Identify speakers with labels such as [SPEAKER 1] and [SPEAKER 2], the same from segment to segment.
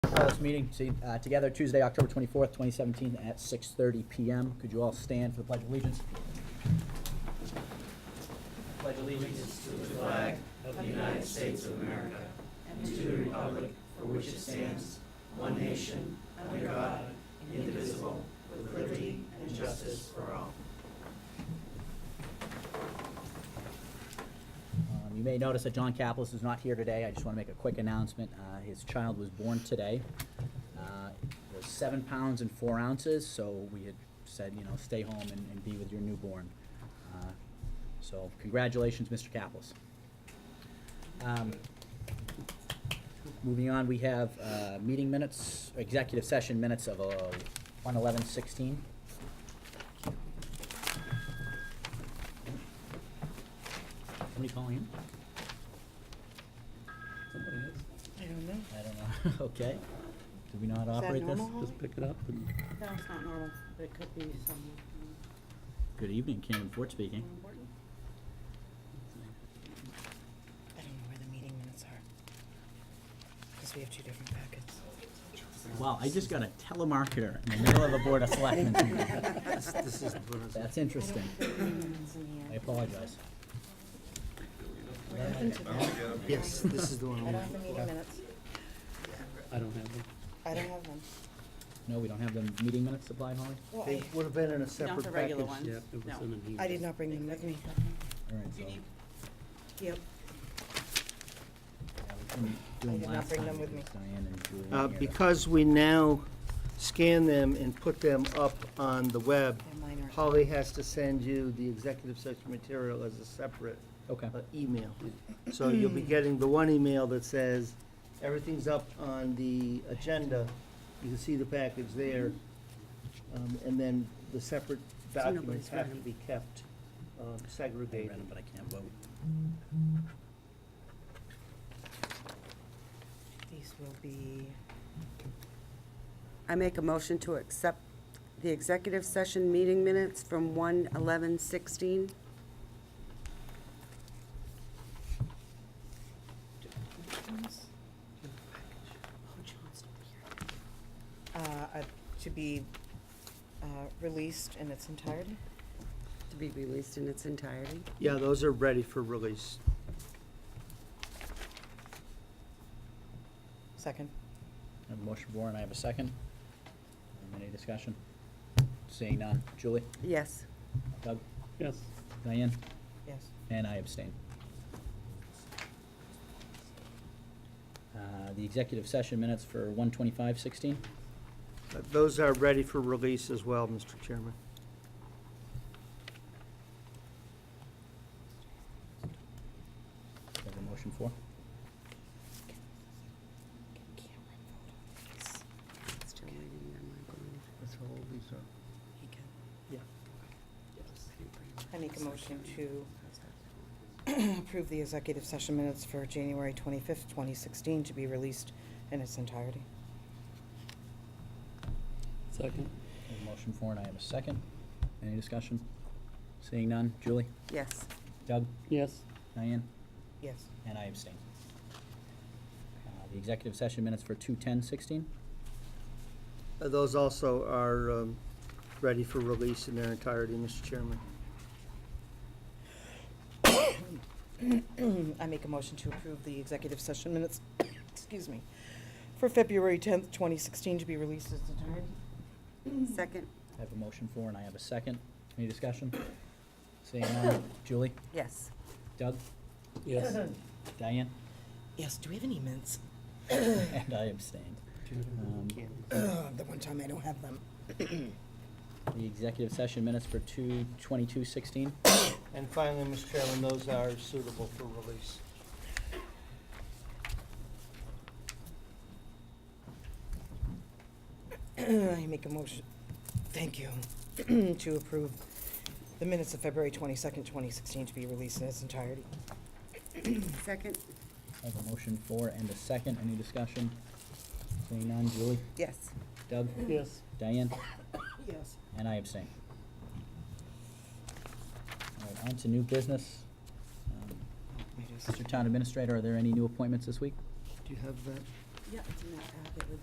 [SPEAKER 1] Call this meeting together Tuesday, October 24th, 2017 at 6:30 p.m. Could you all stand for the Pledge of Allegiance? Pledge allegiance
[SPEAKER 2] To the flag of the United States of America and to the republic for which it stands, one nation, under God, indivisible, with liberty and justice for all.
[SPEAKER 1] You may notice that John Kaplis is not here today. I just want to make a quick announcement. His child was born today. It was 7 pounds and 4 ounces, so we had said, stay home and be with your newborn. So congratulations, Mr. Kaplis. Moving on, we have meeting minutes, executive session minutes of 1/11/16. Somebody calling in?
[SPEAKER 3] Somebody is.
[SPEAKER 4] I don't know.
[SPEAKER 1] I don't know. Okay. Do we know how to operate this?
[SPEAKER 4] normal?
[SPEAKER 3] Just pick it up and.
[SPEAKER 4] No, it's not normal, but it could be some
[SPEAKER 1] Good evening, Cameron Fort speaking.
[SPEAKER 4] important. I don't know where the meeting minutes are. Because we have two different packets.
[SPEAKER 1] Wow, I just got a telemarketer in the middle of a Board of Selectmen meeting.
[SPEAKER 3] This is.
[SPEAKER 1] That's interesting.
[SPEAKER 4] I don't have the meeting minutes in
[SPEAKER 1] I
[SPEAKER 4] here.
[SPEAKER 1] apologize.
[SPEAKER 4] What happened to them?
[SPEAKER 3] Yes, this is the one.
[SPEAKER 4] I don't have the meeting minutes.
[SPEAKER 3] I don't have them.
[SPEAKER 4] I don't have them.
[SPEAKER 1] No, we don't have the meeting minutes supplied, Holly?
[SPEAKER 4] Well,
[SPEAKER 5] They would have been in a separate
[SPEAKER 4] the regular
[SPEAKER 5] package.
[SPEAKER 4] one.
[SPEAKER 3] Yeah, it was
[SPEAKER 4] No.
[SPEAKER 3] in an email.
[SPEAKER 4] I did not bring them with me.
[SPEAKER 1] All right, so.
[SPEAKER 4] Yep.
[SPEAKER 1] yeah, we couldn't do
[SPEAKER 4] I
[SPEAKER 1] them
[SPEAKER 4] did not
[SPEAKER 1] last
[SPEAKER 4] bring
[SPEAKER 1] time
[SPEAKER 4] them with me.
[SPEAKER 1] because Diane and Julie weren't here to-
[SPEAKER 5] Because we now scan them and put them up on the web,
[SPEAKER 4] They're minor.
[SPEAKER 5] Holly has to send you the executive session material as a separate
[SPEAKER 1] Okay.
[SPEAKER 5] email. So you'll be getting the one email that says, everything's up on the agenda, you can see the package there, and then the separate documents
[SPEAKER 4] nobody's
[SPEAKER 5] have
[SPEAKER 4] read
[SPEAKER 5] to
[SPEAKER 4] 'em.
[SPEAKER 5] be kept
[SPEAKER 1] I read
[SPEAKER 5] segregated.
[SPEAKER 1] them, but I can't vote.
[SPEAKER 4] These will be,
[SPEAKER 6] I make a motion to accept the executive session meeting minutes from 1/11/16.
[SPEAKER 4] to be released in its entirety.
[SPEAKER 6] To be released in its entirety.
[SPEAKER 5] Yeah, those are ready for release.
[SPEAKER 4] Second.
[SPEAKER 1] I have a motion for Warrant, I have a second. Any discussion? Seeing none. Julie?
[SPEAKER 6] Yes.
[SPEAKER 1] Doug?
[SPEAKER 3] Yes.
[SPEAKER 1] Diane?
[SPEAKER 4] Yes.
[SPEAKER 1] And I abstain. The executive session minutes for 1/25/16.
[SPEAKER 5] Those are ready for release as well, Mr. Chairman.
[SPEAKER 1] Do I have a motion for?
[SPEAKER 6] Still waiting on my phone.
[SPEAKER 5] That's how old these are.
[SPEAKER 4] He can.
[SPEAKER 5] Yeah.
[SPEAKER 4] I make a motion to approve the executive session minutes for January 25th, 2016, to be released in its entirety.
[SPEAKER 3] Second.
[SPEAKER 1] I have a motion for, and I have a second. Any discussion? Seeing none. Julie?
[SPEAKER 6] Yes.
[SPEAKER 1] Doug?
[SPEAKER 3] Yes.
[SPEAKER 1] Diane?
[SPEAKER 4] Yes.
[SPEAKER 1] And I abstain. The executive session minutes for 2/10/16.
[SPEAKER 5] Those also are ready for release in their entirety, Mr. Chairman.
[SPEAKER 4] I make a motion to approve the executive session minutes, excuse me, for February 10th, 2016, to be released in its entirety.
[SPEAKER 6] Second.
[SPEAKER 1] I have a motion for, and I have a second. Any discussion? Seeing none. Julie?
[SPEAKER 6] Yes.
[SPEAKER 1] Doug?
[SPEAKER 3] Yes.
[SPEAKER 1] Diane?
[SPEAKER 4] Yes, do we have any mints?
[SPEAKER 1] And I abstained.
[SPEAKER 4] The one time I don't have them.
[SPEAKER 1] The executive session minutes for 2/22/16.
[SPEAKER 5] And finally, Mr. Chairman, those are suitable for release.
[SPEAKER 4] I make a motion, thank you, to approve the minutes of February 22nd, 2016, to be released in its entirety.
[SPEAKER 6] Second.
[SPEAKER 1] I have a motion for and a second. Any discussion? Seeing none. Julie?
[SPEAKER 6] Yes.
[SPEAKER 1] Doug?
[SPEAKER 3] Yes.
[SPEAKER 1] Diane?
[SPEAKER 4] Yes.
[SPEAKER 1] And I abstain. All right, on to new business. Mr. Town Administrator, are there any new appointments this week?
[SPEAKER 5] Do you have that?
[SPEAKER 6] Yeah, it's in that packet with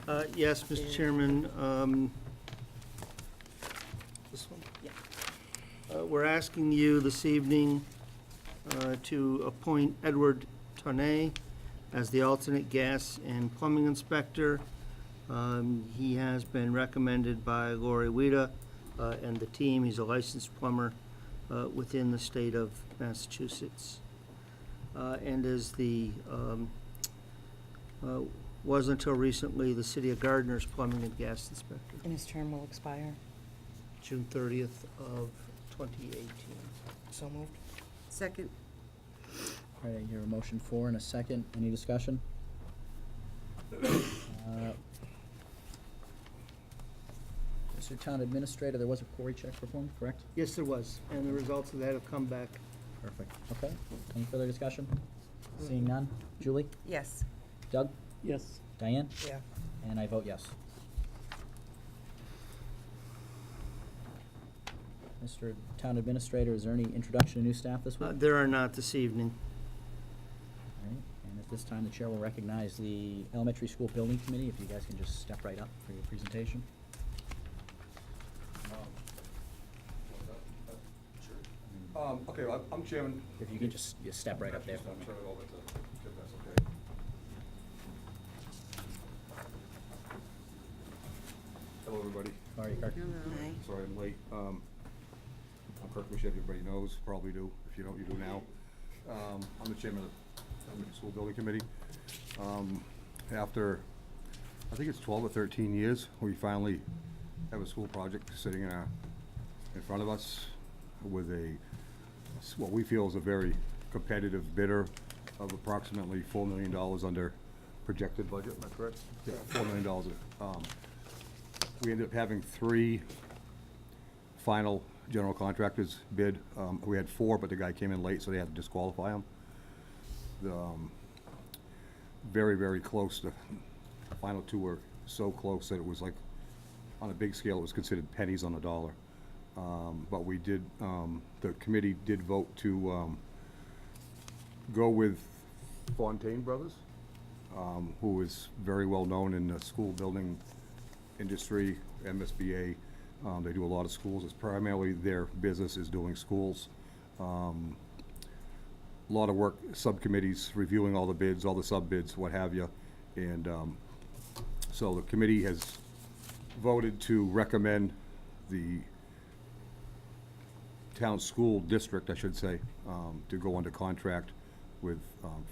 [SPEAKER 6] your.
[SPEAKER 5] Yes, Mr. Chairman, this one?
[SPEAKER 6] Yeah.
[SPEAKER 5] We're asking you this evening to appoint Edward Tonnet as the alternate gas and plumbing inspector. He has been recommended by Lori Wida and the team. He's a licensed plumber within the state of Massachusetts. And is was until recently the city of Gardner's plumbing and gas inspector,
[SPEAKER 4] And his term will expire.
[SPEAKER 5] June 30th of 2018.
[SPEAKER 4] So moved.
[SPEAKER 6] Second.
[SPEAKER 1] All right, I hear a motion for and a second. Any discussion? Mr. Town Administrator, there was a query check performed, correct?
[SPEAKER 5] Yes, there was, and the results of that have come back.
[SPEAKER 1] Perfect. Okay. Any further discussion? Seeing none. Julie?
[SPEAKER 6] Yes.
[SPEAKER 1] Doug?
[SPEAKER 3] Yes.
[SPEAKER 1] Diane?
[SPEAKER 4] Yeah.
[SPEAKER 1] And I vote yes. Mr. Town Administrator, is there any introduction of new staff this week?
[SPEAKER 5] There are not this evening.
[SPEAKER 1] All right, and at this time, the chair will recognize the Elementary School Building Committee, if you guys can just step right up for your presentation.
[SPEAKER 7] Okay, I'm chairman.
[SPEAKER 1] If you can just step right up there for me.
[SPEAKER 7] Turn it over to Tim, that's okay. Hello, everybody.
[SPEAKER 1] All right, Kirk.
[SPEAKER 6] Hi.
[SPEAKER 7] Sorry I'm late. I'm Kirk Michelle, everybody knows, probably do. If you don't, you do now. I'm the chairman of the Elementary School Building Committee. After, I think it's 12 or 13 years, we finally have a school project sitting in front of us with what we feel is a very competitive bidder of approximately $4 million under projected budget, am I correct? Yeah, $4 million. We ended up having 3 final general contractors bid. We had 4, but the guy came in late, so they had to disqualify him. Very, very close. The final 2 were so close that it was like, on a big scale, it was considered pennies on the dollar. But we did, the committee did vote to go with Fontaine Brothers, who is very well known in the school building industry, MSBA. They do a lot of schools. It's primarily their business is doing schools. A lot of work, subcommittees, reviewing all the bids, all the sub-bids, what have you. And so the committee has voted to recommend the town school district, I should say, to go under contract with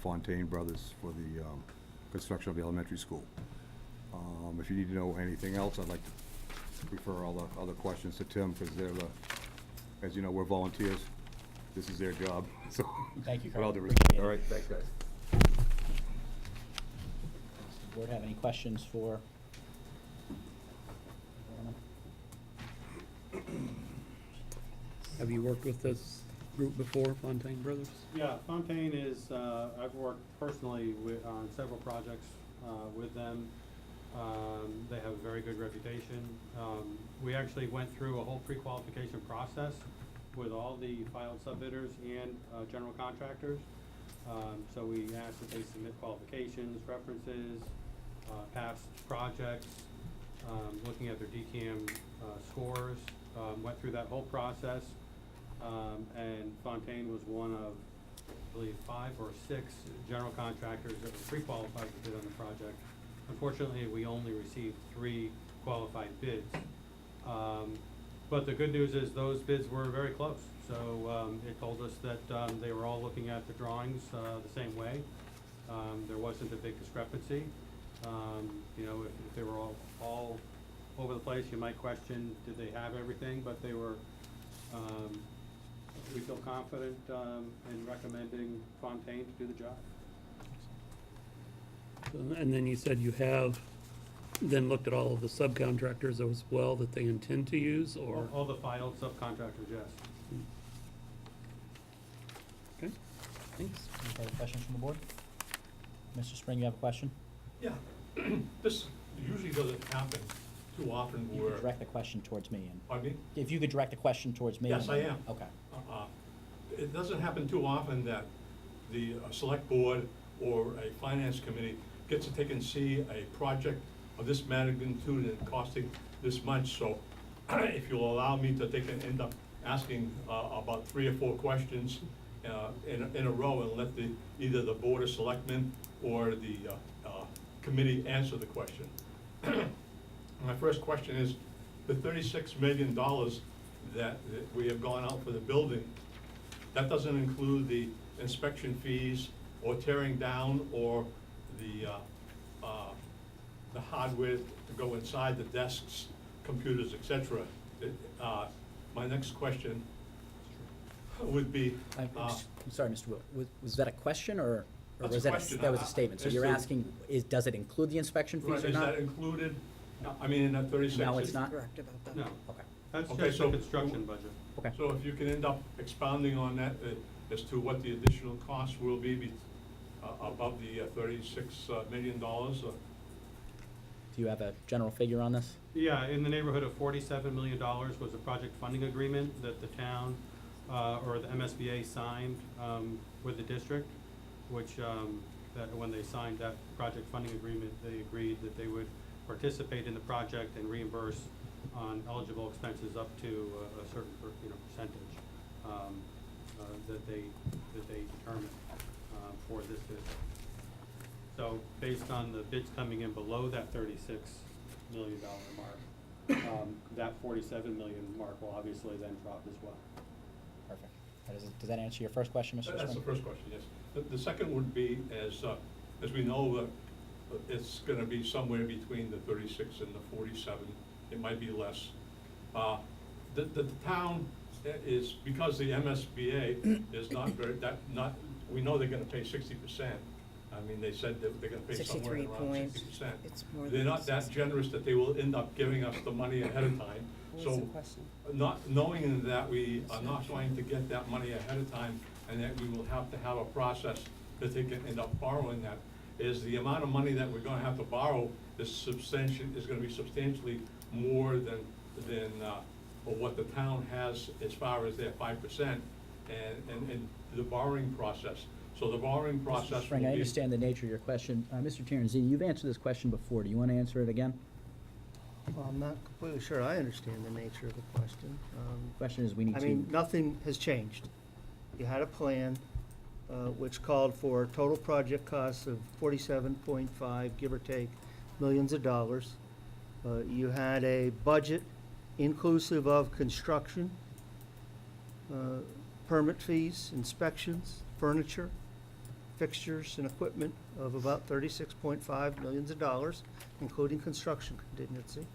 [SPEAKER 7] Fontaine Brothers for the construction of the elementary school. If you need to know anything else, I'd like to refer all the other questions to Tim, because they're the, as you know, we're volunteers. This is their job, so.
[SPEAKER 1] Thank you,
[SPEAKER 7] With all
[SPEAKER 1] Carl.
[SPEAKER 7] due respect.
[SPEAKER 1] Appreciate it.
[SPEAKER 7] All right, thanks, guys.
[SPEAKER 1] Does the board have any questions for?
[SPEAKER 3] Have you worked with this group before, Fontaine Brothers?
[SPEAKER 8] Yeah, Fontaine is, I've worked personally on several projects with them. They have a very good reputation. We actually went through a whole pre-qualification process with all the filed sub-bidders and general contractors. So we asked that they submit qualifications, references, past projects, looking at their DTM scores, went through that whole process. And Fontaine was one of, I believe, 5 or 6 general contractors that were pre-qualified to bid on the project. Unfortunately, we only received 3 qualified bids. But the good news is those bids were very close. So it told us that they were all looking at the drawings the same way. There wasn't a big discrepancy. You know, if they were all over the place, you might question, did they have everything? But they were, we feel confident in recommending Fontaine to do the job.
[SPEAKER 3] And then you said you have then looked at all of the subcontractors as well that they intend to use, or?
[SPEAKER 8] All the filed subcontractors, yes.
[SPEAKER 3] Okay, thanks.
[SPEAKER 1] Any further questions from the board? Mr. Spring, you have a question?
[SPEAKER 9] Yeah, this usually doesn't happen too often
[SPEAKER 1] You
[SPEAKER 9] where,
[SPEAKER 1] could direct the question towards me, and
[SPEAKER 9] pardon me?
[SPEAKER 1] if you could direct the question towards me.
[SPEAKER 9] Yes, I am.
[SPEAKER 1] Okay.
[SPEAKER 9] It doesn't happen too often that the select board or a finance committee gets to take and see a project of this magnitude and costing this much. So if you'll allow me to take and end up asking about 3 or 4 questions in a row, and let either the Board of Selectmen or the committee answer the question. My first question is, the $36 million that we have gone out for the building, that doesn't include the inspection fees or tearing down or the hardware to go inside the desks, computers, etc. My next question would be,
[SPEAKER 1] I'm sorry, Mr. Will, was that a question, or
[SPEAKER 9] That's
[SPEAKER 1] was
[SPEAKER 9] a
[SPEAKER 1] that
[SPEAKER 9] question.
[SPEAKER 1] that was a statement? So
[SPEAKER 9] As
[SPEAKER 1] you're
[SPEAKER 9] to-
[SPEAKER 1] asking, does it include the inspection
[SPEAKER 9] right,
[SPEAKER 1] fees or
[SPEAKER 9] is
[SPEAKER 1] not?
[SPEAKER 9] that included? I mean, in that 36?
[SPEAKER 1] No, it's not?
[SPEAKER 4] Correct about that.
[SPEAKER 8] No,
[SPEAKER 1] Okay,
[SPEAKER 8] that's
[SPEAKER 9] Okay,
[SPEAKER 8] just
[SPEAKER 9] so-
[SPEAKER 8] the construction budget.
[SPEAKER 1] okay.
[SPEAKER 9] So if you can end up expounding on that as to what the additional cost will be above the $36 million?
[SPEAKER 1] Do you have a general figure on this?
[SPEAKER 8] Yeah, in the neighborhood of $47 million was the project funding agreement that the town, or the MSBA signed with the district, which, that when they signed that project funding agreement, they agreed that they would participate in the project and reimburse on eligible expenses up to a certain, percentage that they determined for this district. So based on the bids coming in below that $36 million mark, that $47 million mark will obviously then drop as well.
[SPEAKER 1] Perfect. Does that answer your first question, Mr.
[SPEAKER 9] That's the
[SPEAKER 1] Swin?
[SPEAKER 9] first question, yes. The second would be, as we know, it's gonna be somewhere between the 36 and the 47, it might be less. The town is, because the MSBA is not very, we know they're gonna pay 60%. I mean, they said that they're gonna pay somewhere
[SPEAKER 4] 63
[SPEAKER 9] around
[SPEAKER 4] point-
[SPEAKER 9] 60%.
[SPEAKER 4] it's more
[SPEAKER 9] They're
[SPEAKER 4] than
[SPEAKER 9] not that
[SPEAKER 4] 60.
[SPEAKER 9] generous that they will end up giving us the money ahead of time.
[SPEAKER 6] What was the
[SPEAKER 9] So,
[SPEAKER 6] question?
[SPEAKER 9] not knowing that we are not going to get that money ahead of time, and that we will have to have a process that they can end up borrowing that, is the amount of money that we're gonna have to borrow is gonna be substantially more than what the town has as far as their 5%, and the borrowing process. So the borrowing process
[SPEAKER 1] Mr.
[SPEAKER 9] will
[SPEAKER 1] Spring, I
[SPEAKER 9] be.
[SPEAKER 1] understand the nature of your question. Mr. Tierney, you've answered this question before. Do you want to answer it again?
[SPEAKER 5] Well, I'm not completely sure I understand the nature of the question.
[SPEAKER 1] The question is, we need
[SPEAKER 5] I
[SPEAKER 1] to.
[SPEAKER 5] mean, nothing has changed. You had a plan, which called for total project costs of 47.5, give or take, millions of dollars. You had a budget inclusive of construction, permit fees, inspections, furniture, fixtures, and equipment of about 36.5 millions of dollars, including construction contingency.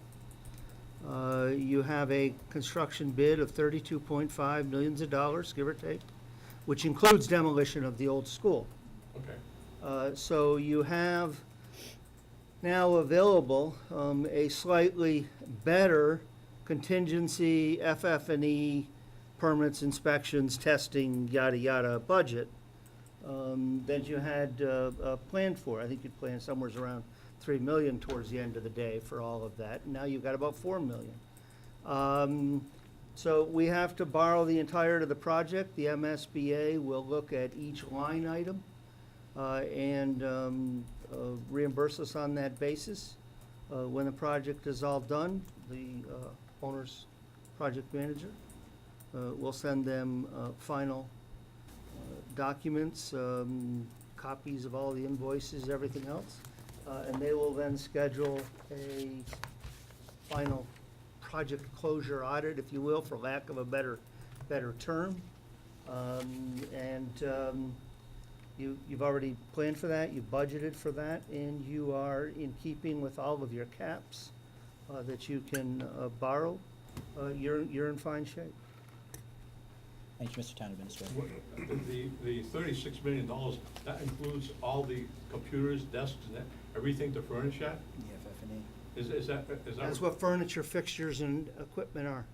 [SPEAKER 5] You have a construction bid of 32.5 millions of dollars, give or take, which includes demolition of the old school.
[SPEAKER 9] Okay.
[SPEAKER 5] So you have now available a slightly better contingency, FF&E, permits, inspections, testing, yada, yada, budget than you had planned for. I think you'd planned somewhere around $3 million towards the end of the day for all of that. Now you've got about $4 million. So we have to borrow the entirety of the project. The MSBA will look at each line item and reimburse us on that basis. When the project is all done, the owner's project manager will send them final documents, copies of all the invoices, everything else, and they will then schedule a final project closure audit, if you will, for lack of a better term. You've already planned for that, you've budgeted for that, and you are in keeping with all of your caps that you can borrow. You're in fine shape.
[SPEAKER 1] Thank you, Mr. Town Administrator.
[SPEAKER 9] The $36 million, that includes all the computers, desks, and everything to furnish that?
[SPEAKER 1] The FF&E.
[SPEAKER 9] Is that?
[SPEAKER 5] That's what furniture, fixtures, and equipment are.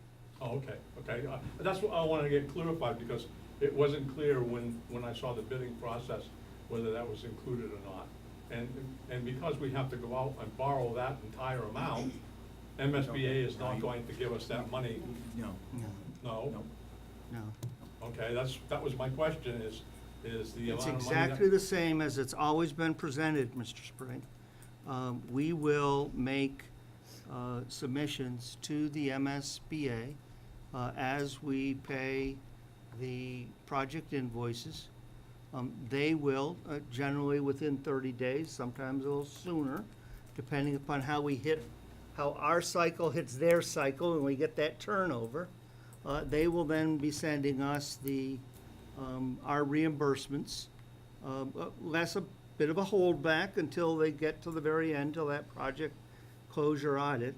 [SPEAKER 9] Oh, okay. That's what I want to get clarified, because it wasn't clear when I saw the bidding process whether that was included or not. And because we have to go out and borrow that entire amount, MSBA is not going to give us that money.
[SPEAKER 1] No.
[SPEAKER 9] No?
[SPEAKER 5] No.
[SPEAKER 9] Okay, that was my question, is is the
[SPEAKER 5] It's
[SPEAKER 9] amount of money that.
[SPEAKER 5] exactly the same as it's always been presented, Mr. Sprague. We will make submissions to the MSBA as we pay the project invoices. They will, generally within 30 days, sometimes a little sooner, depending upon how our cycle hits their cycle and we get that turnover. They will then be sending us our reimbursements, less a bit of a holdback until they get to the very end, till that project closure audit.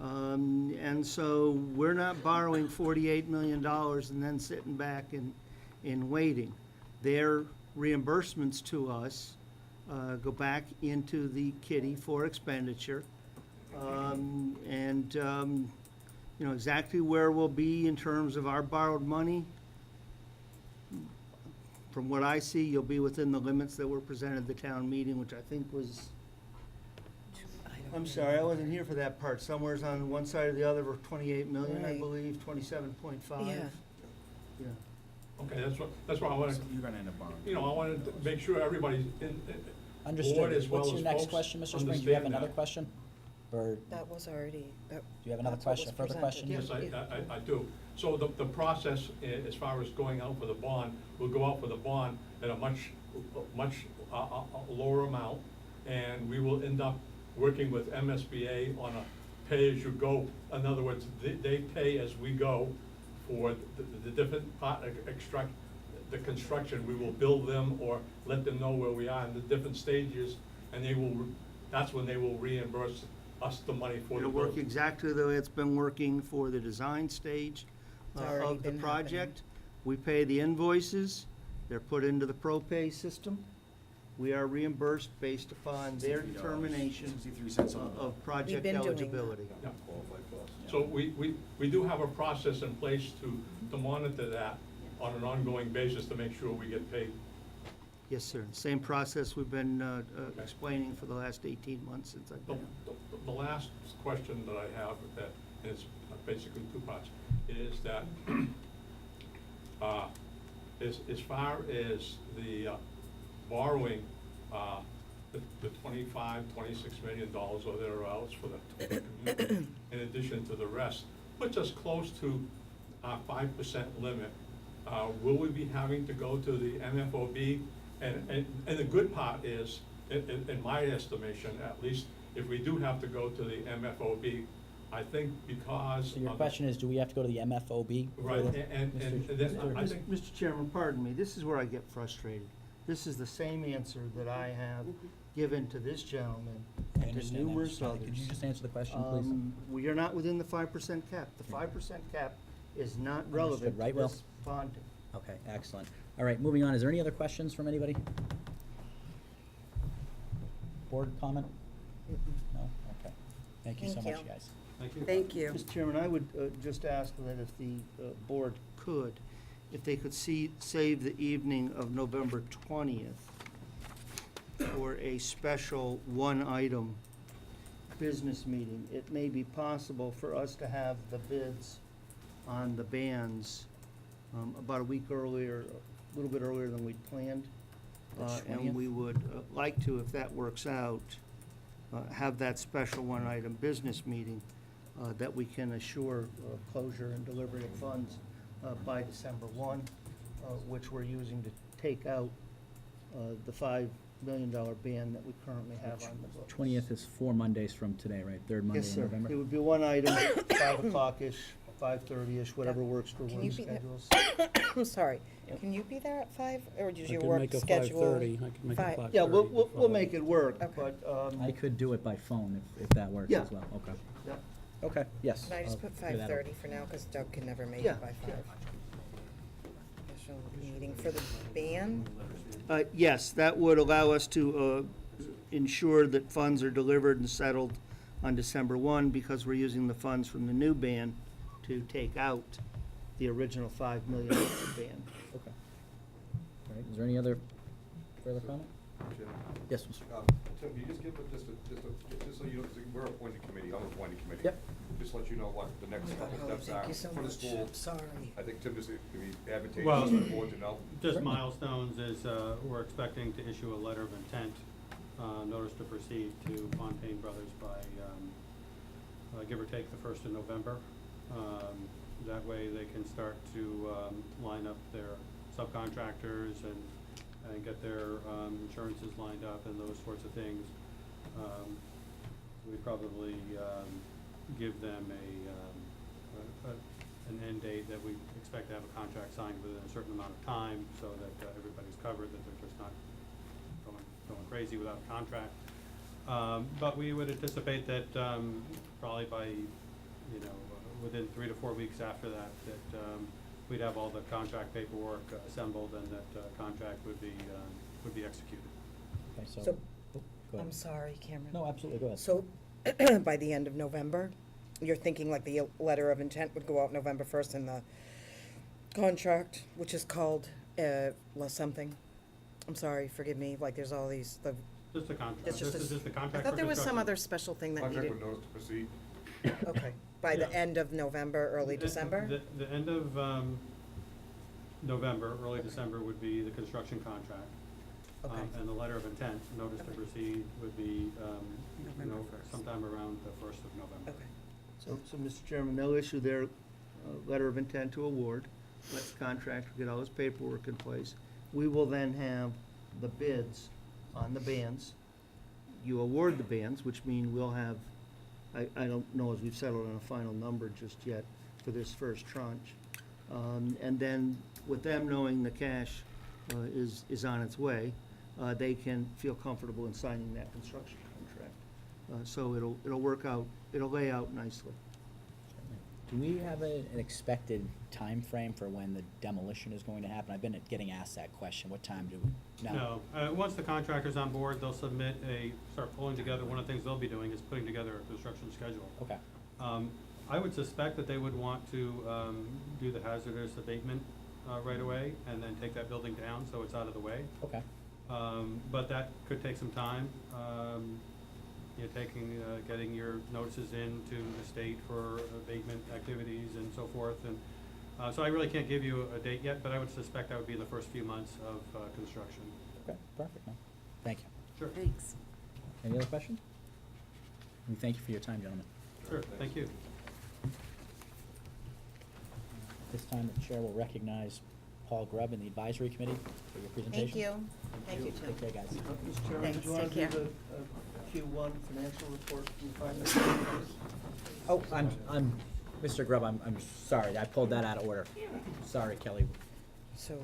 [SPEAKER 5] And so we're not borrowing $48 million and then sitting back and waiting. Their reimbursements to us go back into the kitty for expenditure. You know, exactly where we'll be in terms of our borrowed money, from what I see, you'll be within the limits that were presented at the town meeting, which I think was, I'm sorry, I wasn't here for that part, somewhere's on one side or the other, or 28 million, I
[SPEAKER 4] Right.
[SPEAKER 5] believe, 27.5.
[SPEAKER 4] Yeah.
[SPEAKER 5] Yeah.
[SPEAKER 9] Okay, that's what I wanted,
[SPEAKER 1] You're gonna end up borrowing.
[SPEAKER 9] you know, I wanted to make sure everybody's board
[SPEAKER 1] Understood.
[SPEAKER 9] as well
[SPEAKER 1] What's
[SPEAKER 9] as
[SPEAKER 1] your next
[SPEAKER 9] folks
[SPEAKER 1] question, Mr. Spring? Do you have
[SPEAKER 9] understand
[SPEAKER 1] another
[SPEAKER 9] that.
[SPEAKER 1] question? Or do
[SPEAKER 4] That was already,
[SPEAKER 1] you have another
[SPEAKER 4] that's what was
[SPEAKER 1] question, further
[SPEAKER 4] presented.
[SPEAKER 1] question?
[SPEAKER 9] Yes, I do. So the process, as far as going out for the bond, will go out for the bond at a much lower amount, and we will end up working with MSBA on a pay-as-you-go. In other words, they pay as we go for the different part, extract, the construction. We will bill them or let them know where we are in the different stages, and that's when they will reimburse us the money for the
[SPEAKER 5] It'll
[SPEAKER 9] work.
[SPEAKER 5] work exactly the way it's been working for the design stage
[SPEAKER 4] It's already
[SPEAKER 5] of the
[SPEAKER 4] been
[SPEAKER 5] project. We pay the invoices, they're put into the ProPay system. We are reimbursed based upon their determination
[SPEAKER 1] 63 cents on the
[SPEAKER 5] of project
[SPEAKER 4] We've been doing that.
[SPEAKER 5] eligibility.
[SPEAKER 9] Yeah. So we do have a process in place to monitor that on an ongoing basis to make sure we get paid.
[SPEAKER 5] Yes, sir. Same process we've been explaining for the last 18 months since I've been.
[SPEAKER 9] The last question that I have, that is basically two parts, is that as far as the borrowing, the $25, $26 million or thereabouts for the community, in addition to the rest, puts us close to our 5% limit. Will we be having to go to the MFOB? And the good part is, in my estimation, at least, if we do have to go to the MFOB, I think because.
[SPEAKER 1] So your
[SPEAKER 9] of-
[SPEAKER 1] question is, do we have to go to the MFOB? for
[SPEAKER 9] Right,
[SPEAKER 1] the-
[SPEAKER 9] and then I think.
[SPEAKER 5] Mr. Chairman, pardon me, this is where I get frustrated. This is the same answer that I have given to this gentleman
[SPEAKER 1] I
[SPEAKER 5] and to
[SPEAKER 1] understand that,
[SPEAKER 5] numerous
[SPEAKER 1] Mr. Kelly.
[SPEAKER 5] others.
[SPEAKER 1] Could you just answer the question, please?
[SPEAKER 5] We are not within the 5% cap. The 5% cap is not relevant
[SPEAKER 1] Understood,
[SPEAKER 5] to
[SPEAKER 1] right, Will?
[SPEAKER 5] this bonding.
[SPEAKER 1] Okay, excellent. All right, moving on. Is there any other questions from anybody? Board comment? No? Okay. Thank you so
[SPEAKER 4] Thank
[SPEAKER 1] much,
[SPEAKER 4] you.
[SPEAKER 1] guys.
[SPEAKER 8] Thank you.
[SPEAKER 6] Thank you.
[SPEAKER 5] Mr. Chairman, I would just ask that if the board could, if they could save the evening of November 20th for a special one-item business meeting. It may be possible for us to have the bids on the bands about a week earlier, a little bit earlier than we'd planned.
[SPEAKER 1] The 20th?
[SPEAKER 5] And we would like to, if that works out, have that special one-item business meeting that we can assure closure and delivery of funds by December 1, which we're using to take out the $5 million ban that we currently have on the books.
[SPEAKER 1] 20th is 4 Mondays from today, right? Third Monday
[SPEAKER 5] Yes,
[SPEAKER 1] in
[SPEAKER 5] sir.
[SPEAKER 1] November?
[SPEAKER 5] It would be one item, 5 o'clock-ish, 5:30-ish, whatever works for
[SPEAKER 4] Can
[SPEAKER 5] work
[SPEAKER 4] you be there?
[SPEAKER 5] schedules.
[SPEAKER 4] I'm sorry, can you be there at 5, or does
[SPEAKER 3] I
[SPEAKER 4] your
[SPEAKER 3] could
[SPEAKER 4] work
[SPEAKER 3] make a
[SPEAKER 4] schedule?
[SPEAKER 3] 5:30. I can make a
[SPEAKER 4] Five.
[SPEAKER 3] 5:30.
[SPEAKER 5] Yeah, we'll
[SPEAKER 3] to
[SPEAKER 5] make it work,
[SPEAKER 4] Okay.
[SPEAKER 5] but,
[SPEAKER 1] I could do it by phone if that works
[SPEAKER 5] Yeah.
[SPEAKER 1] as well. Okay.
[SPEAKER 5] Yep.
[SPEAKER 1] Okay, yes.
[SPEAKER 4] Can I just
[SPEAKER 1] I'll
[SPEAKER 4] put
[SPEAKER 1] figure that out.
[SPEAKER 4] 5:30 for now, because Doug can never make
[SPEAKER 5] Yeah,
[SPEAKER 4] it by 5.
[SPEAKER 5] yeah.
[SPEAKER 4] Special meeting for the band?
[SPEAKER 5] yes, that would allow us to ensure that funds are delivered and settled on December 1, because we're using the funds from the new ban to take out the original $5 million ban.
[SPEAKER 1] Okay. All right, is there any other further comment? Yes, Mr.
[SPEAKER 7] Tim, can you just give it just so you know, 'cause we're appointed committee, I'm appointed committee.
[SPEAKER 1] Yep.
[SPEAKER 7] just let you know what the next couple steps are
[SPEAKER 4] Thank you so
[SPEAKER 7] for the
[SPEAKER 4] much.
[SPEAKER 7] school.
[SPEAKER 4] Sorry.
[SPEAKER 7] I think Tim just, it'd be advantageous
[SPEAKER 8] Well,
[SPEAKER 7] for the board to know.
[SPEAKER 8] Just milestones is, we're expecting to issue a letter of intent, notice to proceed to Fontaine Brothers by, give or take the 1st of November. That way they can start to, line up their subcontractors and get their, insurances lined up and those sorts of things. We probably, give them an end date that we expect to have a contract signed within a certain amount of time, so that everybody's covered, that they're just not going crazy without a contract. But we would anticipate that, probably by, within 3 to 4 weeks after that, we'd have all the contract paperwork assembled and that contract would be executed.
[SPEAKER 1] Okay, so,
[SPEAKER 4] So-
[SPEAKER 1] oh, go ahead.
[SPEAKER 4] I'm sorry, Cameron.
[SPEAKER 1] No, absolutely, go ahead.
[SPEAKER 4] So, by the end of November, you're thinking like the letter of intent would go out November 1st and the contract, which is called, something. I'm sorry, forgive me, like there's all these,
[SPEAKER 8] Just a contract,
[SPEAKER 4] It's
[SPEAKER 8] this
[SPEAKER 4] just
[SPEAKER 8] is just the
[SPEAKER 4] I
[SPEAKER 8] contract
[SPEAKER 4] thought
[SPEAKER 8] for
[SPEAKER 4] there was some
[SPEAKER 8] construction.
[SPEAKER 4] other special thing that
[SPEAKER 7] Contract
[SPEAKER 4] needed,
[SPEAKER 7] with notice to proceed.
[SPEAKER 4] okay, by the
[SPEAKER 8] Yeah.
[SPEAKER 4] end of November, early
[SPEAKER 8] The-
[SPEAKER 4] December?
[SPEAKER 8] The end of, November, early December would be the construction contract.
[SPEAKER 4] Okay.
[SPEAKER 8] And the letter of intent, notice to proceed, would be,
[SPEAKER 6] November 1st.
[SPEAKER 8] sometime around the 1st of November.
[SPEAKER 4] Okay.
[SPEAKER 5] So, Mr. Chairman, they'll issue their letter of intent to award, let the contractor get all his paperwork in place. We will then have the bids on the bands. You award the bands, which mean we'll have, I don't know as we've settled on a final number just yet for this first tranche. And then with them knowing the cash is on its way, they can feel comfortable in signing that construction contract. So it'll work out, it'll lay out nicely.
[SPEAKER 1] Do we have an expected time frame for when the demolition is going to happen? I've been getting asked that question. What time do we?
[SPEAKER 8] No, once the contractor's on board, they'll start pulling together, one of the things they'll be doing is putting together a construction schedule.
[SPEAKER 1] Okay,
[SPEAKER 8] I would suspect that they would want to do the hazardous abatement right away, and then take that building down, so it's out of the way.
[SPEAKER 1] okay.
[SPEAKER 8] But that could take some time. Getting your notices in to the state for abatement activities and so forth. And so I really can't give you a date yet, but I would suspect that would be in the first few months of construction.
[SPEAKER 1] Okay, perfect, no, thank you.
[SPEAKER 8] Sure,
[SPEAKER 6] Thanks.
[SPEAKER 1] Any other questions? And thank you for your time, gentlemen.
[SPEAKER 8] sure, thank you.
[SPEAKER 1] This time, the chair will recognize Paul Grubb and the advisory committee for your presentation.
[SPEAKER 4] Thank you. Thank you, Tim.
[SPEAKER 1] Take care, guys.
[SPEAKER 5] Mr. Chairman,
[SPEAKER 6] Thanks,
[SPEAKER 5] do you want
[SPEAKER 6] take
[SPEAKER 5] to do
[SPEAKER 6] care.
[SPEAKER 5] the Q1 financial report from the finance?
[SPEAKER 1] Oh, I'm, Mr. Grubb, I'm sorry, I pulled that out of order. Sorry, Kelly.
[SPEAKER 4] So,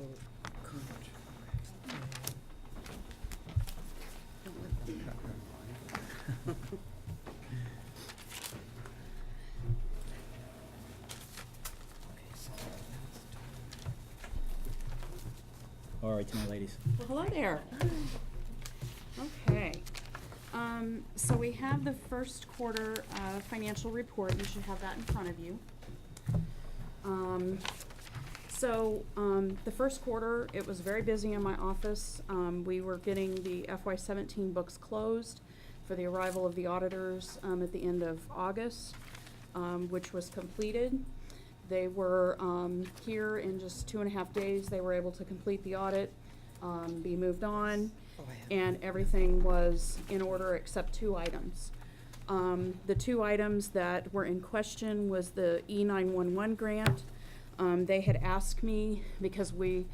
[SPEAKER 1] All right, tonight, ladies.
[SPEAKER 10] Well, hello there. Okay, so we have the first quarter, financial report, you should have that in front of you. The first quarter, it was very busy in my office. We were getting the FY17 books closed for the arrival of the auditors, at the end of August, which was completed. They were, here in just 2.5 days, they were able to complete the audit, be moved on, and everything was in order except 2 items. The 2 items that were in question was the E911 grant. They had asked me, because we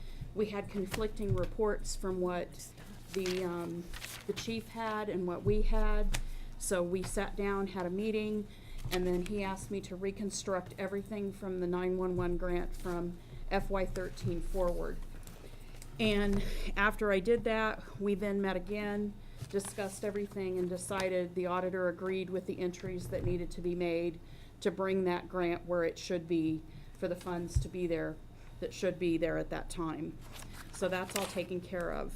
[SPEAKER 10] had conflicting reports from what the chief had and what we had, so we sat down, had a meeting, and then he asked me to reconstruct everything from the 911 grant from FY13 forward. And after I did that, we then met again, discussed everything, and decided the auditor agreed with the entries that needed to be made to bring that grant where it should be, for the funds to be there, that should be there at that time. So that's all taken care of.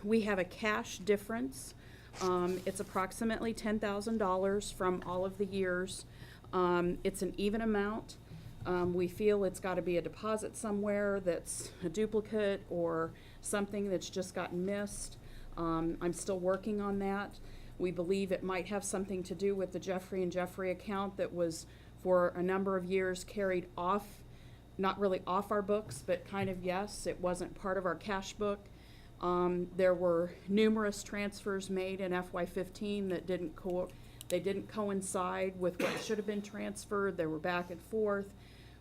[SPEAKER 10] We have a cash difference. It's approximately $10,000 from all of the years. It's an even amount. We feel it's gotta be a deposit somewhere that's a duplicate or something that's just gotten missed. I'm still working on that. We believe it might have something to do with the Jeffrey and Jeffrey account that was for a number of years carried off, not really off our books, but kind of yes, it wasn't part of our cash book. There were numerous transfers made in FY15 that didn't coincide with what should have been transferred. They were back and forth.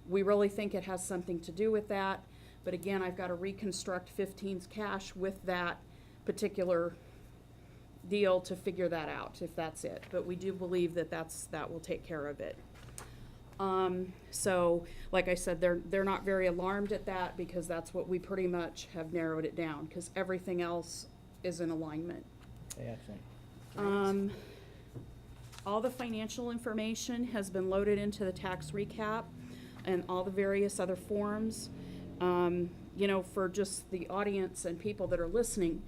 [SPEAKER 10] We really think it has something to do with that. But again, I've got to reconstruct 15's cash with that particular deal to figure that out, if that's it. But we do believe that that will take care of it. So, like I said, they're not very alarmed at that because that's what we pretty much have narrowed it down, because everything else is in alignment.
[SPEAKER 1] Okay, excellent.
[SPEAKER 10] All the financial information has been loaded into the tax recap and all the various other forms. You know, for just the audience and people that are listening,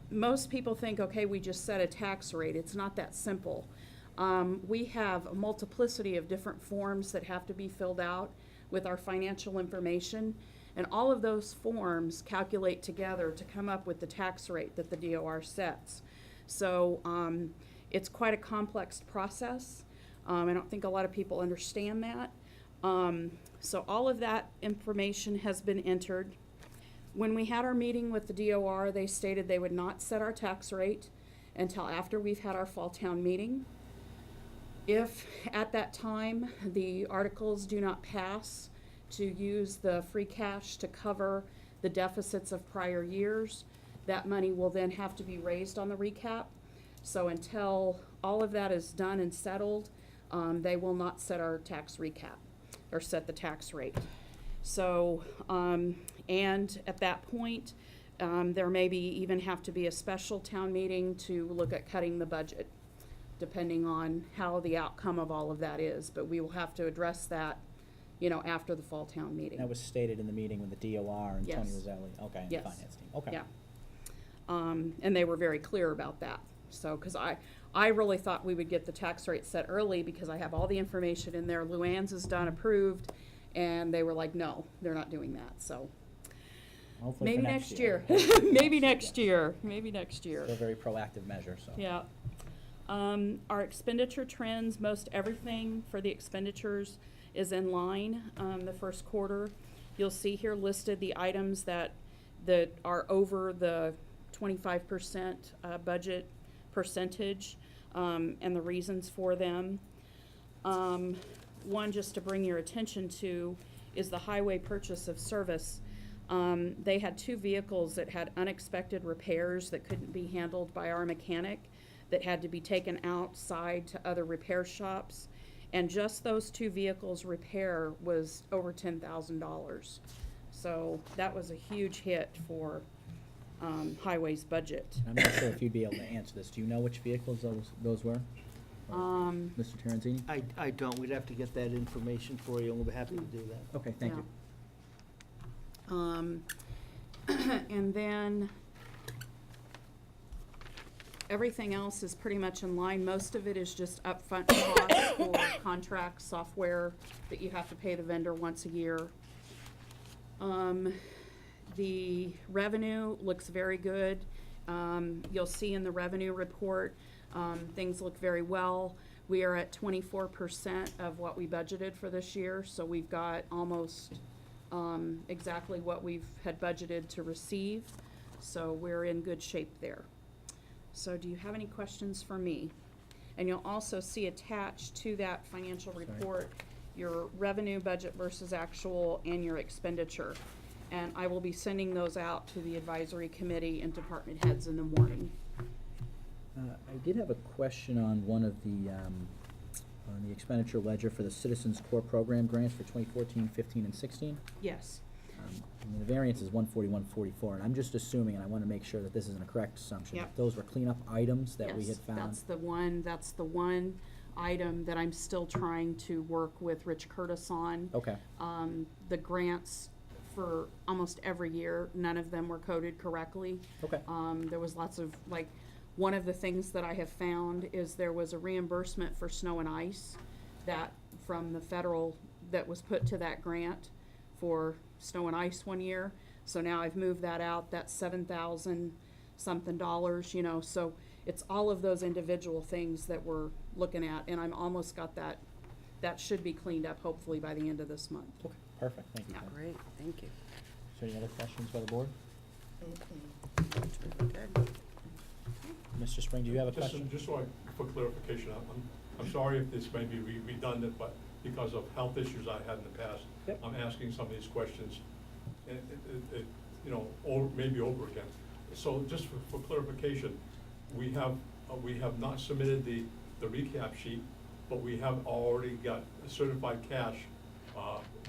[SPEAKER 10] most people think, okay, we just set a tax rate. It's not that simple. We have a multiplicity of different forms that have to be filled out with our financial information, and all of those forms calculate together to come up with the tax rate that the DOR sets. So it's quite a complex process. I don't think a lot of people understand that. So all of that information has been entered. When we had our meeting with the DOR, they stated they would not set our tax rate until after we've had our fall town meeting. If at that time the articles do not pass to use the free cash to cover the deficits of prior years, that money will then have to be raised on the recap. So until all of that is done and settled, they will not set our tax recap or set the tax rate. So, and at that point, there may even have to be a special town meeting to look at cutting the budget, depending on how the outcome of all of that is. But we will have to address that, you know, after the fall town meeting.
[SPEAKER 1] That was stated in the meeting with the DOR and Tony
[SPEAKER 10] Yes.
[SPEAKER 1] Roselli, okay, and the
[SPEAKER 10] Yes.
[SPEAKER 1] finance team, okay.
[SPEAKER 10] Yeah. And they were very clear about that. So, because I really thought we would get the tax rate set early because I have all the information in there. Luann's is done, approved, and they were like, no, they're not doing that. So
[SPEAKER 1] Hopefully for
[SPEAKER 10] maybe next year.
[SPEAKER 1] Hopefully
[SPEAKER 10] Maybe next year. Maybe next year.
[SPEAKER 1] Still a very proactive measure, so.
[SPEAKER 10] Yeah. Our expenditure trends, most everything for the expenditures is in line. The first quarter, you'll see here listed the items that are over the 25% budget percentage, and the reasons for them. One, just to bring your attention to, is the highway purchase of service. They had 2 vehicles that had unexpected repairs that couldn't be handled by our mechanic, that had to be taken outside to other repair shops. And just those 2 vehicles repair was over $10,000. So that was a huge hit for highway's budget.
[SPEAKER 1] I'm not sure if you'd be able to answer this. Do you know which vehicles those were? Or Mr. Terenzini?
[SPEAKER 5] I don't, we'd have to get that information for you, and we'll be happy to do that.
[SPEAKER 1] Okay, thank you.
[SPEAKER 10] And then everything else is pretty much in line. Most of it is just upfront costs for contract software that you have to pay the vendor once a year. The revenue looks very good. You'll see in the revenue report, things look very well. We are at 24% of what we budgeted for this year, so we've got almost exactly what we've had budgeted to receive. So we're in good shape there. So do you have any questions for me? And you'll also see attached to that financial report your revenue budget versus actual and your expenditure. And I will be sending those out to the advisory committee and department heads in the morning.
[SPEAKER 1] I did have a question on one of the, on the expenditure ledger for the Citizens Core Program grants for 2014, 15, and 16.
[SPEAKER 10] Yes.
[SPEAKER 1] I mean, the variance is 141.44, and I'm just assuming, and I want to make sure that this isn't a correct assumption,
[SPEAKER 10] Yep.
[SPEAKER 1] that those were cleanup items that we
[SPEAKER 10] Yes,
[SPEAKER 1] had found.
[SPEAKER 10] that's the one item that I'm still trying to work with Rich Curtis on.
[SPEAKER 1] Okay,
[SPEAKER 10] The grants for almost every year, none of them were coded correctly.
[SPEAKER 1] okay.
[SPEAKER 10] There was lots of, like, one of the things that I have found is there was a reimbursement for snow and ice that, from the federal, that was put to that grant for snow and ice one year. So now I've moved that out, that's $7,000 something, you know, so it's all of those individual things that we're looking at, and I'm almost got that should be cleaned up hopefully by the end of this month.
[SPEAKER 1] Okay, perfect, thank you.
[SPEAKER 10] Yeah.
[SPEAKER 1] Ken.
[SPEAKER 6] Great, thank you.
[SPEAKER 1] Is there any other questions by the board?
[SPEAKER 6] Good.
[SPEAKER 1] Mr. Spring, do you have a
[SPEAKER 9] Just,
[SPEAKER 1] question?
[SPEAKER 9] just so for clarification, I'm sorry if this may be redundant, but because of health issues I had in the past,
[SPEAKER 1] Yep.
[SPEAKER 9] I'm asking some of these questions, you know, maybe over again. So just for clarification, we have not submitted the recap sheet, but we have already got certified cash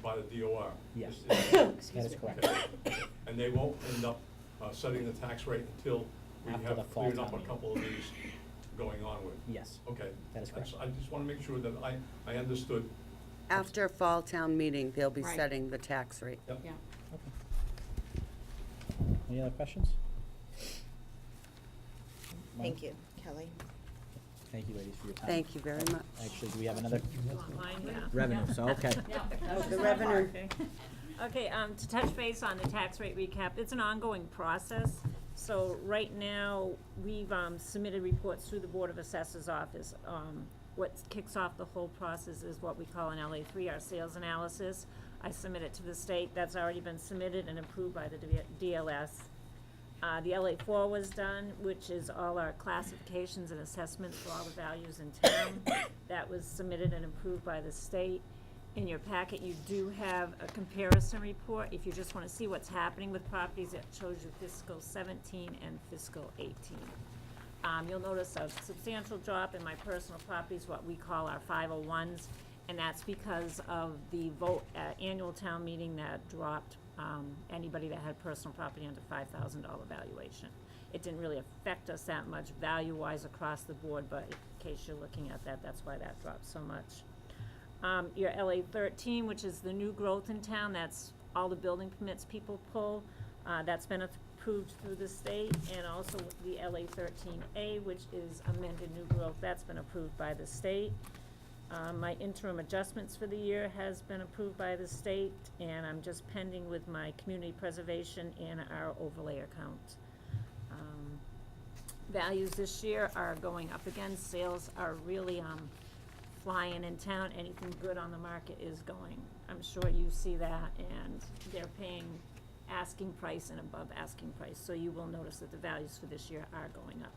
[SPEAKER 9] by the DOR.
[SPEAKER 1] Yes.
[SPEAKER 9] Is-
[SPEAKER 1] That is correct.
[SPEAKER 9] Okay. And they won't end up setting the tax rate until we
[SPEAKER 1] After
[SPEAKER 9] have
[SPEAKER 1] the fall
[SPEAKER 9] cleared up
[SPEAKER 1] town
[SPEAKER 9] a
[SPEAKER 1] meeting.
[SPEAKER 9] couple of these going on with.
[SPEAKER 1] Yes,
[SPEAKER 9] Okay.
[SPEAKER 1] that is correct.
[SPEAKER 9] I just wanna make sure that I understood.
[SPEAKER 6] After fall town meeting, they'll be
[SPEAKER 10] Right.
[SPEAKER 6] setting the tax rate.
[SPEAKER 9] Yep.
[SPEAKER 10] Yeah.
[SPEAKER 1] Any other questions?
[SPEAKER 4] Thank you, Kelly.
[SPEAKER 1] Thank you, ladies, for your time.
[SPEAKER 6] Thank you very much.
[SPEAKER 1] Actually, do we have another
[SPEAKER 11] Mine, yeah.
[SPEAKER 1] revenue, so, okay.
[SPEAKER 6] Oh, the revenue.
[SPEAKER 11] Okay, to touch base on the tax rate recap, it's an ongoing process. So right now, we've submitted reports through the Board of Assessors Office. What kicks off the whole process is what we call an LA3, our sales analysis. I submit it to the state, that's already been submitted and approved by the DLS. The LA4 was done, which is all our classifications and assessments for all the values in town. That was submitted and approved by the state. In your packet, you do have a comparison report. If you just want to see what's happening with properties, it shows you fiscal 17 and fiscal 18. You'll notice a substantial drop in my personal properties, what we call our 501s, and that's because of the vote at annual town meeting that dropped anybody that had personal property under $5,000 valuation. It didn't really affect us that much value-wise across the board, but in case you're looking at that, that's why that dropped so much. Your LA13, which is the new growth in town, that's all the building permits people pull, that's been approved through the state, and also the LA13A, which is amended new growth, that's been approved by the state. My interim adjustments for the year has been approved by the state, and I'm just pending with my community preservation and our overlay account. Values this year are going up again. Sales are really flying in town. Anything good on the market is going. I'm sure you see that, and they're paying asking price and above asking price, so you will notice that the values for this year are going up.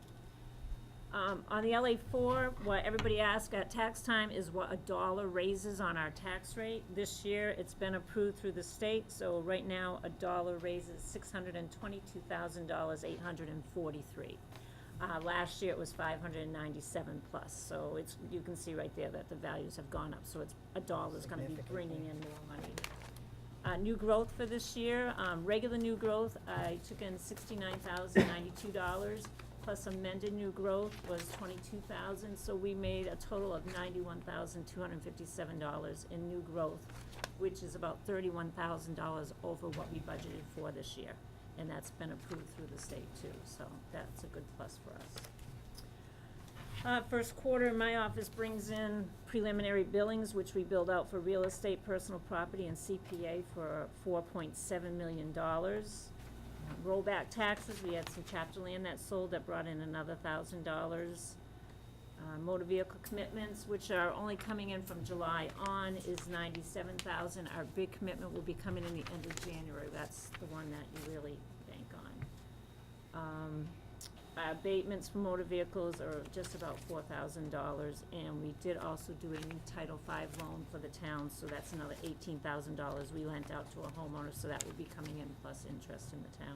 [SPEAKER 11] On the LA4, what everybody asks at tax time is what $1 raises on our tax rate. This year, it's been approved through the state, so right now, $1 raises $622,843. Last year, it was 597 plus, so it's, you can see right there that the values have gone up, so it's $1 is gonna be bringing in more money. New growth for this year, regular new growth, I took in $69,092, plus amended new growth was $22,000, so we made a total of $91,257 in new growth, which is about $31,000 over what we budgeted for this year, and that's been approved through the state too, so that's a good plus for us. First quarter, my office brings in preliminary billings, which we billed out for real estate, personal property, and CPA for $4.7 million. Rollback taxes, we had some chapter land that sold that brought in another $1,000. Motor vehicle commitments, which are only coming in from July on, is $97,000. Our big commitment will be coming in the end of January. That's the one that you really bank on. Abatements for motor vehicles are just about $4,000, and we did also do a new Title V loan for the town, so that's another $18,000 we lent out to a homeowner, so that will be coming in plus interest in the town.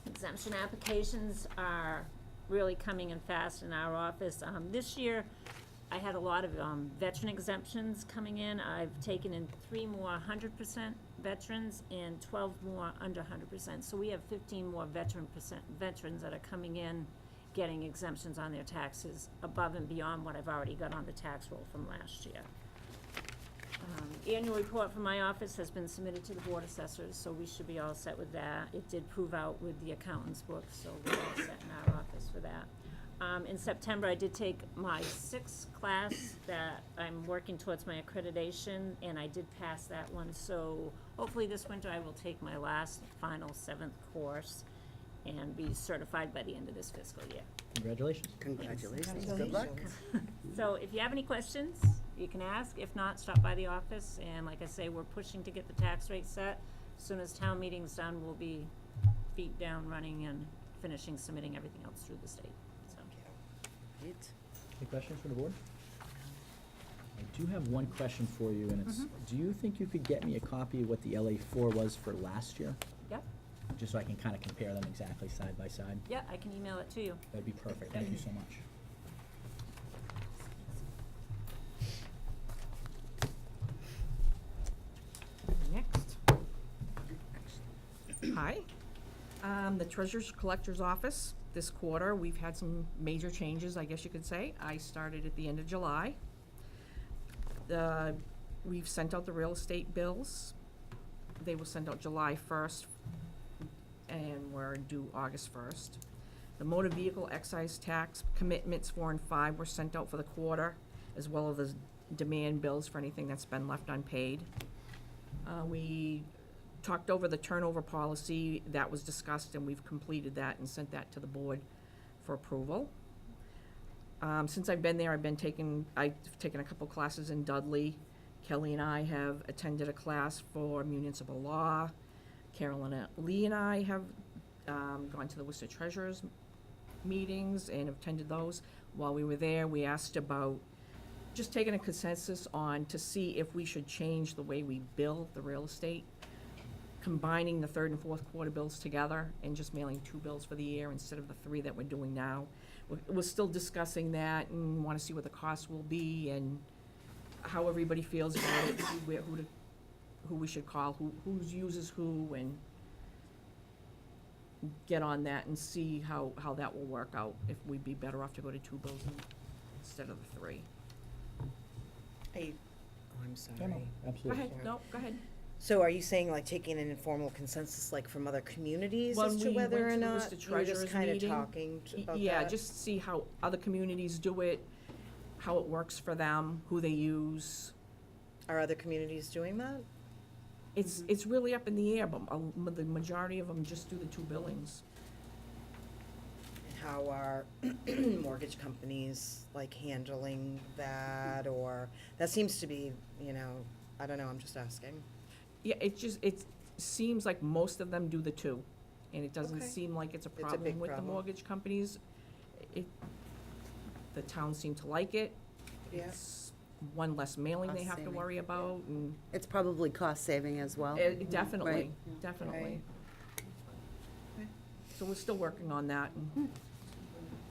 [SPEAKER 11] Exemption applications are really coming in fast in our office. This year, I had a lot of veteran exemptions coming in. I've taken in 3 more 100% veterans and 12 more under 100%. So we have 15 more veterans that are coming in, getting exemptions on their taxes above and beyond what I've already got on the tax roll from last year. Annual report from my office has been submitted to the Board of Assessors, so we should be all set with that. It did prove out with the accountant's book, so we're all set in our office for that. In September, I did take my 6th class that I'm working towards my accreditation, and I did pass that one. So hopefully this winter I will take my last final 7th course. and be certified by the end of this fiscal year.
[SPEAKER 1] Congratulations.
[SPEAKER 6] Congratulations, good luck.
[SPEAKER 11] So if you have any questions, you can ask. If not, stop by the office, and like I say, we're pushing to get the tax rate set. As soon as town meeting's done, we'll be feet down running and finishing submitting everything else through the state, so.
[SPEAKER 6] Great.
[SPEAKER 1] Any questions from the board? I do have one question for you, and it's, do you think you could get me a copy of what the LA4 was for last year?
[SPEAKER 11] Yep,
[SPEAKER 1] Just so I can kind of compare them exactly side by side?
[SPEAKER 11] yeah, I can email it to you.
[SPEAKER 1] That'd be perfect, thank you so much.
[SPEAKER 12] Next. Hi. The Treasurer's Collector's Office, this quarter, we've had some major changes, I guess you could say. I started at the end of July. We've sent out the real estate bills. They were sent out July 1st and were due August 1st. The motor vehicle excise tax commitments 4 and 5 were sent out for the quarter, as well as the demand bills for anything that's been left unpaid. We talked over the turnover policy, that was discussed, and we've completed that and sent that to the board for approval. Since I've been there, I've taken a couple classes in Dudley. Kelly and I have attended a class for municipal law. Carolyn Lee and I have gone to the Worcester Treasurers meetings and attended those. While we were there, we asked about just taking a consensus on to see if we should change the way we bill the real estate, combining the third and fourth quarter bills together and just mailing 2 bills for the year instead of the 3 that we're doing now. We're still discussing that and want to see what the cost will be and how everybody feels about it, who we should call, who uses who, and get on that and see how that will work out, if we'd be better off to go to 2 bills instead of the 3.
[SPEAKER 4] I'm sorry.
[SPEAKER 1] Yeah, no,
[SPEAKER 12] Go
[SPEAKER 1] absolutely.
[SPEAKER 12] ahead, no, go ahead.
[SPEAKER 4] So are you saying like taking an informal consensus like from other communities
[SPEAKER 12] When
[SPEAKER 4] as to
[SPEAKER 12] we
[SPEAKER 4] whether
[SPEAKER 12] went
[SPEAKER 4] or
[SPEAKER 12] to the
[SPEAKER 4] not
[SPEAKER 12] Worcester
[SPEAKER 4] you were just
[SPEAKER 12] Treasurers
[SPEAKER 4] kind of
[SPEAKER 12] meeting,
[SPEAKER 4] talking about that?
[SPEAKER 12] Yeah, just see how other communities do it, how it works for them, who they use.
[SPEAKER 4] Are other communities doing that?
[SPEAKER 12] It's really up in the air, but the majority of them just do the 2 billings.
[SPEAKER 4] And how are mortgage companies like handling that, or, that seems to be, I don't know, I'm just asking.
[SPEAKER 12] Yeah, it seems like most of them do the 2, and it doesn't
[SPEAKER 4] Okay.
[SPEAKER 12] seem like it's a
[SPEAKER 4] It's a
[SPEAKER 12] problem
[SPEAKER 4] big
[SPEAKER 12] with the
[SPEAKER 4] problem.
[SPEAKER 12] mortgage companies. The towns seem to like it.
[SPEAKER 4] Yeah.
[SPEAKER 12] It's one less mailing they
[SPEAKER 6] Cost
[SPEAKER 12] have to
[SPEAKER 6] saving.
[SPEAKER 12] worry about, and
[SPEAKER 6] It's probably cost saving as well.
[SPEAKER 12] definitely,
[SPEAKER 6] Right.
[SPEAKER 12] definitely.
[SPEAKER 4] Right.
[SPEAKER 12] So we're still working on that, and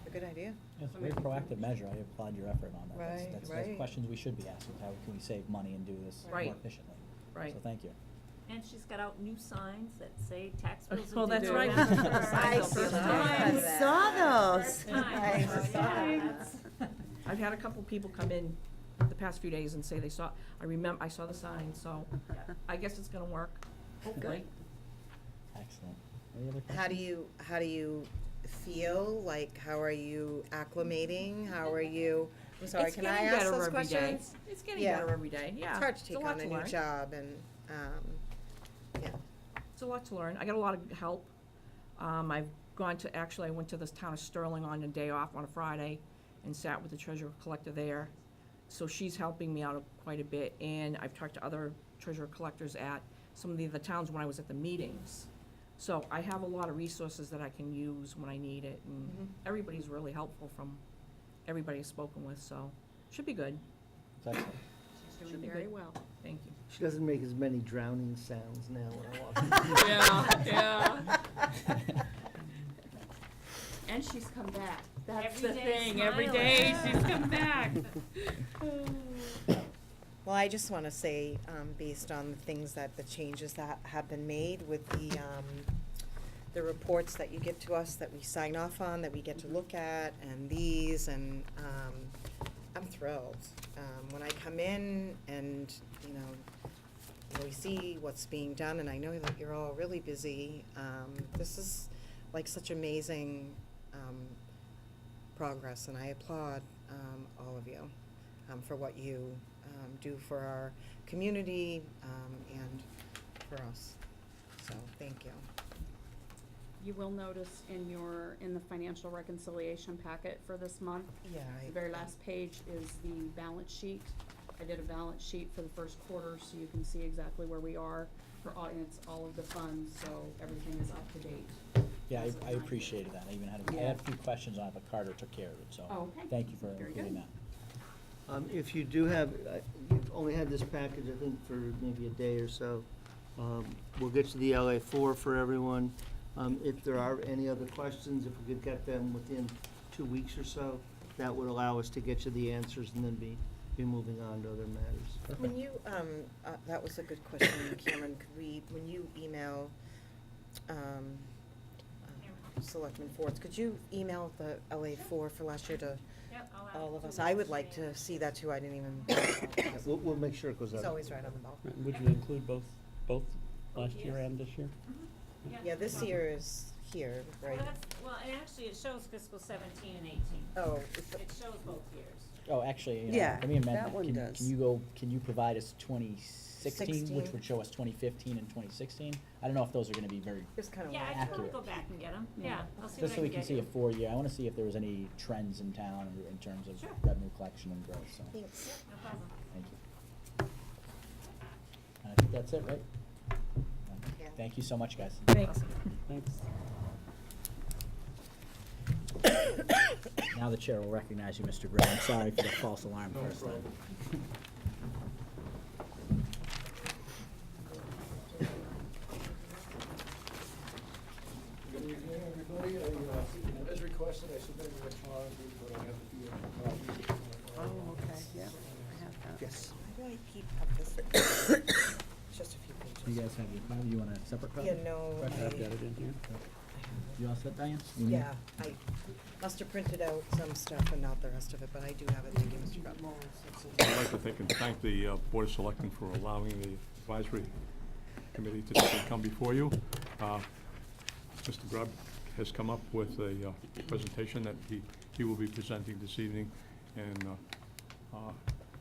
[SPEAKER 4] A good idea.
[SPEAKER 1] It's a very proactive measure, I applaud your effort on that.
[SPEAKER 4] Right,
[SPEAKER 1] That's
[SPEAKER 4] right.
[SPEAKER 1] questions we should be asking, how can we save money and do this more
[SPEAKER 12] Right.
[SPEAKER 1] efficiently?
[SPEAKER 12] right.
[SPEAKER 1] So thank you.
[SPEAKER 11] And she's got out new signs that say tax bills are
[SPEAKER 12] Well,
[SPEAKER 11] due
[SPEAKER 12] that's right.
[SPEAKER 11] November
[SPEAKER 12] I
[SPEAKER 11] 1st.
[SPEAKER 6] saw those.
[SPEAKER 11] First time,
[SPEAKER 4] I
[SPEAKER 11] so,
[SPEAKER 4] saw
[SPEAKER 11] yeah,
[SPEAKER 4] that.
[SPEAKER 11] that's-
[SPEAKER 12] I've had a couple people come in the past few days and say they saw, I saw the sign, so I guess it's gonna work, hopefully.
[SPEAKER 1] Excellent. Any other questions?
[SPEAKER 4] How do you feel? Like, how are you acclimating? How are you, I'm sorry,
[SPEAKER 12] It's
[SPEAKER 4] can I
[SPEAKER 12] getting
[SPEAKER 4] ask
[SPEAKER 12] better
[SPEAKER 4] those
[SPEAKER 12] every day.
[SPEAKER 4] questions?
[SPEAKER 12] It's getting
[SPEAKER 4] Yeah.
[SPEAKER 12] better every day, yeah.
[SPEAKER 4] It's hard to take
[SPEAKER 12] lot
[SPEAKER 4] on a
[SPEAKER 12] to
[SPEAKER 4] new
[SPEAKER 12] learn.
[SPEAKER 4] job and, yeah.
[SPEAKER 12] It's a lot to learn. I got a lot of help. I've gone to, actually, I went to this town of Sterling on a day off on a Friday and sat with the treasurer collector there. So she's helping me out quite a bit, and I've talked to other treasurer collectors at some of the other towns when I was at the meetings. So I have a lot of resources that I can use when I need it, and everybody's really helpful from everybody I've spoken with, so should be good.
[SPEAKER 1] It's excellent.
[SPEAKER 12] She's doing very well. Thank you.
[SPEAKER 5] She doesn't make as many drowning sounds now when I walk in.
[SPEAKER 12] Yeah, yeah. And she's come back. That's
[SPEAKER 11] Every
[SPEAKER 12] the
[SPEAKER 11] day
[SPEAKER 12] thing. Every day
[SPEAKER 11] smiling.
[SPEAKER 12] she's come back.
[SPEAKER 4] Well, I just want to say, based on the things the changes that have been made with the reports that you get to us, that we sign off on, that we get to look at, and these, and I'm thrilled. When I come in and, we see what's being done, and I know that you're all really busy, this is like such amazing progress, and I applaud all of you for what you do for our community and for us. So, thank you.
[SPEAKER 10] You will notice in the financial reconciliation packet for this month,
[SPEAKER 4] Yeah,
[SPEAKER 10] the very last page is the balance sheet. I did a balance sheet for the first quarter, so you can see exactly where we are for all, and it's all of the funds, so everything is up to date.
[SPEAKER 1] Yeah,
[SPEAKER 10] as of
[SPEAKER 1] I
[SPEAKER 10] 9/30.
[SPEAKER 1] appreciated that. I even had, I
[SPEAKER 4] Yeah.
[SPEAKER 1] had a few questions on it, but Carter took care of it, so.
[SPEAKER 10] Oh, okay.
[SPEAKER 1] Thank you for
[SPEAKER 10] Very
[SPEAKER 1] including
[SPEAKER 10] good.
[SPEAKER 1] that.
[SPEAKER 5] If you do have, you've only had this package, I think, for maybe a day or so. We'll get you the LA4 for everyone. If there are any other questions, if we could get them within 2 weeks or so, that would allow us to get you the answers and then be moving on to other matters.
[SPEAKER 4] When you, that was a good question, Cameron, when you email, Selectman Fords, could you email the LA4 for last year to
[SPEAKER 11] Yep, I'll add
[SPEAKER 4] all
[SPEAKER 11] it
[SPEAKER 4] of
[SPEAKER 11] to
[SPEAKER 4] us?
[SPEAKER 11] the
[SPEAKER 4] I would
[SPEAKER 11] next
[SPEAKER 4] like
[SPEAKER 11] meeting.
[SPEAKER 4] to see that too, I didn't even.
[SPEAKER 5] We'll make sure it goes out.
[SPEAKER 4] He's always right on the ball.
[SPEAKER 3] Would you include both last year
[SPEAKER 11] years.
[SPEAKER 3] and this year?
[SPEAKER 4] Yeah, this year is here, right?
[SPEAKER 11] Well, and actually, it shows fiscal 17 and 18.
[SPEAKER 4] Oh,
[SPEAKER 11] It shows both years.
[SPEAKER 1] Oh, actually,
[SPEAKER 6] Yeah,
[SPEAKER 1] let me amend
[SPEAKER 6] that
[SPEAKER 1] that.
[SPEAKER 6] one does.
[SPEAKER 1] Can you provide us 2016, which
[SPEAKER 4] 16.
[SPEAKER 1] would show us 2015 and 2016? I don't know if those are gonna be very,
[SPEAKER 4] just kind of.
[SPEAKER 11] Yeah, I can
[SPEAKER 1] accurate.
[SPEAKER 11] go back and get them.
[SPEAKER 10] Yeah.
[SPEAKER 11] Yeah, I'll see
[SPEAKER 1] just
[SPEAKER 11] what
[SPEAKER 1] so
[SPEAKER 11] I
[SPEAKER 1] we
[SPEAKER 11] can
[SPEAKER 1] can see
[SPEAKER 11] get
[SPEAKER 1] a
[SPEAKER 11] you.
[SPEAKER 1] 4-year. I wanna see if there was any trends in town in terms of
[SPEAKER 11] Sure.
[SPEAKER 1] revenue collection and growth, so,
[SPEAKER 4] Thanks.
[SPEAKER 11] No problem.
[SPEAKER 1] thank you. And I think that's it, right?
[SPEAKER 4] Yeah.
[SPEAKER 1] Thank you so much, guys.
[SPEAKER 12] Thanks.
[SPEAKER 3] Thanks.
[SPEAKER 1] Now the chair will recognize you, Mr. Gray. I'm sorry for the false alarm first time.
[SPEAKER 13] Good evening, everybody. As requested, I submitted a copy, but I have a few extra copies.
[SPEAKER 6] Oh, okay, yeah, I have that.
[SPEAKER 5] Yes.
[SPEAKER 4] I really keep up this. Just a few
[SPEAKER 1] You
[SPEAKER 4] pages.
[SPEAKER 1] guys have your copy? You want a separate copy?
[SPEAKER 4] Yeah, no,
[SPEAKER 3] I've got it in here.
[SPEAKER 1] You all set, Diane? You need-
[SPEAKER 4] yeah, I must have printed out some stuff and not the rest of it, but I do have it. Thank you, Mr. Grubb.
[SPEAKER 9] I'd like to thank the Board of Selectmen for allowing the advisory committee to come before you. Mr. Grubb has come up with a presentation that he will be presenting this evening and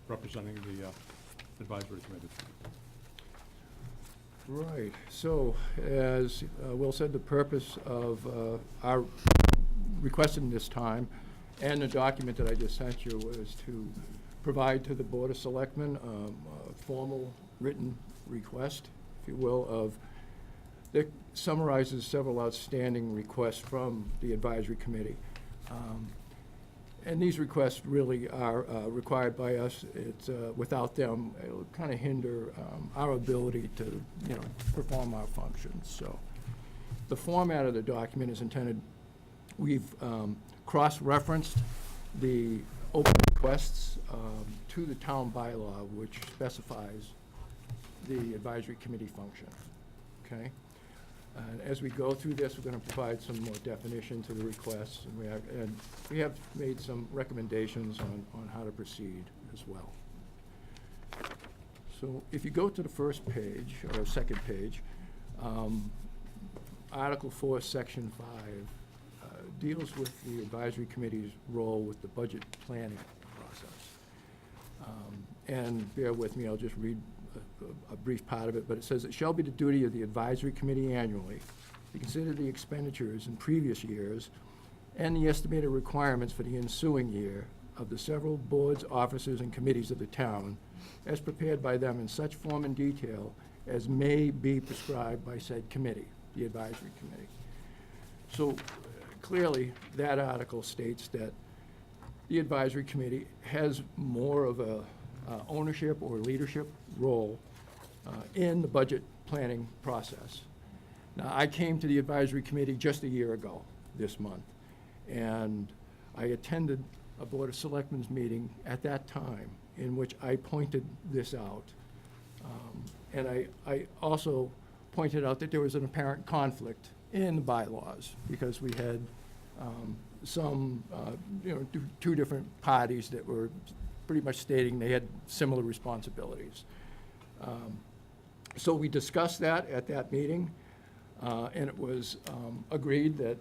[SPEAKER 9] representing the advisory committee.
[SPEAKER 13] Right, so, as Will said, the purpose of our requesting this time, and the document that I just sent you, was to provide to the Board of Selectmen a formal written request, if you will, that summarizes several outstanding requests from the advisory committee. And these requests really are required by us. It's, without them, it'll kind of hinder our ability to, perform our functions. So the format of the document is intended, we've cross-referenced the open requests to the town bylaw, which specifies the advisory committee function, okay? And as we go through this, we're gonna provide some more definition to the requests, and we have made some recommendations on how to proceed as well. So if you go to the first page, or second page, Article 4, Section 5, deals with the advisory committee's role with the budget planning process. And bear with me, I'll just read a brief part of it, but it says, "It shall be the duty of the advisory committee annually to consider the expenditures in previous years and the estimated requirements for the ensuing year of the several boards, officers, and committees of the town, as prepared by them in such form and detail as may be prescribed by said committee," the advisory committee. So clearly, that article states that the advisory committee has more of a ownership or leadership role in the budget planning process. Now, I came to the advisory committee just a year ago this month, and I attended a Board of Selectmen's meeting at that time in which I pointed this out. And I also pointed out that there was an apparent conflict in the bylaws, because we had two different parties that were pretty much stating they had similar responsibilities. So we discussed that at that meeting, and it was agreed that,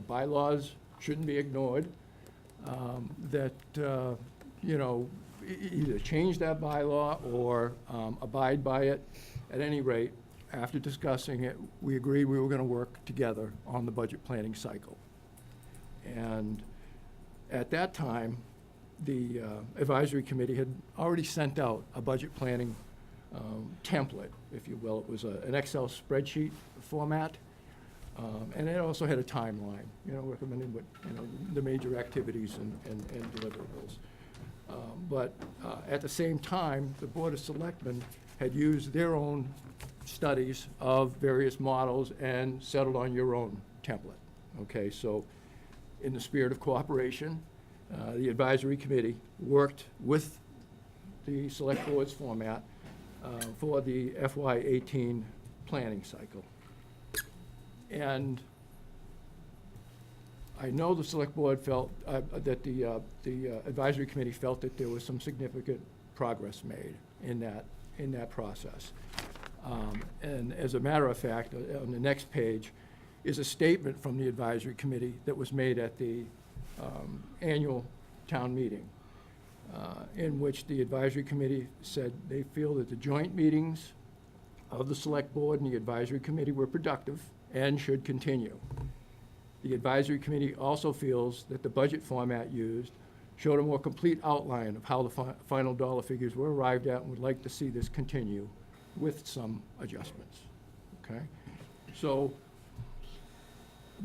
[SPEAKER 13] bylaws shouldn't be ignored, that, either change that bylaw or abide by it. At any rate, after discussing it, we agreed we were gonna work together on the budget planning cycle. And at that time, the advisory committee had already sent out a budget planning template, if you will. It was an Excel spreadsheet format, and it also had a timeline, recommending what, the major activities and deliverables. But at the same time, the Board of Selectmen had used their own studies of various models and settled on your own template. Okay, so in the spirit of cooperation, the advisory committee worked with the select board's format for the FY18 planning cycle. And I know the select board felt that the advisory committee felt that there was some significant progress made in that process. And as a matter of fact, on the next page is a statement from the advisory committee that was made at the annual town meeting, in which the advisory committee said they feel that the joint meetings of the select board and the advisory committee were productive and should continue. The advisory committee also feels that the budget format used showed a more complete outline of how the final dollar figures were arrived at, and would like to see this continue with some adjustments. Okay? So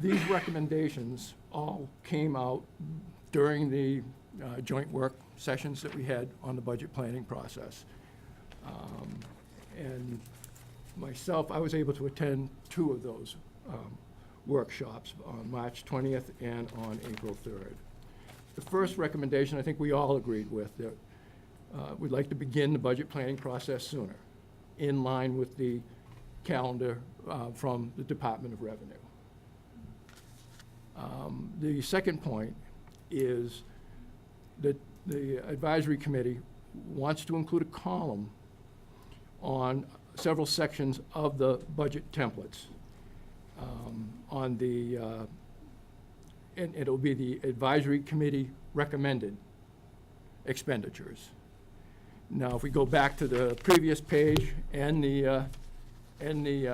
[SPEAKER 13] these recommendations all came out during the joint work sessions that we had on the budget planning process. And myself, I was able to attend 2 of those workshops on March 20th and on April 3rd. The first recommendation, I think we all agreed with, that we'd like to begin the budget planning process sooner, in line with the calendar from the Department of Revenue. The second point is that the advisory committee wants to include a column on several sections of the budget templates. On the, and it'll be the advisory committee recommended expenditures. Now, if we go back to the previous page and the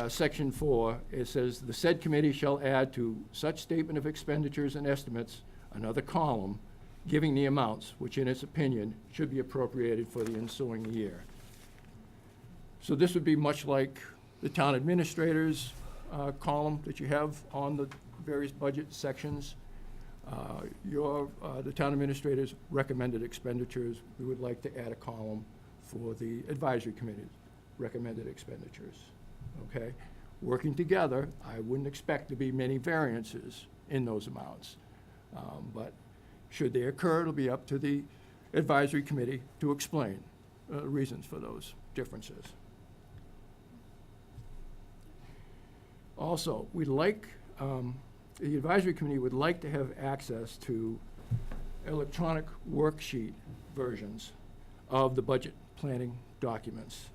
[SPEAKER 13] section 4, it says, the said committee shall add to such statement of expenditures and estimates another column giving the amounts which in its opinion should be appropriated for the ensuing year. So this would be much like the town administrator's column that you have on the various budget sections. The town administrator's recommended expenditures, we would like to add a column for the advisory committee's recommended expenditures. Okay? Working together, I wouldn't expect to be many variances in those amounts. But should they occur, it'll be up to the advisory committee to explain reasons for those differences. Also, we'd like, the advisory committee would like to have access to electronic worksheet versions of the budget planning documents.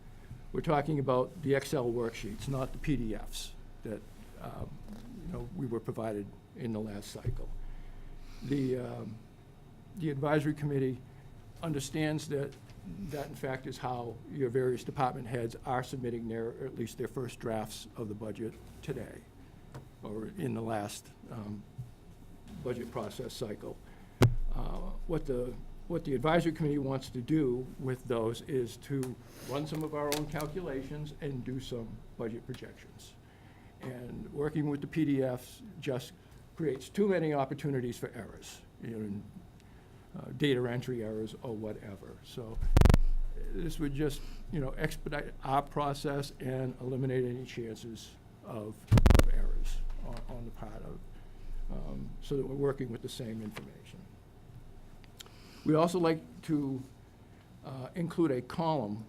[SPEAKER 13] We're talking about the Excel worksheets, not the PDFs that we were provided in the last cycle. The advisory committee understands that in fact is how your various department heads are submitting their, or at least their first drafts of the budget today, or in the last budget process cycle. What the advisory committee wants to do with those is to run some of our own calculations and do some budget projections. And working with the PDFs just creates too many opportunities for errors, data entry errors or whatever. So this would just, expedite our process and eliminate any chances of errors on the part of, so that we're working with the same information. We'd also like to include a column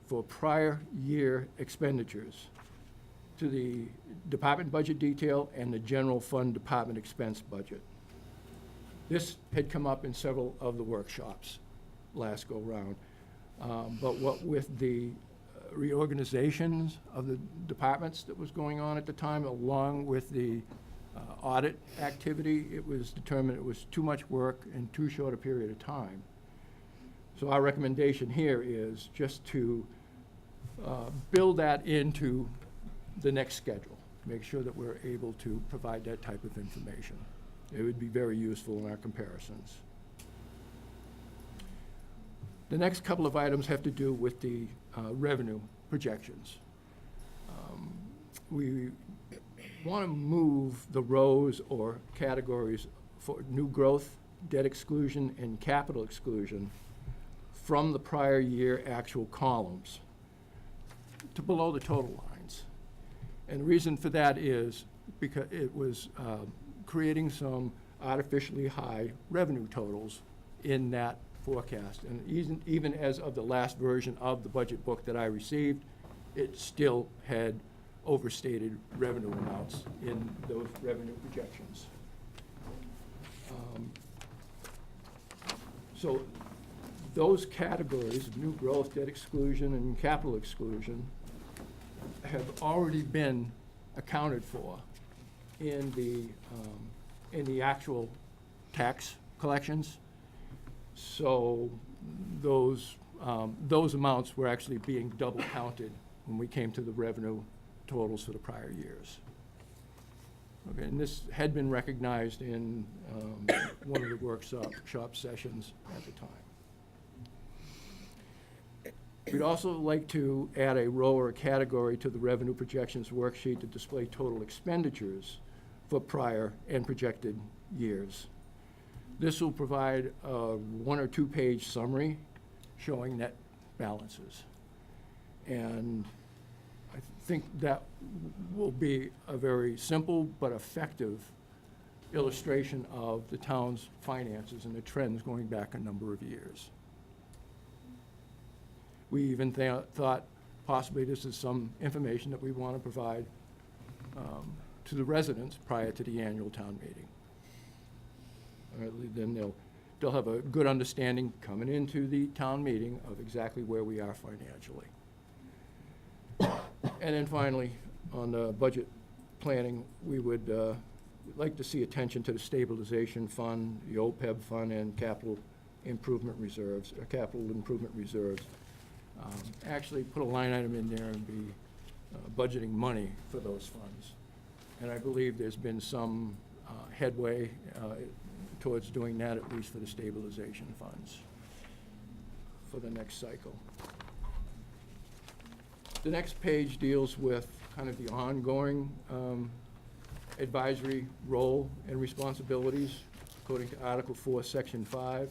[SPEAKER 13] for prior year expenditures to the department budget detail and the general fund department expense budget. This had come up in several of the workshops last go-round, but what with the reorganizations of the departments that was going on at the time, along with the audit activity, it was determined it was too much work in too short a period of time. So our recommendation here is just to build that into the next schedule. Make sure that we're able to provide that type of information. It would be very useful in our comparisons. The next couple of items have to do with the revenue projections. We want to move the rows or categories for new growth, debt exclusion, and capital exclusion from the prior year actual columns to below the total lines. And the reason for that is because it was creating some artificially high revenue totals in that forecast. And even as of the last version of the budget book that I received, it still had overstated revenue amounts in those revenue projections. So those categories of new growth, debt exclusion, and capital exclusion have already been accounted for in the actual tax collections. So those amounts were actually being double counted when we came to the revenue totals for the prior years. Okay, and this had been recognized in one of the workshop sessions at the time. We'd also like to add a row or a category to the revenue projections worksheet to display total expenditures for prior and projected years. This will provide a 1 or 2 page summary showing net balances. And I think that will be a very simple but effective illustration of the town's finances and the trends going back a number of years. We even thought possibly this is some information that we want to provide to the residents prior to the annual town meeting. Then they'll have a good understanding coming into the town meeting of exactly where we are financially. And then finally, on the budget planning, we would like to see attention to the stabilization fund, the OPEB fund, and capital improvement reserves. Actually put a line item in there and be budgeting money for those funds. And I believe there's been some headway towards doing that, at least for the stabilization funds for the next cycle. The next page deals with kind of the ongoing advisory role and responsibilities according to Article 4, Section 5.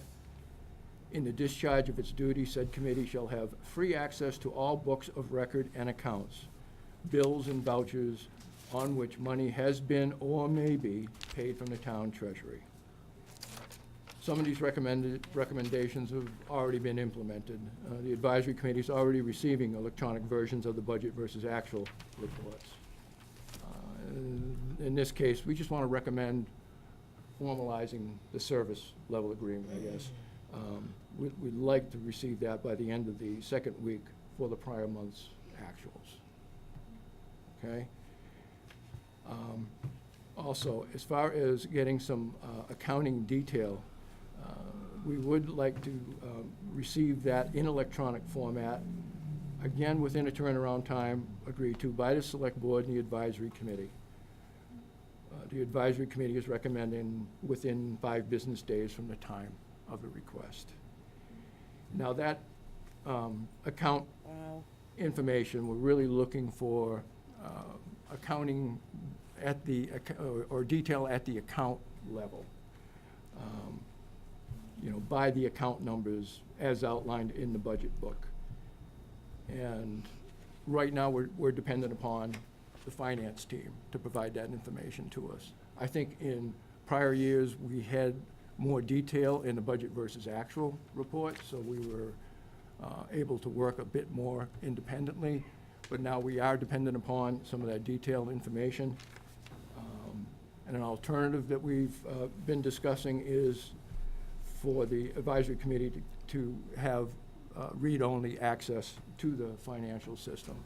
[SPEAKER 13] In the discharge of its duty, said committee shall have free access to all books of record and accounts, bills and vouchers on which money has been or may be paid from the town treasury. Some of these recommendations have already been implemented. The advisory committee is already receiving electronic versions of the budget versus actual reports. In this case, we just want to recommend formalizing the service level agreement, I guess. We'd like to receive that by the end of the second week for the prior month's actuals. Okay? Also, as far as getting some accounting detail, we would like to receive that in electronic format, again within a turnaround time agreed to by the select board and the advisory committee. The advisory committee is recommending within 5 business days from the time of the request. Now that account information, we're really looking for accounting at the, or detail at the account level. By the account numbers as outlined in the budget book. And right now, we're dependent upon the finance team to provide that information to us. I think in prior years, we had more detail in the budget versus actual report, so we were able to work a bit more independently, but now we are dependent upon some of that detailed information. And an alternative that we've been discussing is for the advisory committee to have read-only access to the financial system.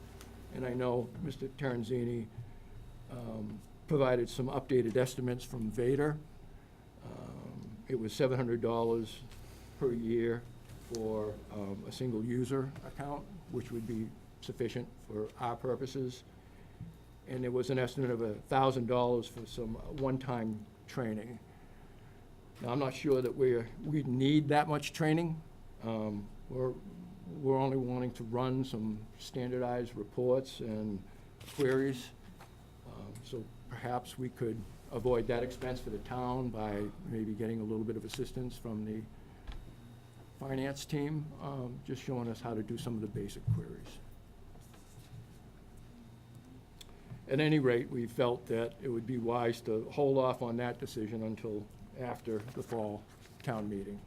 [SPEAKER 13] And I know Mr. Terenzini provided some updated estimates from Vader. It was $700 per year for a single user account, which would be sufficient for our purposes. and there was an estimate of $1,000 for some one-time training. Now, I'm not sure that we need that much training. We're only wanting to run some standardized reports and queries. So perhaps we could avoid that expense for the town by maybe getting a little bit of assistance from the finance team, just showing us how to do some of the basic queries. At any rate, we felt that it would be wise to hold off on that decision until after the fall town meeting.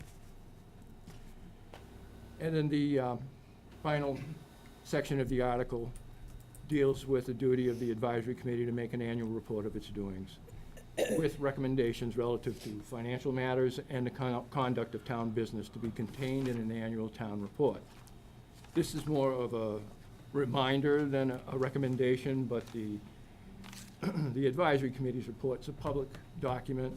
[SPEAKER 13] And then the final section of the article deals with the duty of the advisory committee to make an annual report of its doings, with recommendations relative to financial matters and the conduct of town business to be contained in an annual town report. This is more of a reminder than a recommendation, but the advisory committee's report's a public document.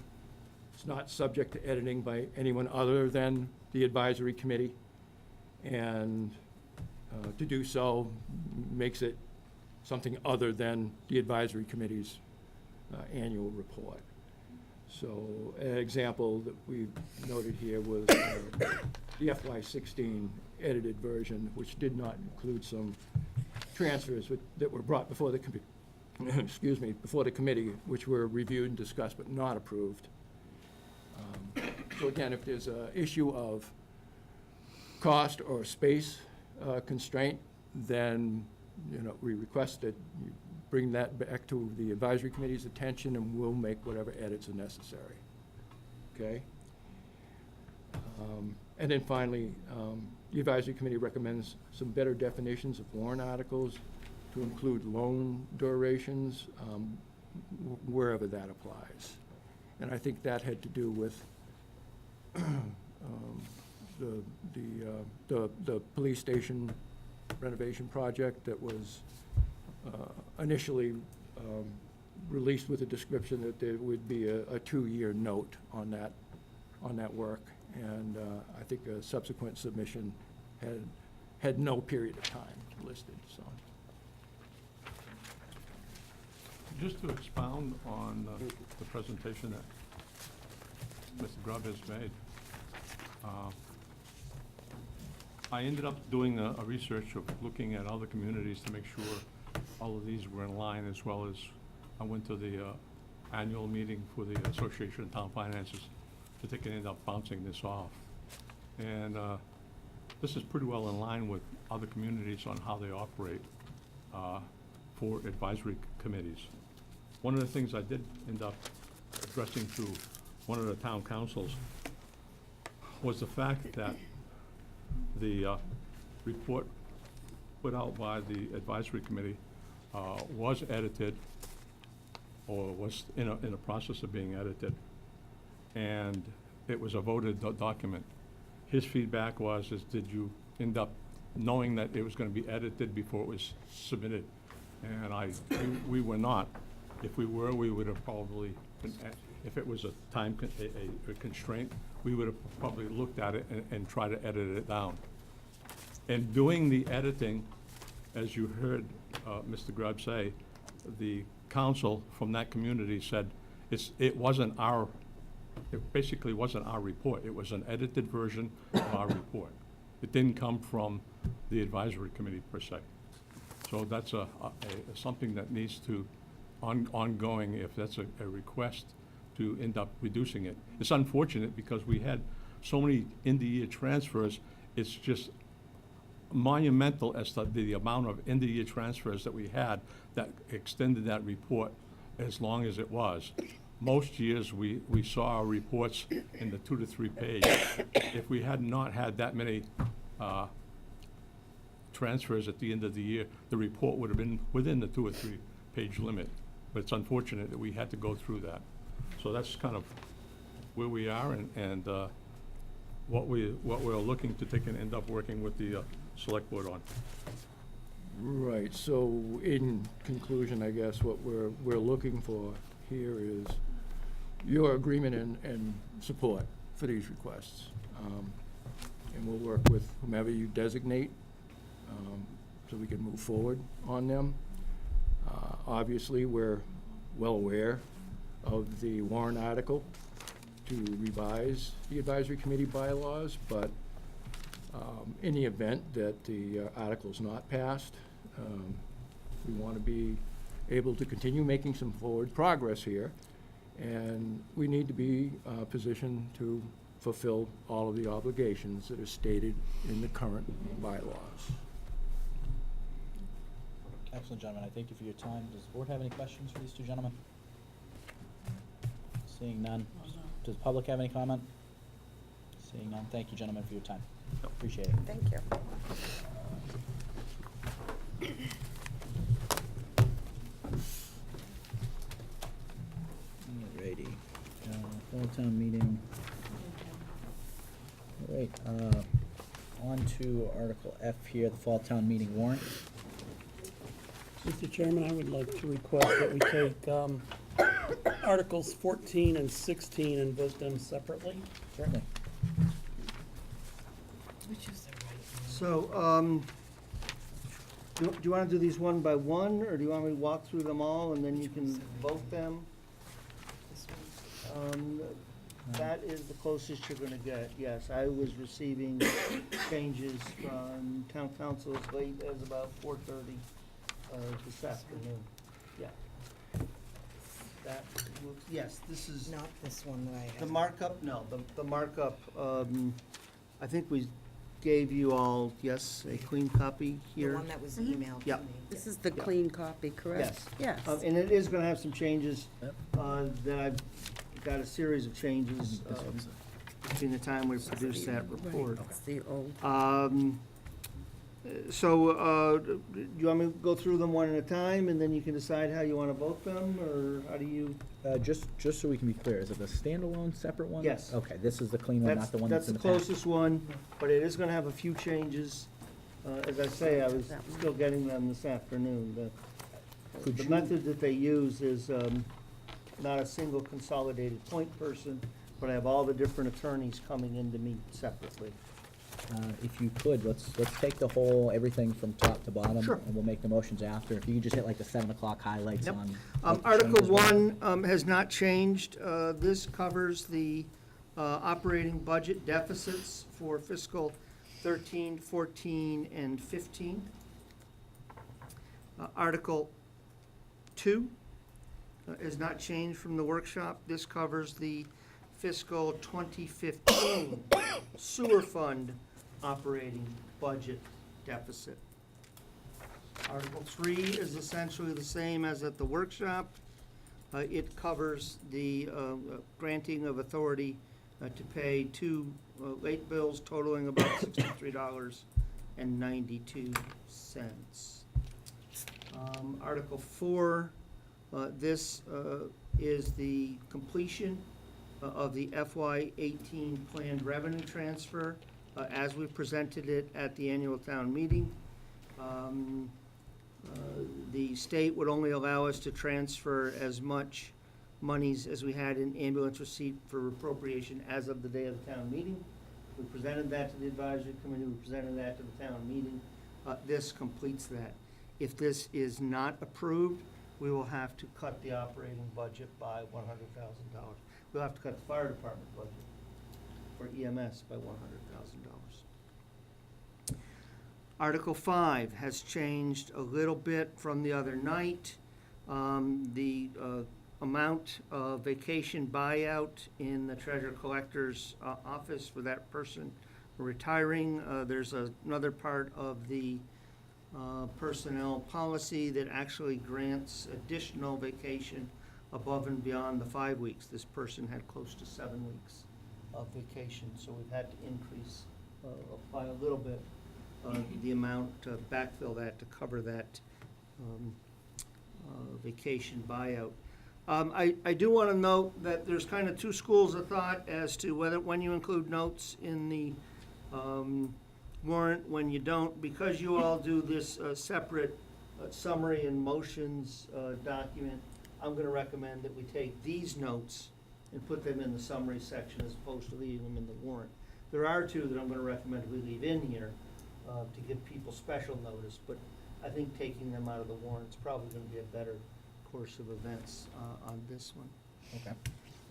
[SPEAKER 13] It's not subject to editing by anyone other than the advisory committee. And to do so makes it something other than the advisory committee's annual report. So an example that we noted here was the FY16 edited version, which did not include some transfers that were brought before the before the committee, which were reviewed and discussed but not approved. So again, if there's an issue of cost or space constraint, then we request that you bring that back to the advisory committee's attention, and we'll make whatever edits are necessary. Okay? And then finally, the advisory committee recommends some better definitions of warrant articles to include loan durations wherever that applies. And I think that had to do with the police station renovation project that was initially released with a description that there would be a 2-year note on that work, and I think a subsequent submission had no period of time listed. So,
[SPEAKER 9] Just to expound on the presentation that Mr. Grubb has made, I ended up doing a research of looking at other communities to make sure all of these were in line, as well as I went to the annual meeting for the Association of Town Finances to take and end up bouncing this off. And this is pretty well in line with other communities on how they operate for advisory committees. One of the things I did end up addressing to one of the town councils was the fact that the report put out by the advisory committee was edited, or was in a process of being edited, and it was a voted document. His feedback was, did you end up knowing that it was going to be edited before it was submitted? And we were not. If we were, we would have probably, if it was a time a constraint, we would have probably looked at it and tried to edit it down. And doing the editing, as you heard Mr. Grubb say, the council from that community said it basically wasn't our report. It was an edited version of our report. It didn't come from the advisory committee per se. So that's something that needs to ongoing, if that's a request, to end up reducing it. It's unfortunate because we had so many end-of-year transfers. It's just monumental as to the amount of end-of-year transfers that we had that extended that report as long as it was. Most years, we saw our reports in the 2 to 3 page. If we had not had that many transfers at the end of the year, the report would have been within the 2 or 3 page limit. But it's unfortunate that we had to go through that. So that's kind of where we are, and what we're looking to take and end up working with the select board on.
[SPEAKER 13] right, so in conclusion, I guess what we're looking for here is your agreement and support for these requests. And we'll work with whomever you designate so we can move forward on them. Obviously, we're well aware of the warrant article to revise the advisory committee bylaws, but in the event that the article's not passed, we want to be able to continue making some forward progress here, and we need to be positioned to fulfill all of the obligations that are stated in the current bylaws.
[SPEAKER 1] Excellent, gentlemen. I thank you for your time. Does the board have any questions for these two gentlemen? Seeing none. Does the public have any comment? Seeing none. Thank you, gentlemen, for your time. Appreciate it.
[SPEAKER 6] Thank you.
[SPEAKER 1] Alrighty. Fall town meeting. All right, on to Article F here, the fall town meeting warrant.
[SPEAKER 3] Mr. Chairman, I would like to request that we take Articles 14 and 16 and vote them separately.
[SPEAKER 1] Certainly.
[SPEAKER 4] Which is the right
[SPEAKER 5] So, do you want to do these one by one, or do you want me to walk through them all and then you can vote them? That is the closest you're gonna get, yes. I was receiving changes from town council as late as about 4:30 this afternoon. Yeah. That looks, yes, this is,
[SPEAKER 4] Not this one that I have.
[SPEAKER 5] the markup, no, the markup, I think we gave you all, yes, a clean copy
[SPEAKER 4] The
[SPEAKER 5] here.
[SPEAKER 4] one that was emailed to
[SPEAKER 5] Yeah.
[SPEAKER 4] me.
[SPEAKER 6] This is the
[SPEAKER 5] Yeah.
[SPEAKER 6] clean copy, correct?
[SPEAKER 5] Yes.
[SPEAKER 6] Yes.
[SPEAKER 5] And it is gonna have some changes,
[SPEAKER 1] Yep.
[SPEAKER 5] that I've got a series of changes,
[SPEAKER 1] This one's-
[SPEAKER 5] between the time we produced that report.
[SPEAKER 6] It's the old.
[SPEAKER 5] So, do you want me to go through them one at a time, and then you can decide how you wanna vote them, or how do you?
[SPEAKER 1] Just so we can be clear, is it the standalone separate one?
[SPEAKER 5] Yes.
[SPEAKER 1] Okay, this is the clean one, not the one that's in the
[SPEAKER 5] That's
[SPEAKER 1] pack.
[SPEAKER 5] the closest one, but it is gonna have a few changes. As I say, I was still getting them this afternoon.
[SPEAKER 1] Could
[SPEAKER 5] The
[SPEAKER 1] you-
[SPEAKER 5] method that they use is, not a single consolidated point person, but I have all the different attorneys coming in to meet separately.
[SPEAKER 1] If you could, let's take the whole, everything from top to bottom.
[SPEAKER 5] Sure.
[SPEAKER 1] And we'll make the motions after. If you could just hit like the 7 o'clock highlights
[SPEAKER 5] Yep.
[SPEAKER 1] on. what the
[SPEAKER 5] Article
[SPEAKER 1] changes were.
[SPEAKER 5] 1 has not changed. This covers the operating budget deficits for fiscal 13, 14, and 15. Article 2 has not changed from the workshop. This covers the fiscal 2015 sewer fund operating budget deficit. Article 3 is essentially the same as at the workshop. It covers the granting of authority to pay 2 late bills totaling about $63.92. Article 4, this is the completion of the FY18 planned revenue transfer as we presented it at the annual town meeting. The state would only allow us to transfer as much monies as we had in ambulance receipt for appropriation as of the day of the town meeting. We presented that to the advisory committee, we presented that to the town meeting. This completes that. If this is not approved, we will have to cut the operating budget by $100,000. We'll have to cut the fire department budget for EMS by $100,000. Article 5 has changed a little bit from the other night. The amount of vacation buyout in the treasurer collector's office for that person retiring. There's another part of the personnel policy that actually grants additional vacation above and beyond the 5 weeks. This person had close to 7 weeks of vacation, so we've had to increase by a little bit the amount to backfill that to cover that vacation buyout. I do want to note that there's kind of two schools of thought as to when you include notes in the warrant, when you don't. Because you all do this separate summary and motions document, I'm going to recommend that we take these notes and put them in the summary section as opposed to leaving them in the warrant. There are two that I'm going to recommend we leave in here to give people special notice, but I think taking them out of the warrant's probably gonna be a better course of events on this one.
[SPEAKER 1] Okay.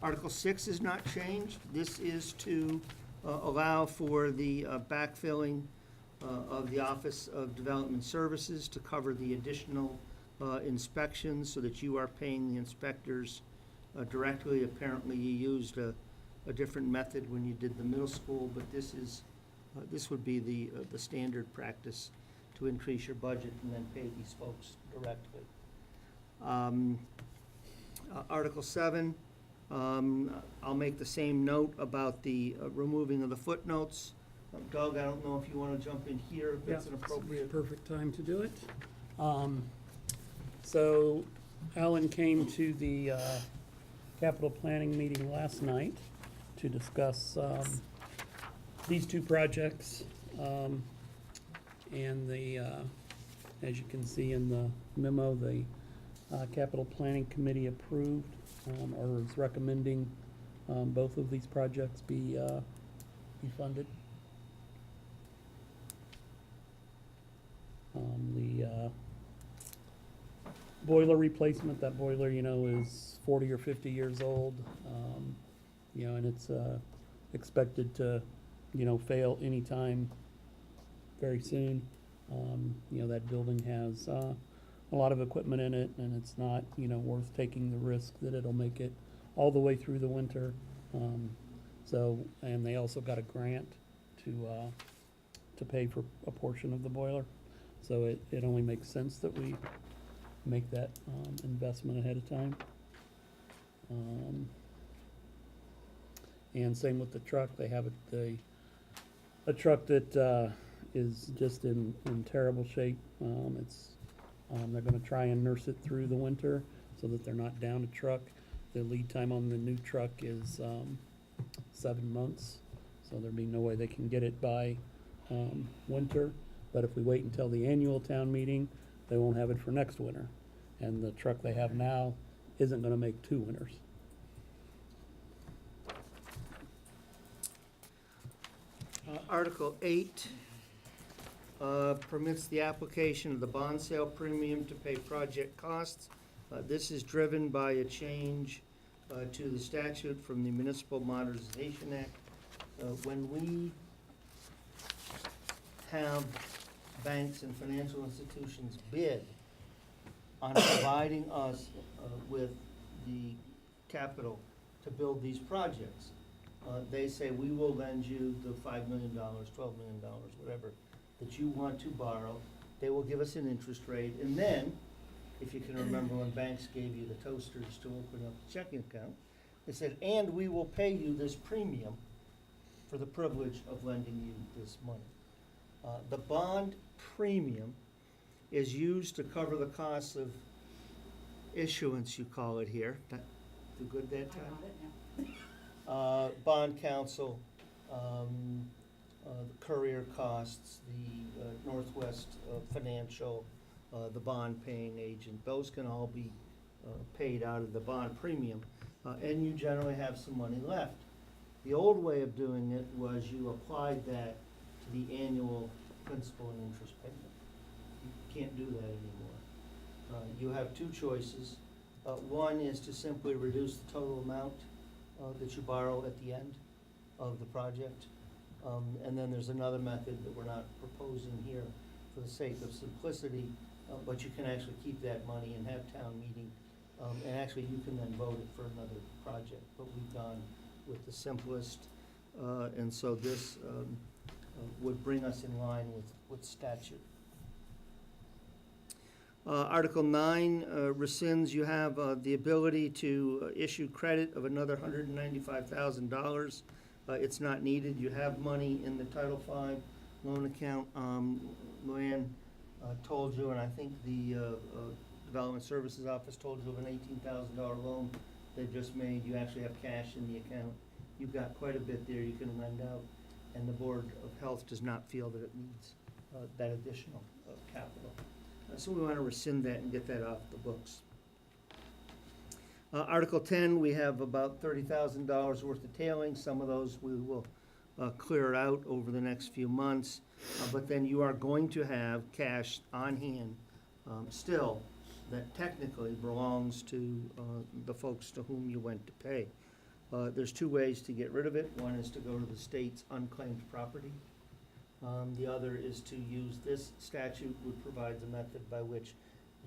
[SPEAKER 5] Article 6 is not changed. This is to allow for the backfilling of the Office of Development Services to cover the additional inspections so that you are paying the inspectors directly. Apparently, you used a different method when you did the middle school, but this would be the standard practice to increase your budget and then pay these folks directly. Article 7, I'll make the same note about the removing of the footnotes. Doug, I don't know if you want to jump in here, if that's an appropriate.
[SPEAKER 3] Perfect time to do it. So Alan came to the capital planning meeting last night to discuss these two projects. And as you can see in the memo, the capital planning committee approved or is recommending both of these projects be funded. The boiler replacement, that boiler, is 40 or 50 years old, and it's expected to, fail anytime very soon. That building has a lot of equipment in it, and it's not, worth taking the risk that it'll make it all the way through the winter. And they also got a grant to pay for a portion of the boiler. So it only makes sense that we make that investment ahead of time. And same with the truck. They have a truck that is just in terrible shape. They're going to try and nurse it through the winter so that they're not down a truck. The lead time on the new truck is 7 months, so there'd be no way they can get it by winter. But if we wait until the annual town meeting, they won't have it for next winter. And the truck they have now isn't going to make 2 winters.
[SPEAKER 5] Article 8 permits the application of the bond sale premium to pay project costs. This is driven by a change to the statute from the Municipal Modernization Act. When we have banks and financial institutions bid on providing us with the capital to build these projects, they say, we will lend you the $5 million, $12 million, whatever, that you want to borrow. They will give us an interest rate. And then, if you can remember when banks gave you the toasters to open up a checking account, they said, and we will pay you this premium for the privilege of lending you this money. The bond premium is used to cover the costs of issuance, you call it here. Do good that time? Bond counsel, the courier costs, the Northwest Financial, the bond paying agent, those can all be paid out of the bond premium, and you generally have some money left. The old way of doing it was you applied that to the annual principal and interest payment. You can't do that anymore. You have two choices. One is to simply reduce the total amount that you borrow at the end of the project. And then there's another method that we're not proposing here for the sake of simplicity, but you can actually keep that money and have town meeting. And actually, you can then vote it for another project. But we've gone with the simplest, and so this would bring us in line with statute. Article 9 rescinds. You have the ability to issue credit of another $195,000. It's not needed. You have money in the Title V loan account. Luann told you, and I think the Development Services Office told you of an $18,000 loan they've just made. You actually have cash in the account. You've got quite a bit there you can lend out, and the Board of Health does not feel that it needs that additional capital. So we want to rescind that and get that off the books. Article 10, we have about $30,000 worth of tailings. Some of those we will clear out over the next few months. But then you are going to have cash on hand still that technically belongs to the folks to whom you went to pay. There's two ways to get rid of it. One is to go to the state's unclaimed property. The other is to use this statute, which provides a method by which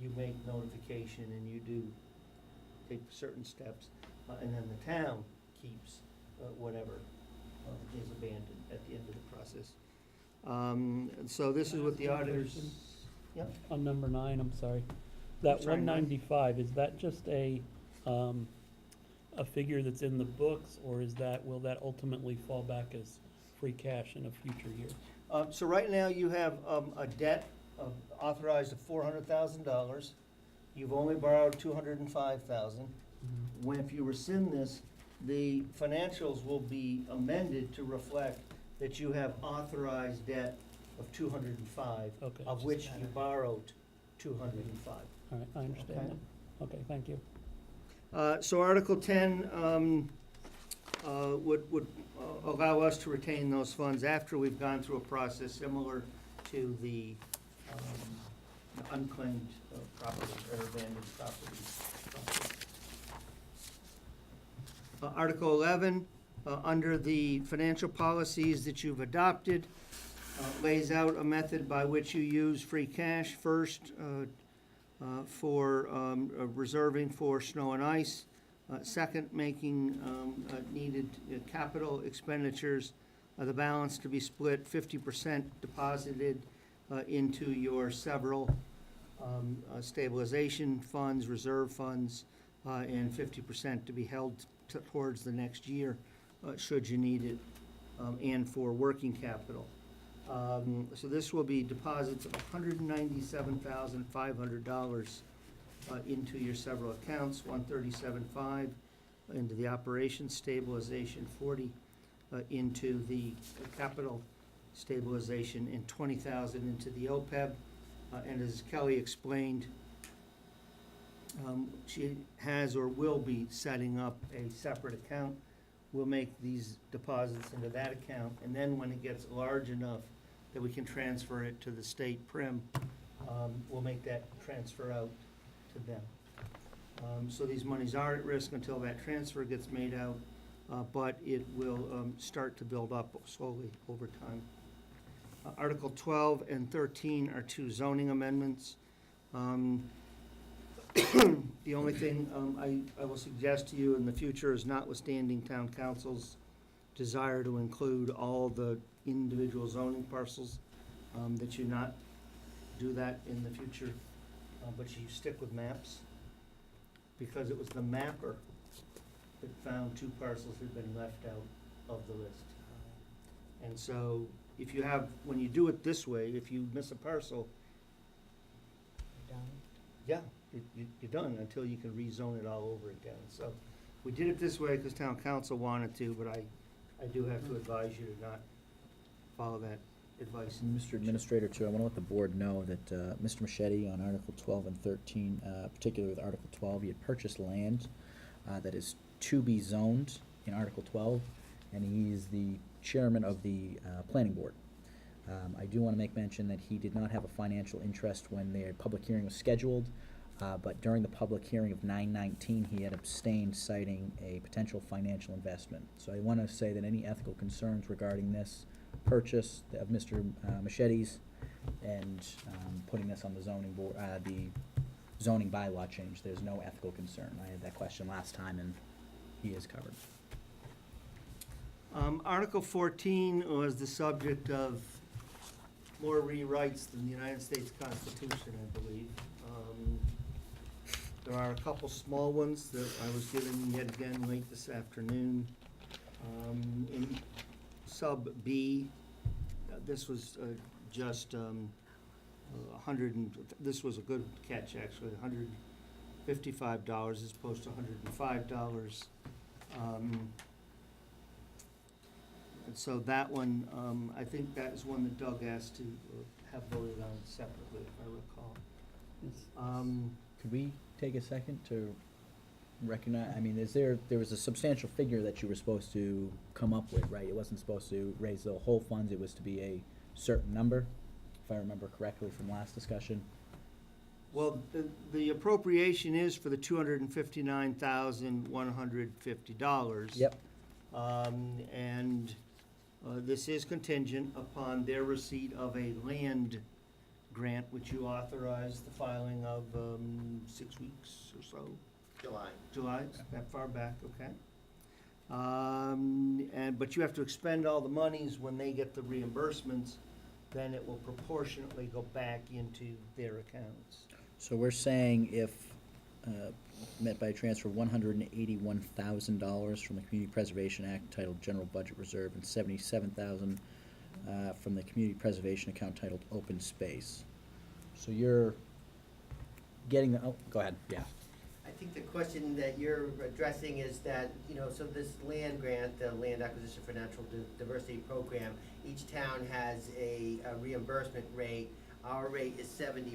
[SPEAKER 5] you make notification and you do take certain steps, and then the town keeps whatever is abandoned at the end of the process. And so this is what the auditors, yep.
[SPEAKER 3] On number 9, I'm sorry. That
[SPEAKER 5] Sorry,
[SPEAKER 3] 195, is that just a figure that's in the books, or will that ultimately fall back as free cash in a future year?
[SPEAKER 5] So right now you have a debt authorized of $400,000. You've only borrowed $205,000. When, if you rescind this, the financials will be amended to reflect that you have authorized debt of $205,
[SPEAKER 3] Okay.
[SPEAKER 5] of which you borrowed $205.
[SPEAKER 3] All right, I understand
[SPEAKER 5] Okay.
[SPEAKER 3] that. Okay, thank you.
[SPEAKER 5] So Article 10 would allow us to retain those funds after we've gone through a process similar to the unclaimed property or abandoned property. Article 11, under the financial policies that you've adopted, lays out a method by which you use free cash first for reserving for snow and ice. Second, making needed capital expenditures, the balance to be split 50% deposited into your several stabilization funds, reserve funds, and 50% to be held towards the next year, should you need it, and for working capital. So this will be deposits of $197,500 into your several accounts, 137.5 into the operations stabilization, 40 into the capital stabilization, and 20,000 into the OPEB. And as Kelly explained, she has or will be setting up a separate account. We'll make these deposits into that account, and then when it gets large enough that we can transfer it to the state prim, we'll make that transfer out to them. So these monies are at risk until that transfer gets made out, but it will start to build up slowly over time. Article 12 and 13 are two zoning amendments. The only thing I will suggest to you in the future is, notwithstanding town council's desire to include all the individual zoning parcels, that you not do that in the future, but you stick with maps, because it was the mapper that found 2 parcels had been left out of the list. And so if you have, when you do it this way, if you miss a parcel, yeah, you're done until you can rezone it all over again. So we did it this way because town council wanted to, but I do have to advise you to not follow that advice.
[SPEAKER 1] Mr. Administrator, too, I want to let the board know that Mr. Machete on Article 12 and 13, particularly with Article 12, he had purchased land that is to be zoned in Article 12, and he is the chairman of the planning board. I do want to make mention that he did not have a financial interest when the public hearing was scheduled, but during the public hearing of 9/19, he had abstained, citing a potential financial investment. So I want to say that any ethical concerns regarding this purchase of Mr. Machete's and putting this on the zoning board, the zoning bylaw change, there's no ethical concern. I had that question last time, and he is covered.
[SPEAKER 5] Article 14 was the subject of more rewrites than the United States Constitution, I believe. There are a couple small ones that I was given yet again late this afternoon. In sub B, this was just this was a good catch, actually, $155 as opposed to $105. And so that one, I think that is one that Doug asked to have voted on separately, if I recall.
[SPEAKER 1] Could we take a second to recognize, I mean, there was a substantial figure that you were supposed to come up with, right? It wasn't supposed to raise the whole funds, it was to be a certain number, if I remember correctly from last discussion.
[SPEAKER 5] Well, the appropriation is for the $259,150.
[SPEAKER 1] Yep.
[SPEAKER 5] And this is contingent upon their receipt of a land grant, which you authorized the filing of 6 weeks or so. July, that far back, okay. But you have to expend all the monies when they get the reimbursements, then it will proportionately go back into their accounts.
[SPEAKER 1] So we're saying if, met by a transfer of $181,000 from the Community Preservation Act titled General Budget Reserve and $77,000 from the Community Preservation account titled Open Space. So you're getting the, oh, go ahead, yeah.
[SPEAKER 2] I think the question that you're addressing is that, so this land grant, the Land Acquisition for Natural Diversity Program, each town has a reimbursement rate. Our rate is 70%,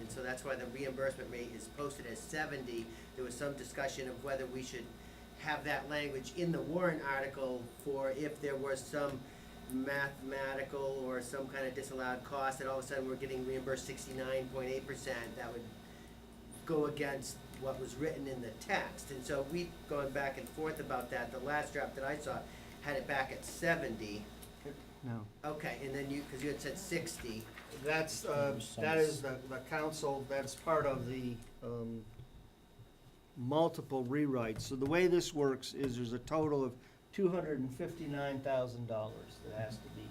[SPEAKER 2] and so that's why the reimbursement rate is posted as 70. There was some discussion of whether we should have that language in the warrant article for if there was some mathematical or some kind of disallowed cost, and all of a sudden we're getting reimbursed 69.8%. That would go against what was written in the text, and so we've gone back and forth about that. The last draft that I saw had it back at 70.
[SPEAKER 5] No.
[SPEAKER 2] Okay, and then because you had said 60.
[SPEAKER 5] That is the council, that's part of the multiple rewrites. So the way this works is there's a total of $259,000 that has to be.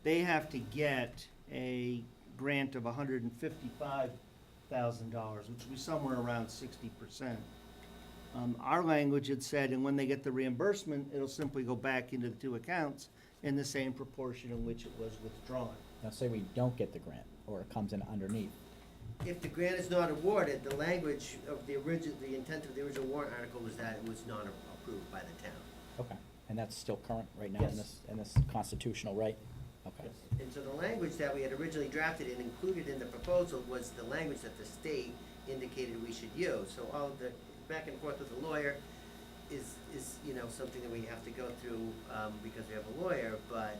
[SPEAKER 5] They have to get a grant of $155,000, which would be somewhere around 60%. Our language had said, and when they get the reimbursement, it'll simply go back into the two accounts in the same proportion in which it was withdrawn.
[SPEAKER 1] Now say we don't get the grant, or it comes in underneath.
[SPEAKER 2] If the grant is not awarded, the language of the intent of the original warrant article was that it was not approved by the town.
[SPEAKER 1] Okay, and that's still current right now
[SPEAKER 2] Yes.
[SPEAKER 1] in this constitutional right? Okay.
[SPEAKER 2] And so the language that we had originally drafted and included in the proposal was the language that the state indicated we should use. So all of the back and forth with the lawyer is something that we have to go through because we have a lawyer, but,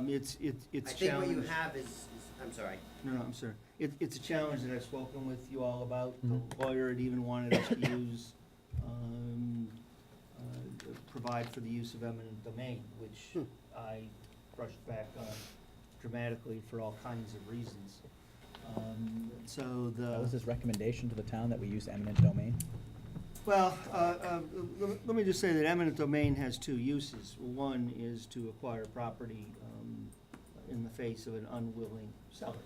[SPEAKER 5] It's
[SPEAKER 2] I
[SPEAKER 5] a
[SPEAKER 2] think what you
[SPEAKER 5] challenge.
[SPEAKER 2] have is, I'm sorry.
[SPEAKER 5] No, I'm sorry. It's a challenge that I've spoken with you all about.
[SPEAKER 1] Mhm.
[SPEAKER 5] The lawyer had even wanted us to use, provide for the use of eminent domain, which I brushed back on dramatically for all kinds of reasons. So
[SPEAKER 1] That was
[SPEAKER 5] the,
[SPEAKER 1] his recommendation to the town that we use eminent domain?
[SPEAKER 5] well, let me just say that eminent domain has two uses. One is to acquire property in the face of an unwilling seller.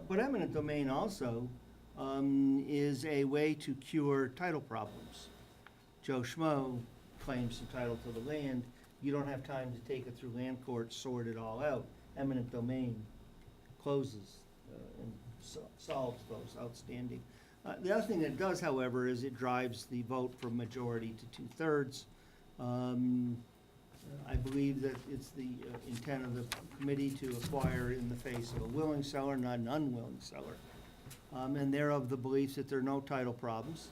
[SPEAKER 5] But eminent domain also is a way to cure title problems. Joe Schmo claims some title to the land. You don't have time to take it through land court, sort it all out. Eminent domain closes and solves those outstanding. The other thing that it does, however, is it drives the vote from majority to two-thirds. I believe that it's the intent of the committee to acquire in the face of a willing seller, not an unwilling seller. And they're of the belief that there are no title problems.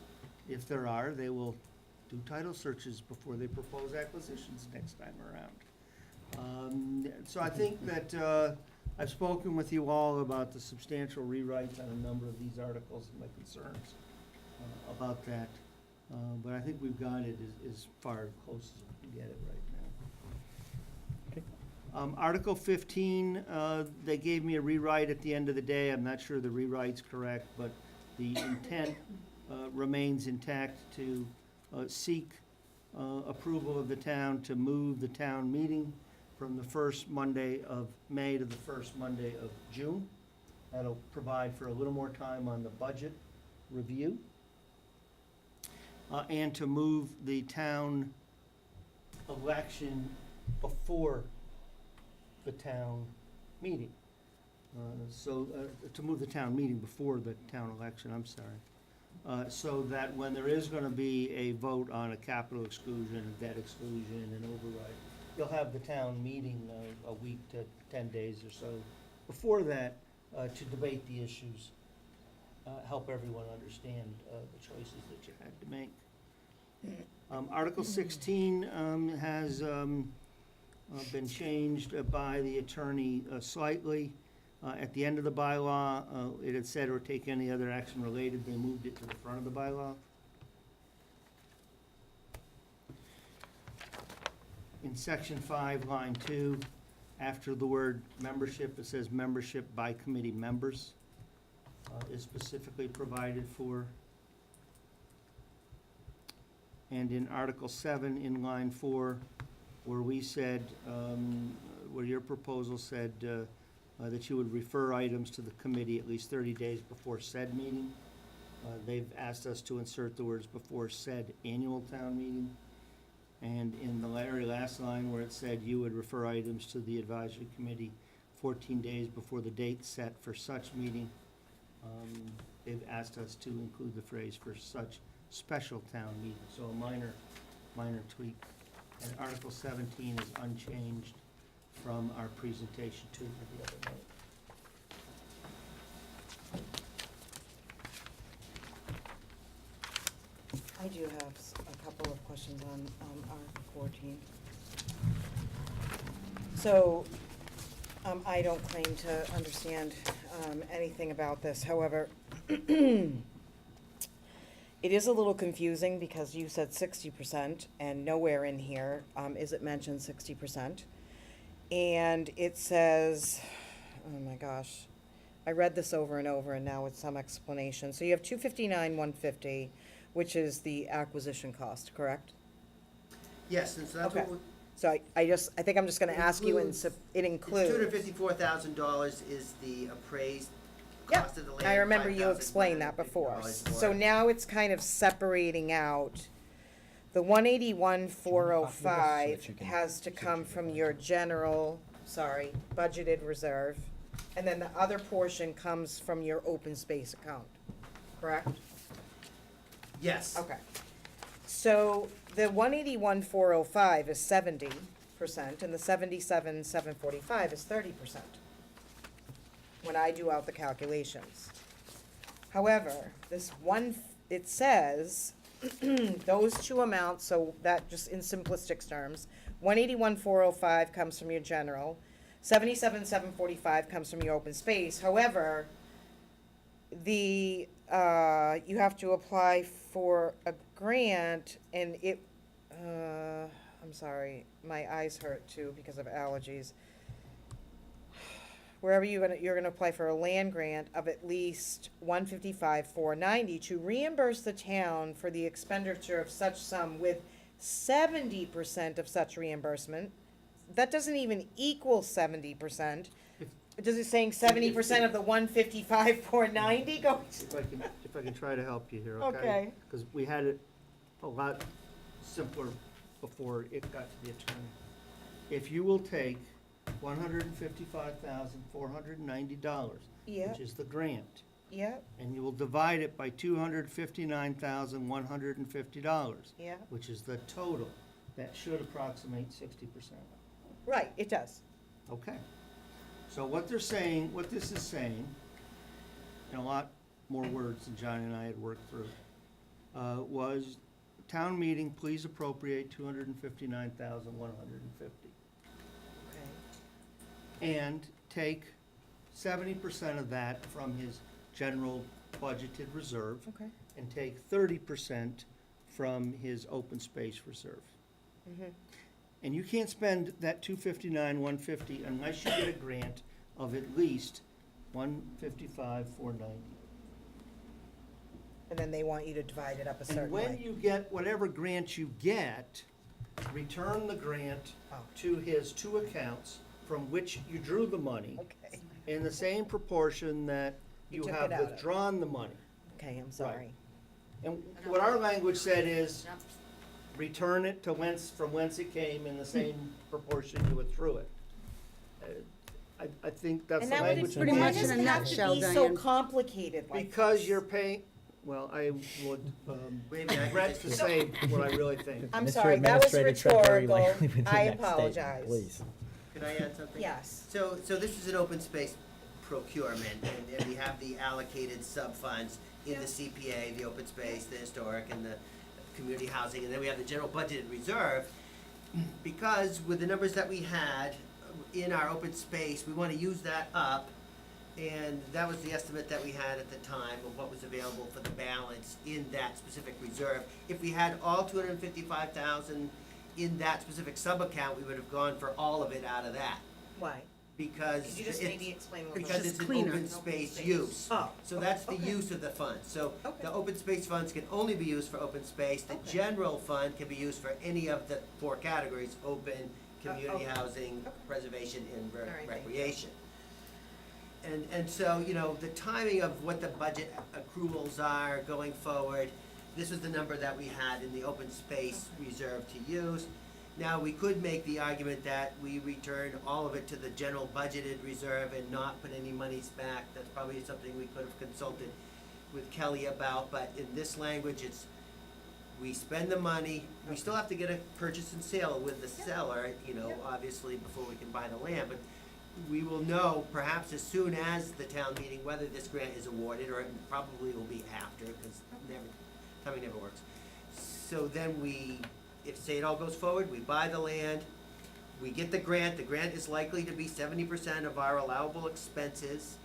[SPEAKER 5] If there are, they will do title searches before they propose acquisitions next time around. So I think that I've spoken with you all about the substantial rewrites on a number of these articles and my concerns about that. But I think we've got it as far close as we can get it right now. Article 15, they gave me a rewrite at the end of the day. I'm not sure the rewrite's correct, but the intent remains intact to seek approval of the town to move the town meeting from the first Monday of May to the first Monday of June. That'll provide for a little more time on the budget review. And to move the town election before the town meeting. To move the town meeting before the town election, I'm sorry. So that when there is gonna be a vote on a capital exclusion, a debt exclusion, and override, you'll have the town meeting a week to 10 days or so before that to debate the issues help everyone understand the choices that you had to make. Article 16 has been changed by the attorney slightly. At the end of the bylaw, it had said, or take any other action related, they moved it to the front of the bylaw. In section 5, line 2, after the word membership, it says membership by committee members is specifically provided for. And in Article 7, in line 4, where we said, where your proposal said that you would refer items to the committee at least 30 days before said meeting, they've asked us to insert the words before said annual town meeting. And in the very last line where it said you would refer items to the advisory committee 14 days before the date set for such meeting, they've asked us to include the phrase for such special town meeting, so a minor tweak. And Article 17 is unchanged from our presentation to the other night.
[SPEAKER 4] I do have a couple of questions on Article 14. So, I don't claim to understand anything about this, however, it is a little confusing because you said 60% and nowhere in here is it mentioned 60%. And it says, oh my gosh, I read this over and over and now with some explanation. So you have 259,150, which is the acquisition cost, correct?
[SPEAKER 2] Yes, and so that's
[SPEAKER 4] Okay.
[SPEAKER 2] what,
[SPEAKER 4] So I think I'm just gonna ask you, and so it includes.
[SPEAKER 2] $254,000 is the appraised
[SPEAKER 4] Yep,
[SPEAKER 2] cost of the land.
[SPEAKER 4] I remember you explained that before.
[SPEAKER 2] $5,150
[SPEAKER 4] So
[SPEAKER 2] more.
[SPEAKER 4] now it's kind of separating out, the 181,405
[SPEAKER 1] So that you can
[SPEAKER 4] has to
[SPEAKER 1] see what
[SPEAKER 4] come
[SPEAKER 1] you're
[SPEAKER 4] from
[SPEAKER 1] doing.
[SPEAKER 4] your general, budgeted reserve. And then the other portion comes from your open space account, correct?
[SPEAKER 2] Yes.
[SPEAKER 4] Okay. So the 181,405 is 70%, and the 77,745 is 30%, when I do out the calculations. However, this one, it says, those two amounts, so that just in simplistic terms, 181,405 comes from your general, 77,745 comes from your open space. However, the, you have to apply for a grant, and it, I'm sorry, my eyes hurt too because of allergies. Wherever you're gonna apply for a land grant of at least 155,490 to reimburse the town for the expenditure of such sum with 70% of such reimbursement. That doesn't even equal 70%. Does it saying 70% of the 155,490 goes?
[SPEAKER 5] If I can try to help you here, okay?
[SPEAKER 4] Okay.
[SPEAKER 5] Because we had it a lot simpler before it got to the attorney. If you will take $155,490,
[SPEAKER 4] Yeah.
[SPEAKER 5] which is the grant,
[SPEAKER 4] Yep,
[SPEAKER 5] and you will divide it by $259,150,
[SPEAKER 4] yeah,
[SPEAKER 5] which is the total, that should approximate 60%.
[SPEAKER 4] right, it does.
[SPEAKER 5] Okay. So what they're saying, what this is saying, in a lot more words than Johnny and I had worked through, was town meeting, please appropriate $259,150.
[SPEAKER 4] Okay.
[SPEAKER 5] And take 70% of that from his general budgeted reserve,
[SPEAKER 4] Okay.
[SPEAKER 5] and take 30% from his open space reserve.
[SPEAKER 4] Mhm.
[SPEAKER 5] And you can't spend that $259,150 unless you get a grant of at least $155,490.
[SPEAKER 4] And then they want you to divide it up a certain
[SPEAKER 5] And when
[SPEAKER 4] way.
[SPEAKER 5] you get whatever grant you get, return the grant
[SPEAKER 4] Oh.
[SPEAKER 5] to his two accounts from which you drew the money
[SPEAKER 4] Okay,
[SPEAKER 5] in the same proportion that
[SPEAKER 4] You
[SPEAKER 5] you
[SPEAKER 4] took
[SPEAKER 5] have
[SPEAKER 4] it out of.
[SPEAKER 5] withdrawn the money.
[SPEAKER 4] okay, I'm sorry.
[SPEAKER 5] And what our language said is, return it to from whence it came in the same proportion you withdrew it. I think that's
[SPEAKER 4] And
[SPEAKER 5] the
[SPEAKER 4] that would,
[SPEAKER 5] language.
[SPEAKER 6] pretty
[SPEAKER 4] why
[SPEAKER 6] much
[SPEAKER 4] does
[SPEAKER 6] in
[SPEAKER 4] it
[SPEAKER 6] a
[SPEAKER 4] have
[SPEAKER 6] nutshell,
[SPEAKER 4] to be so
[SPEAKER 6] Diane.
[SPEAKER 4] complicated like
[SPEAKER 5] Because
[SPEAKER 4] this?
[SPEAKER 5] you're paying, well, I would
[SPEAKER 2] Wait a minute, I
[SPEAKER 5] regret to
[SPEAKER 2] just-
[SPEAKER 5] say what I really think.
[SPEAKER 4] I'm
[SPEAKER 1] Mr.
[SPEAKER 4] sorry, that was
[SPEAKER 1] Administrator Treasury,
[SPEAKER 4] rhetorical.
[SPEAKER 1] within
[SPEAKER 4] I
[SPEAKER 1] that statement,
[SPEAKER 4] apologize.
[SPEAKER 1] Please.
[SPEAKER 2] Can I add something?
[SPEAKER 4] Yes.
[SPEAKER 2] So this is an open space procurement, and we have the allocated sub-funds in the CPA, the open space, the historic, and the community housing, and then we have the general budgeted reserve. Because with the numbers that we had in our open space, we wanna use that up, and that was the estimate that we had at the time of what was available for the balance in that specific reserve. If we had all 255,000 in that specific sub-account, we would have gone for all of it out of that,
[SPEAKER 4] Why?
[SPEAKER 2] because
[SPEAKER 4] Could you just
[SPEAKER 2] it's-
[SPEAKER 4] maybe explain a little
[SPEAKER 2] because
[SPEAKER 4] bit?
[SPEAKER 2] it's an
[SPEAKER 6] cleaner.
[SPEAKER 2] open space use.
[SPEAKER 4] Oh,
[SPEAKER 2] So that's the
[SPEAKER 4] okay.
[SPEAKER 2] use of the funds. So
[SPEAKER 4] Okay.
[SPEAKER 2] the open space funds can only be used for open space. The
[SPEAKER 4] Okay.
[SPEAKER 2] general fund can be used for any of the four categories: open, community
[SPEAKER 4] okay.
[SPEAKER 2] housing,
[SPEAKER 4] Okay.
[SPEAKER 2] preservation, and
[SPEAKER 4] All right, thank you.
[SPEAKER 2] recreation. And so, you know, the timing of what the budget accruals are going forward, this was the number that we had in the open space reserve to use. Now, we could make the argument that we return all of it to the general budgeted reserve and not put any monies back. That's probably something we could have consulted with Kelly about, but in this language, it's, we spend the money, we still have to get a purchase and sale with the seller, you know, obviously, before we can buy the land, but we will know perhaps as soon as the town meeting whether this grant is awarded, or it probably will be after, because timing never works. So then we, if, say it all goes forward, we buy the land, we get the grant is likely to be 70% of our allowable expenses,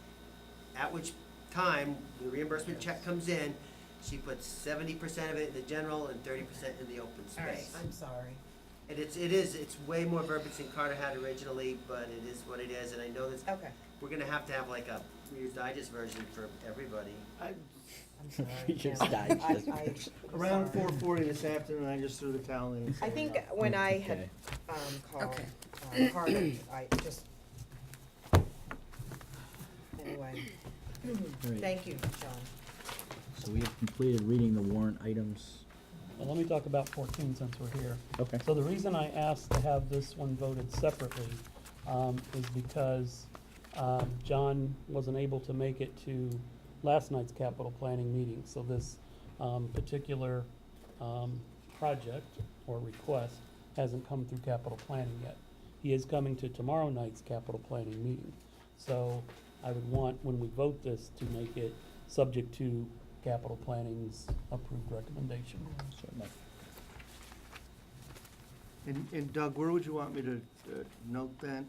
[SPEAKER 2] at which time the reimbursement check comes in, she puts 70% of it in the general and 30% in the open
[SPEAKER 4] All right,
[SPEAKER 2] space.
[SPEAKER 4] I'm sorry.
[SPEAKER 2] And it's way more verbiage than Carter had originally, but it is what it is, and I know this,
[SPEAKER 4] Okay,
[SPEAKER 2] we're gonna have to have like a Reader's Digest version for everybody.
[SPEAKER 4] I'm sorry.
[SPEAKER 1] Reader's
[SPEAKER 4] Pam.
[SPEAKER 1] Digest.
[SPEAKER 4] I'm
[SPEAKER 5] Around
[SPEAKER 4] sorry.
[SPEAKER 5] 4:40 this afternoon, I just threw the towel in. and
[SPEAKER 4] I
[SPEAKER 5] said,
[SPEAKER 4] think
[SPEAKER 5] "No."
[SPEAKER 4] when I had,
[SPEAKER 1] Okay.
[SPEAKER 4] called,
[SPEAKER 6] Okay.
[SPEAKER 4] Carter, I just, anyway,
[SPEAKER 1] Right.
[SPEAKER 4] thank you, John.
[SPEAKER 1] So we have completed reading the warrant items.
[SPEAKER 3] Well, let me talk about 14 since we're here.
[SPEAKER 1] Okay.
[SPEAKER 3] So the reason I asked to have this one voted separately is because John wasn't able to make it to last night's capital planning meeting. So this particular project or request hasn't come through capital planning yet. He is coming to tomorrow night's capital planning meeting. So I would want, when we vote this, to make it subject to capital planning's approved recommendation.
[SPEAKER 1] Certainly.
[SPEAKER 5] And Doug, where would you want me to note that?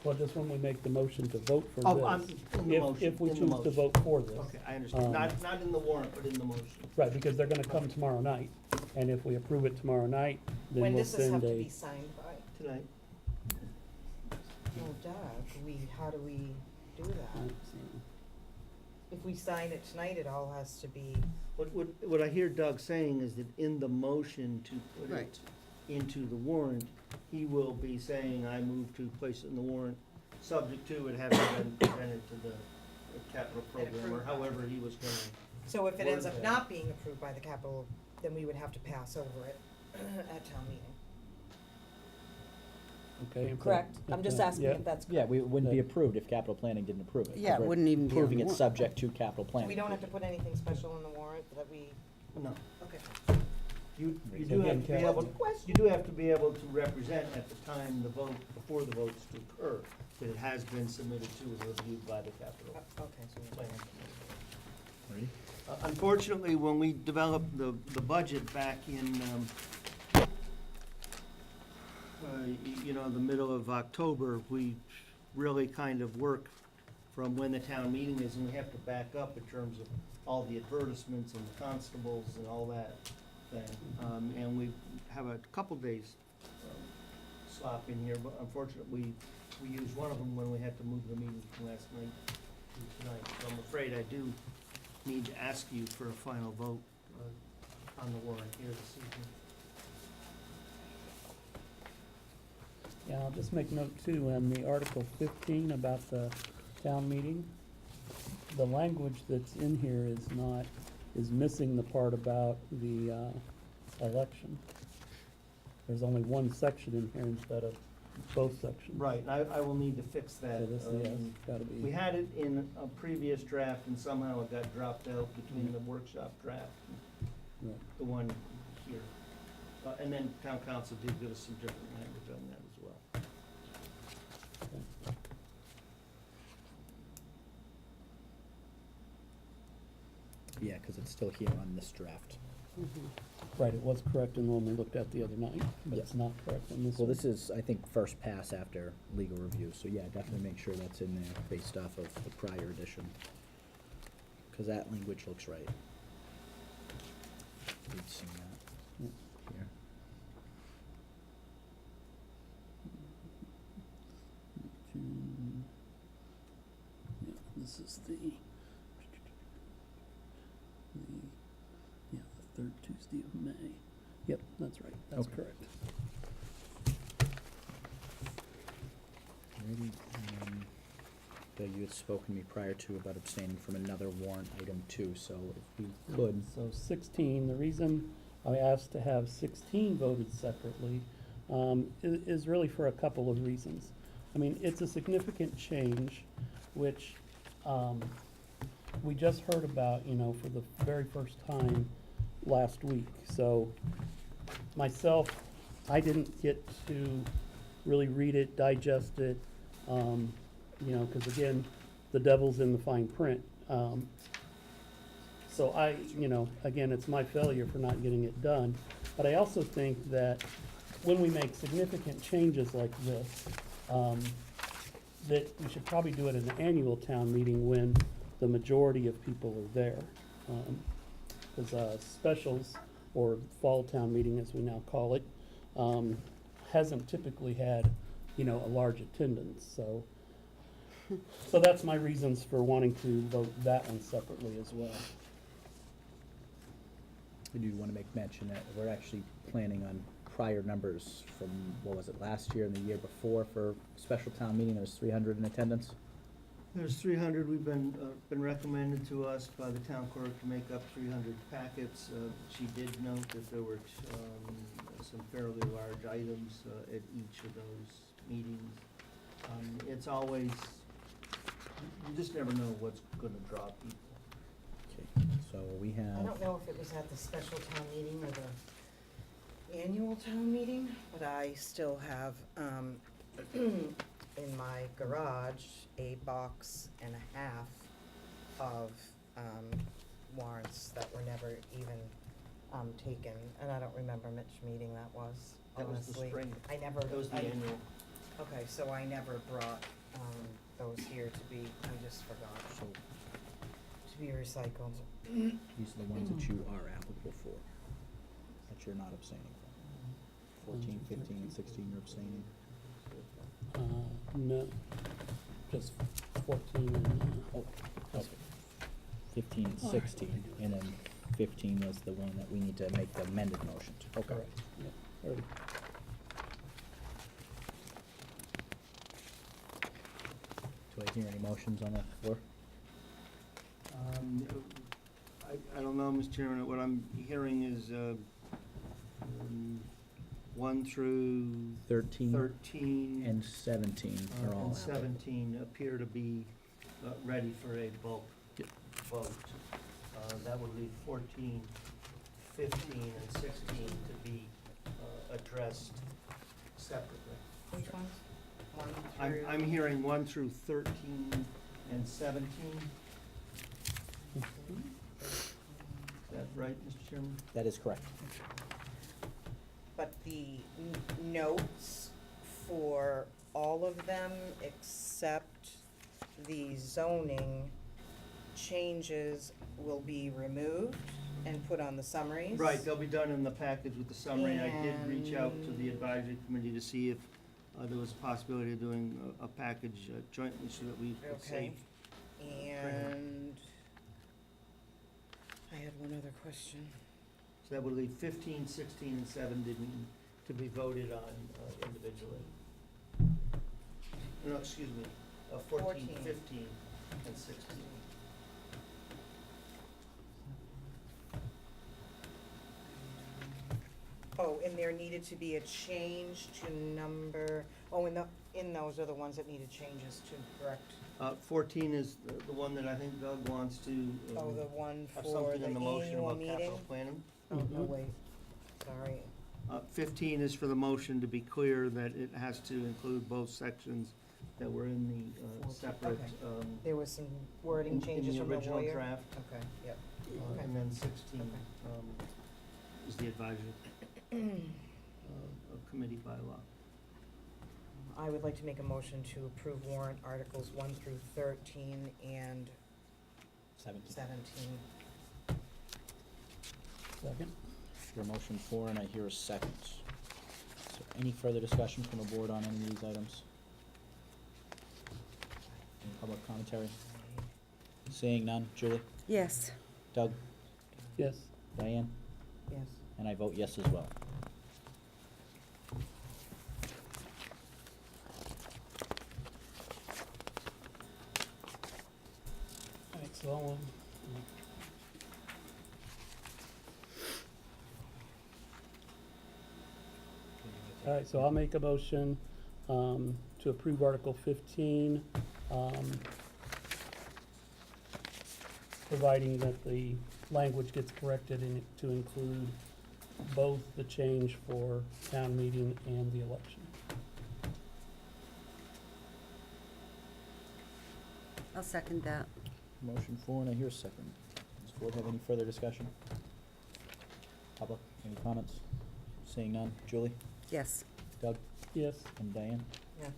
[SPEAKER 3] Well, just when we make the motion to vote for
[SPEAKER 5] Oh, in
[SPEAKER 3] this.
[SPEAKER 5] the motion,
[SPEAKER 3] If we
[SPEAKER 5] in the
[SPEAKER 3] choose to
[SPEAKER 5] motion.
[SPEAKER 3] vote for this.
[SPEAKER 5] Okay, I understand. Not in the warrant, but in the motion.
[SPEAKER 3] Right, because they're gonna come tomorrow night, and if we approve it tomorrow night, then
[SPEAKER 4] When
[SPEAKER 3] we'll
[SPEAKER 4] does this have
[SPEAKER 3] send
[SPEAKER 4] to
[SPEAKER 3] a.
[SPEAKER 4] be signed by?
[SPEAKER 5] Tonight.
[SPEAKER 4] Oh, Doug, how do we do that? If we sign it tonight, it all has to be,
[SPEAKER 5] What I hear Doug saying is that in the motion to put it
[SPEAKER 6] Right.
[SPEAKER 5] into the warrant, he will be saying, I move to place it in the warrant, subject to it having been presented to the capital program, or
[SPEAKER 4] approved.
[SPEAKER 5] however he was going.
[SPEAKER 4] so if it ends up
[SPEAKER 5] Word
[SPEAKER 4] not being approved by the capital, then we would have to pass over it at town meeting.
[SPEAKER 3] Okay.
[SPEAKER 4] Correct? I'm just asking
[SPEAKER 3] Yeah.
[SPEAKER 4] if that's
[SPEAKER 1] Yeah,
[SPEAKER 4] correct.
[SPEAKER 1] we wouldn't be approved if capital planning didn't approve it.
[SPEAKER 6] Yeah, it
[SPEAKER 1] We're
[SPEAKER 6] wouldn't even be on the
[SPEAKER 1] Approving it
[SPEAKER 6] warrant.
[SPEAKER 1] subject to capital
[SPEAKER 4] So
[SPEAKER 1] planning.
[SPEAKER 4] we don't have to put anything special in the warrant that we,
[SPEAKER 5] No.
[SPEAKER 4] okay.
[SPEAKER 5] You
[SPEAKER 3] So
[SPEAKER 5] do have
[SPEAKER 3] again,
[SPEAKER 5] to be
[SPEAKER 3] Kathy-
[SPEAKER 5] able, you do have to be able to represent at the time the vote, before the vote's to occur, that it has been submitted to and reviewed by the capital
[SPEAKER 4] Okay, so
[SPEAKER 5] planning.
[SPEAKER 1] Ready?
[SPEAKER 5] Unfortunately, when we developed the budget back in, you know, the middle of October, we really kind of work from when the town meeting is, and we have to back up in terms of all the advertisements and the constables and all that thing. And we have a couple days slop in here, but unfortunately, we used one of them when we had to move the meeting from last night to tonight. So I'm afraid I do need to ask you for a final vote on the warrant here this evening.
[SPEAKER 3] Yeah, I'll just make note too, on the Article 15 about the town meeting, the language that's in here is missing the part about the election. There's only one section in here instead of both sections.
[SPEAKER 5] Right, and I will need to fix that.
[SPEAKER 3] So this, yeah, it's gotta be.
[SPEAKER 5] We had it in a previous draft and somehow it got dropped out between the workshop draft and
[SPEAKER 3] Right.
[SPEAKER 5] the one here. And then town council did give us some different language on that as well.
[SPEAKER 1] Yeah, because it's still here on this draft.
[SPEAKER 3] Right, it was correct in the one we looked at the other night, but
[SPEAKER 1] Yeah.
[SPEAKER 3] it's not correct in this
[SPEAKER 1] Well,
[SPEAKER 3] one.
[SPEAKER 1] this is, I think, first pass after legal review, so yeah, definitely make sure that's in there based off of the prior edition. Because that language looks right. We've seen that here.
[SPEAKER 3] Yeah, this is the, the third Tuesday of May. Yep, that's right, that's
[SPEAKER 1] Okay.
[SPEAKER 3] correct.
[SPEAKER 1] Alrighty, Bill, you had spoken to me prior to about abstaining from another warrant item too, so if we could,
[SPEAKER 3] So 16, the reason I asked to have 16 voted separately is really for a couple of reasons. I mean, it's a significant change, which we just heard about, for the very first time last week. So myself, I didn't get to really read it, digest it, because again, the devil's in the fine print. So again, it's my failure for not getting it done. But I also think that when we make significant changes like this, that we should probably do it at an annual town meeting when the majority of people are there. Because specials, or fall town meeting as we now call it, hasn't typically had, a large attendance, so. So that's my reasons for wanting to vote that one separately as well.
[SPEAKER 1] I do want to make mention that we're actually planning on prior numbers from, what was it, last year and the year before for special town meeting, there was 300 in attendance?
[SPEAKER 5] There's 300, we've been recommended to us by the town clerk to make up 300 packets. She did note that there were some fairly large items at each of those meetings. It's always, you just never know what's gonna draw people.
[SPEAKER 1] Okay, so we
[SPEAKER 4] I
[SPEAKER 1] have,
[SPEAKER 4] don't know if it was at the special town meeting or the annual town meeting, but I still have, in my garage, a box and a half of, warrants that were never even, taken, and I don't remember which meeting that was,
[SPEAKER 5] That was the
[SPEAKER 4] honestly.
[SPEAKER 5] spring.
[SPEAKER 4] I never.
[SPEAKER 5] That was the annual.
[SPEAKER 4] Okay, so I never brought, those here to be, I just forgot,
[SPEAKER 1] so
[SPEAKER 4] to be recycled.
[SPEAKER 1] these are the ones that you are applicable for, that you're not abstaining from. 14, 15, and 16 you're abstaining.
[SPEAKER 3] No, just 14 and,
[SPEAKER 1] Oh, okay. 15 and 16, and then 15 was the one that we need to make the amended motion to. Okay.
[SPEAKER 3] correct, yeah, already.
[SPEAKER 1] Do I hear any motions on the floor?
[SPEAKER 5] I don't know, Mr. Chairman, what I'm hearing is 1 through
[SPEAKER 1] 13
[SPEAKER 5] 13
[SPEAKER 1] and 17 are all
[SPEAKER 5] and
[SPEAKER 1] applicable.
[SPEAKER 5] 17 appear to be ready for a bulk vote. That would leave 14, 15, and 16 to be addressed separately.
[SPEAKER 4] Which ones? 1 through.
[SPEAKER 5] I'm hearing 1 through 13 and 17. Is that right, Mr. Chairman?
[SPEAKER 1] That is correct.
[SPEAKER 4] But the notes for all of them except the zoning changes will be removed and put on the summaries?
[SPEAKER 5] Right, they'll be done in the package with the summary. I did reach out to the
[SPEAKER 4] And-
[SPEAKER 5] advisory committee to see if there was a possibility of doing a package jointly so that we could
[SPEAKER 4] Okay.
[SPEAKER 5] save.
[SPEAKER 4] And I had one other question.
[SPEAKER 5] So that would leave 15, 16, and 17 to be voted on individually. No, excuse me, 14,
[SPEAKER 4] 14.
[SPEAKER 5] 15, and 16.
[SPEAKER 4] Oh, and there needed to be a change to number, in those are the ones that needed changes to, correct?
[SPEAKER 5] 14 is the one that I think Doug wants to
[SPEAKER 4] Oh, the one
[SPEAKER 5] have
[SPEAKER 4] for
[SPEAKER 5] something
[SPEAKER 4] the
[SPEAKER 5] in the motion
[SPEAKER 4] annual
[SPEAKER 5] about
[SPEAKER 4] meeting?
[SPEAKER 5] capital planning.
[SPEAKER 4] Oh, no,
[SPEAKER 3] Mhm.
[SPEAKER 4] wait, sorry.
[SPEAKER 5] 15 is for the motion to be clear that it has to include both sections that were in the separate,
[SPEAKER 4] Okay. There was some wording changes from the
[SPEAKER 5] in the original
[SPEAKER 4] lawyer?
[SPEAKER 5] draft.
[SPEAKER 4] Okay, yep.
[SPEAKER 5] And then 16 is the advisory committee bylaw.
[SPEAKER 4] I would like to make a motion to approve warrant articles 1 through 13 and
[SPEAKER 1] 17.
[SPEAKER 4] 17.
[SPEAKER 3] Second?
[SPEAKER 1] Your motion 4, and I hear a second. Is there any further discussion from the board on any of these items? Any public commentary? Seeing none. Julie?
[SPEAKER 6] Yes.
[SPEAKER 1] Doug?
[SPEAKER 3] Yes.
[SPEAKER 1] Diane?
[SPEAKER 4] Yes.
[SPEAKER 1] And I vote yes as well.
[SPEAKER 3] Alright, so, alright, so I'll make a motion, to approve Article 15, providing that the language gets corrected in, to include both the change for town meeting and the election.
[SPEAKER 6] I'll second that.
[SPEAKER 1] Motion 4, and I hear a second. Does the board have any further discussion? Public, any comments? Seeing none. Julie?
[SPEAKER 6] Yes.
[SPEAKER 1] Doug?
[SPEAKER 3] Yes.
[SPEAKER 1] And Diane?
[SPEAKER 4] Yeah.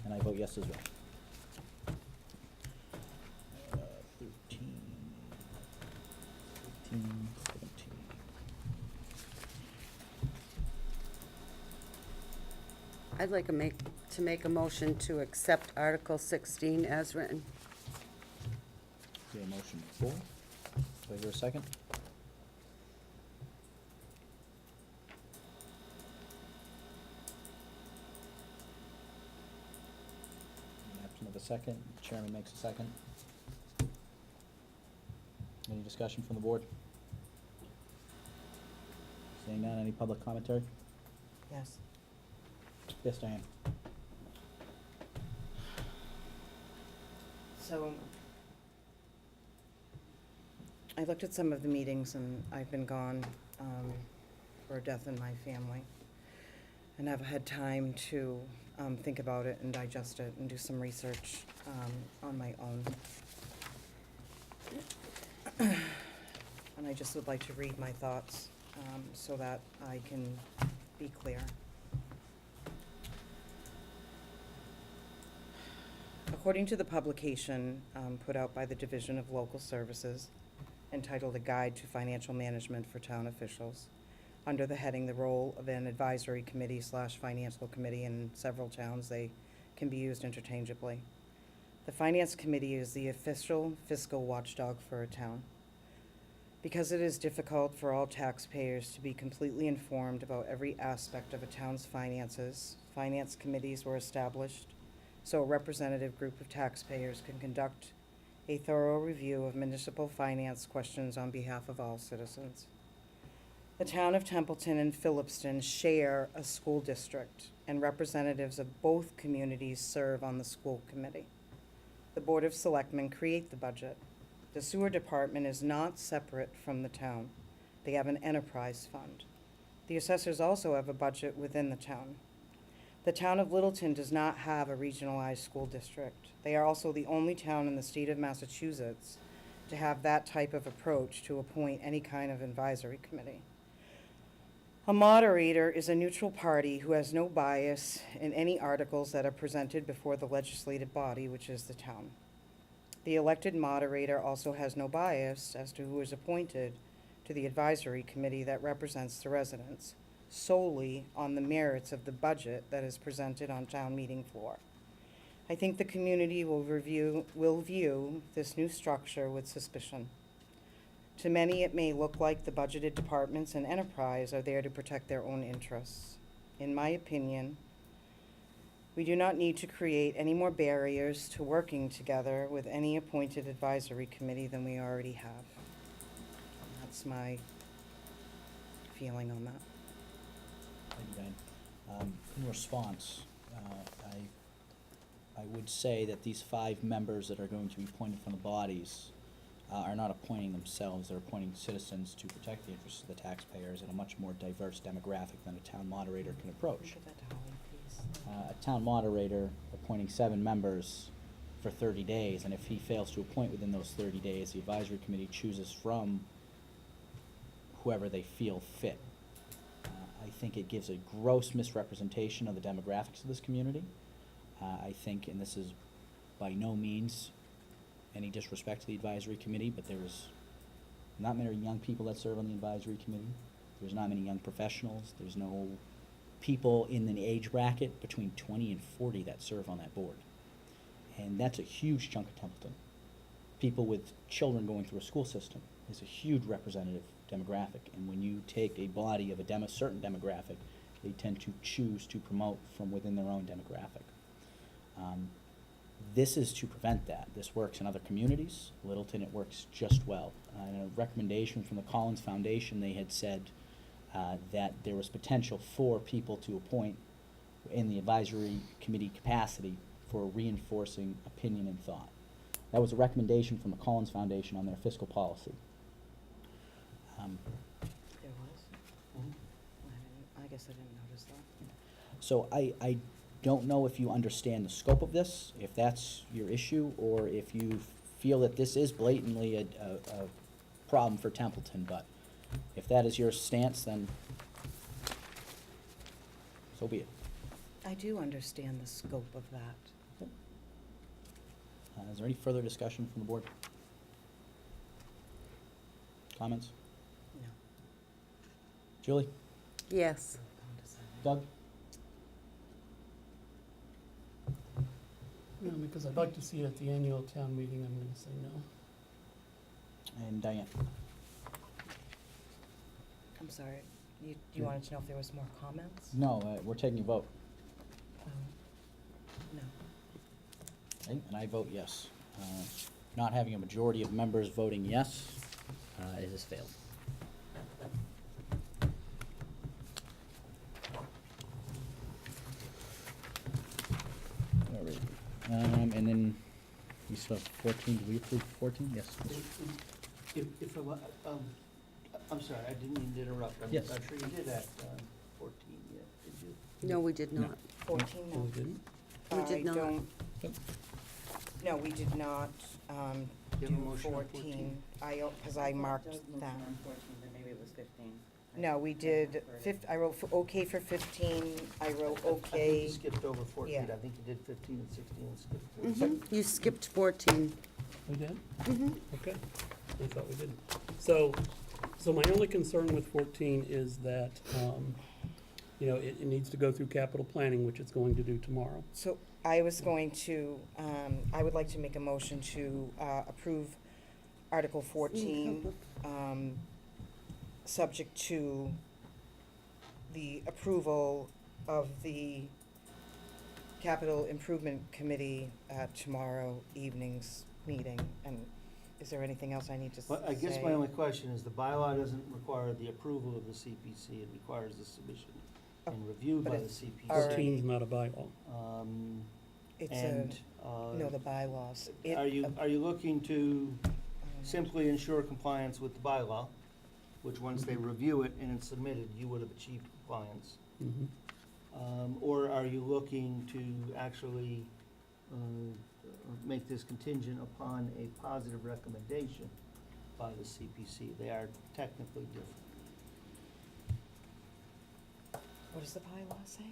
[SPEAKER 1] And I vote yes as well. 13, 15, 17.
[SPEAKER 6] I'd like to make a motion to accept Article 16 as written.
[SPEAKER 1] Okay, motion 4. Do I hear a second? In the absence of a second, chairman makes a second. Any discussion from the board? Seeing none, any public commentary?
[SPEAKER 4] Yes.
[SPEAKER 1] Yes, Diane?
[SPEAKER 4] So, I looked at some of the meetings, and I've been gone for a death in my family, and I've had time to think about it and digest it and do some research on my own. And I just would like to read my thoughts so that I can be clear. According to the publication put out by the Division of Local Services, entitled A Guide to Financial Management for Town Officials, under the heading The Role of an Advisory Committee / Financial Committee in several towns, they can be used interchangeably. The Finance Committee is the official fiscal watchdog for a town. Because it is difficult for all taxpayers to be completely informed about every aspect of a town's finances, finance committees were established so a representative group of taxpayers can conduct a thorough review of municipal finance questions on behalf of all citizens. The town of Templeton and Phillipston share a school district, and representatives of both communities serve on the school committee. The Board of Selectmen create the budget. The sewer department is not separate from the town. They have an enterprise fund. The assessors also have a budget within the town. The town of Littleton does not have a regionalized school district. They are also the only town in the state of Massachusetts to have that type of approach to appoint any kind of advisory committee. A moderator is a neutral party who has no bias in any articles that are presented before the legislative body, which is the town. The elected moderator also has no bias as to who is appointed to the advisory committee that represents the residents, solely on the merits of the budget that is presented on town meeting floor. I think the community will view this new structure with suspicion. To many, it may look like the budgeted departments and enterprise are there to protect their own interests. In my opinion, we do not need to create any more barriers to working together with any appointed advisory committee than we already have. That's my feeling on that.
[SPEAKER 1] Thank you, Diane. In response, I would say that these 5 members that are going to be appointed from the bodies are not appointing themselves, they're appointing citizens to protect the interests of the taxpayers in a much more diverse demographic than a town moderator can approach. A town moderator appointing 7 members for 30 days, and if he fails to appoint within those 30 days, the advisory committee chooses from whoever they feel fit. I think it gives a gross misrepresentation of the demographics of this community. I think, and this is by no means any disrespect to the advisory committee, but there's not many young people that serve on the advisory committee. There's not many young professionals. There's no people in the age bracket between 20 and 40 that serve on that board. And that's a huge chunk of Templeton. People with children going through a school system is a huge representative demographic. And when you take a body of a certain demographic, they tend to choose to promote from within their own demographic. This is to prevent that. This works in other communities. Littleton, it works just well. In a recommendation from the Collins Foundation, they had said that there was potential for people to appoint in the advisory committee capacity for reinforcing opinion and thought. That was a recommendation from the Collins Foundation on their fiscal policy.
[SPEAKER 4] There was? I guess I didn't notice that.
[SPEAKER 1] So I don't know if you understand the scope of this, if that's your issue, or if you feel that this is blatantly a problem for Templeton, but if that is your stance, then so be it.
[SPEAKER 4] I do understand the scope of that.
[SPEAKER 1] Is there any further discussion from the board? Comments?
[SPEAKER 4] No.
[SPEAKER 1] Julie?
[SPEAKER 6] Yes.
[SPEAKER 1] Doug?
[SPEAKER 3] No, because I'd like to see it at the annual town meeting, I'm gonna say no.
[SPEAKER 1] And Diane?
[SPEAKER 4] I'm sorry, you wanted to know if there was more comments?
[SPEAKER 1] No, we're taking a vote,
[SPEAKER 4] No.
[SPEAKER 1] okay? And I vote yes. Not having a majority of members voting yes, it has failed. All right. And then we still have 14. Do we approve 14? Yes.
[SPEAKER 5] If, I'm sorry, I didn't mean to interrupt. I'm
[SPEAKER 1] Yes.
[SPEAKER 5] not sure you did at 14 yet, did you?
[SPEAKER 6] No, we did
[SPEAKER 1] No.
[SPEAKER 6] not.
[SPEAKER 4] 14,
[SPEAKER 3] Oh,
[SPEAKER 4] no.
[SPEAKER 3] we didn't?
[SPEAKER 6] We did not.
[SPEAKER 4] I don't, no, we did not,
[SPEAKER 5] You have a
[SPEAKER 4] do
[SPEAKER 5] motion on
[SPEAKER 4] 14. Because I marked that.
[SPEAKER 6] but maybe it was 15.
[SPEAKER 4] No, we did I wrote okay for 15, I wrote
[SPEAKER 5] I think
[SPEAKER 4] okay.
[SPEAKER 5] you skipped over 14.
[SPEAKER 4] Yeah.
[SPEAKER 5] I think you did 15 and 16 and skipped 14.
[SPEAKER 6] You skipped 14.
[SPEAKER 3] We did?
[SPEAKER 6] Mm-hmm.
[SPEAKER 3] Okay, I thought we didn't. So my only concern with 14 is that, you know, it needs to go through capital planning, which it's going to do tomorrow.
[SPEAKER 4] So I was going to, I would like to make a motion to approve Article 14, subject to the approval of the Capital Improvement Committee at tomorrow evening's meeting. And is there anything else I need to say?
[SPEAKER 5] But I guess my only question is, the bylaw doesn't require the approval of the CPC, it requires the submission and review
[SPEAKER 4] but
[SPEAKER 5] by the
[SPEAKER 4] it's
[SPEAKER 5] CPC.
[SPEAKER 4] already-
[SPEAKER 3] 14 is not a bylaw.
[SPEAKER 4] It's
[SPEAKER 5] And,
[SPEAKER 4] no, the bylaws.
[SPEAKER 5] are you looking to simply ensure compliance with the bylaw, which once they review it and it's submitted, you would have achieved compliance?
[SPEAKER 3] Mhm.
[SPEAKER 5] Or are you looking to actually make this contingent upon a positive recommendation by the CPC? They are technically different.
[SPEAKER 4] What does the bylaw say?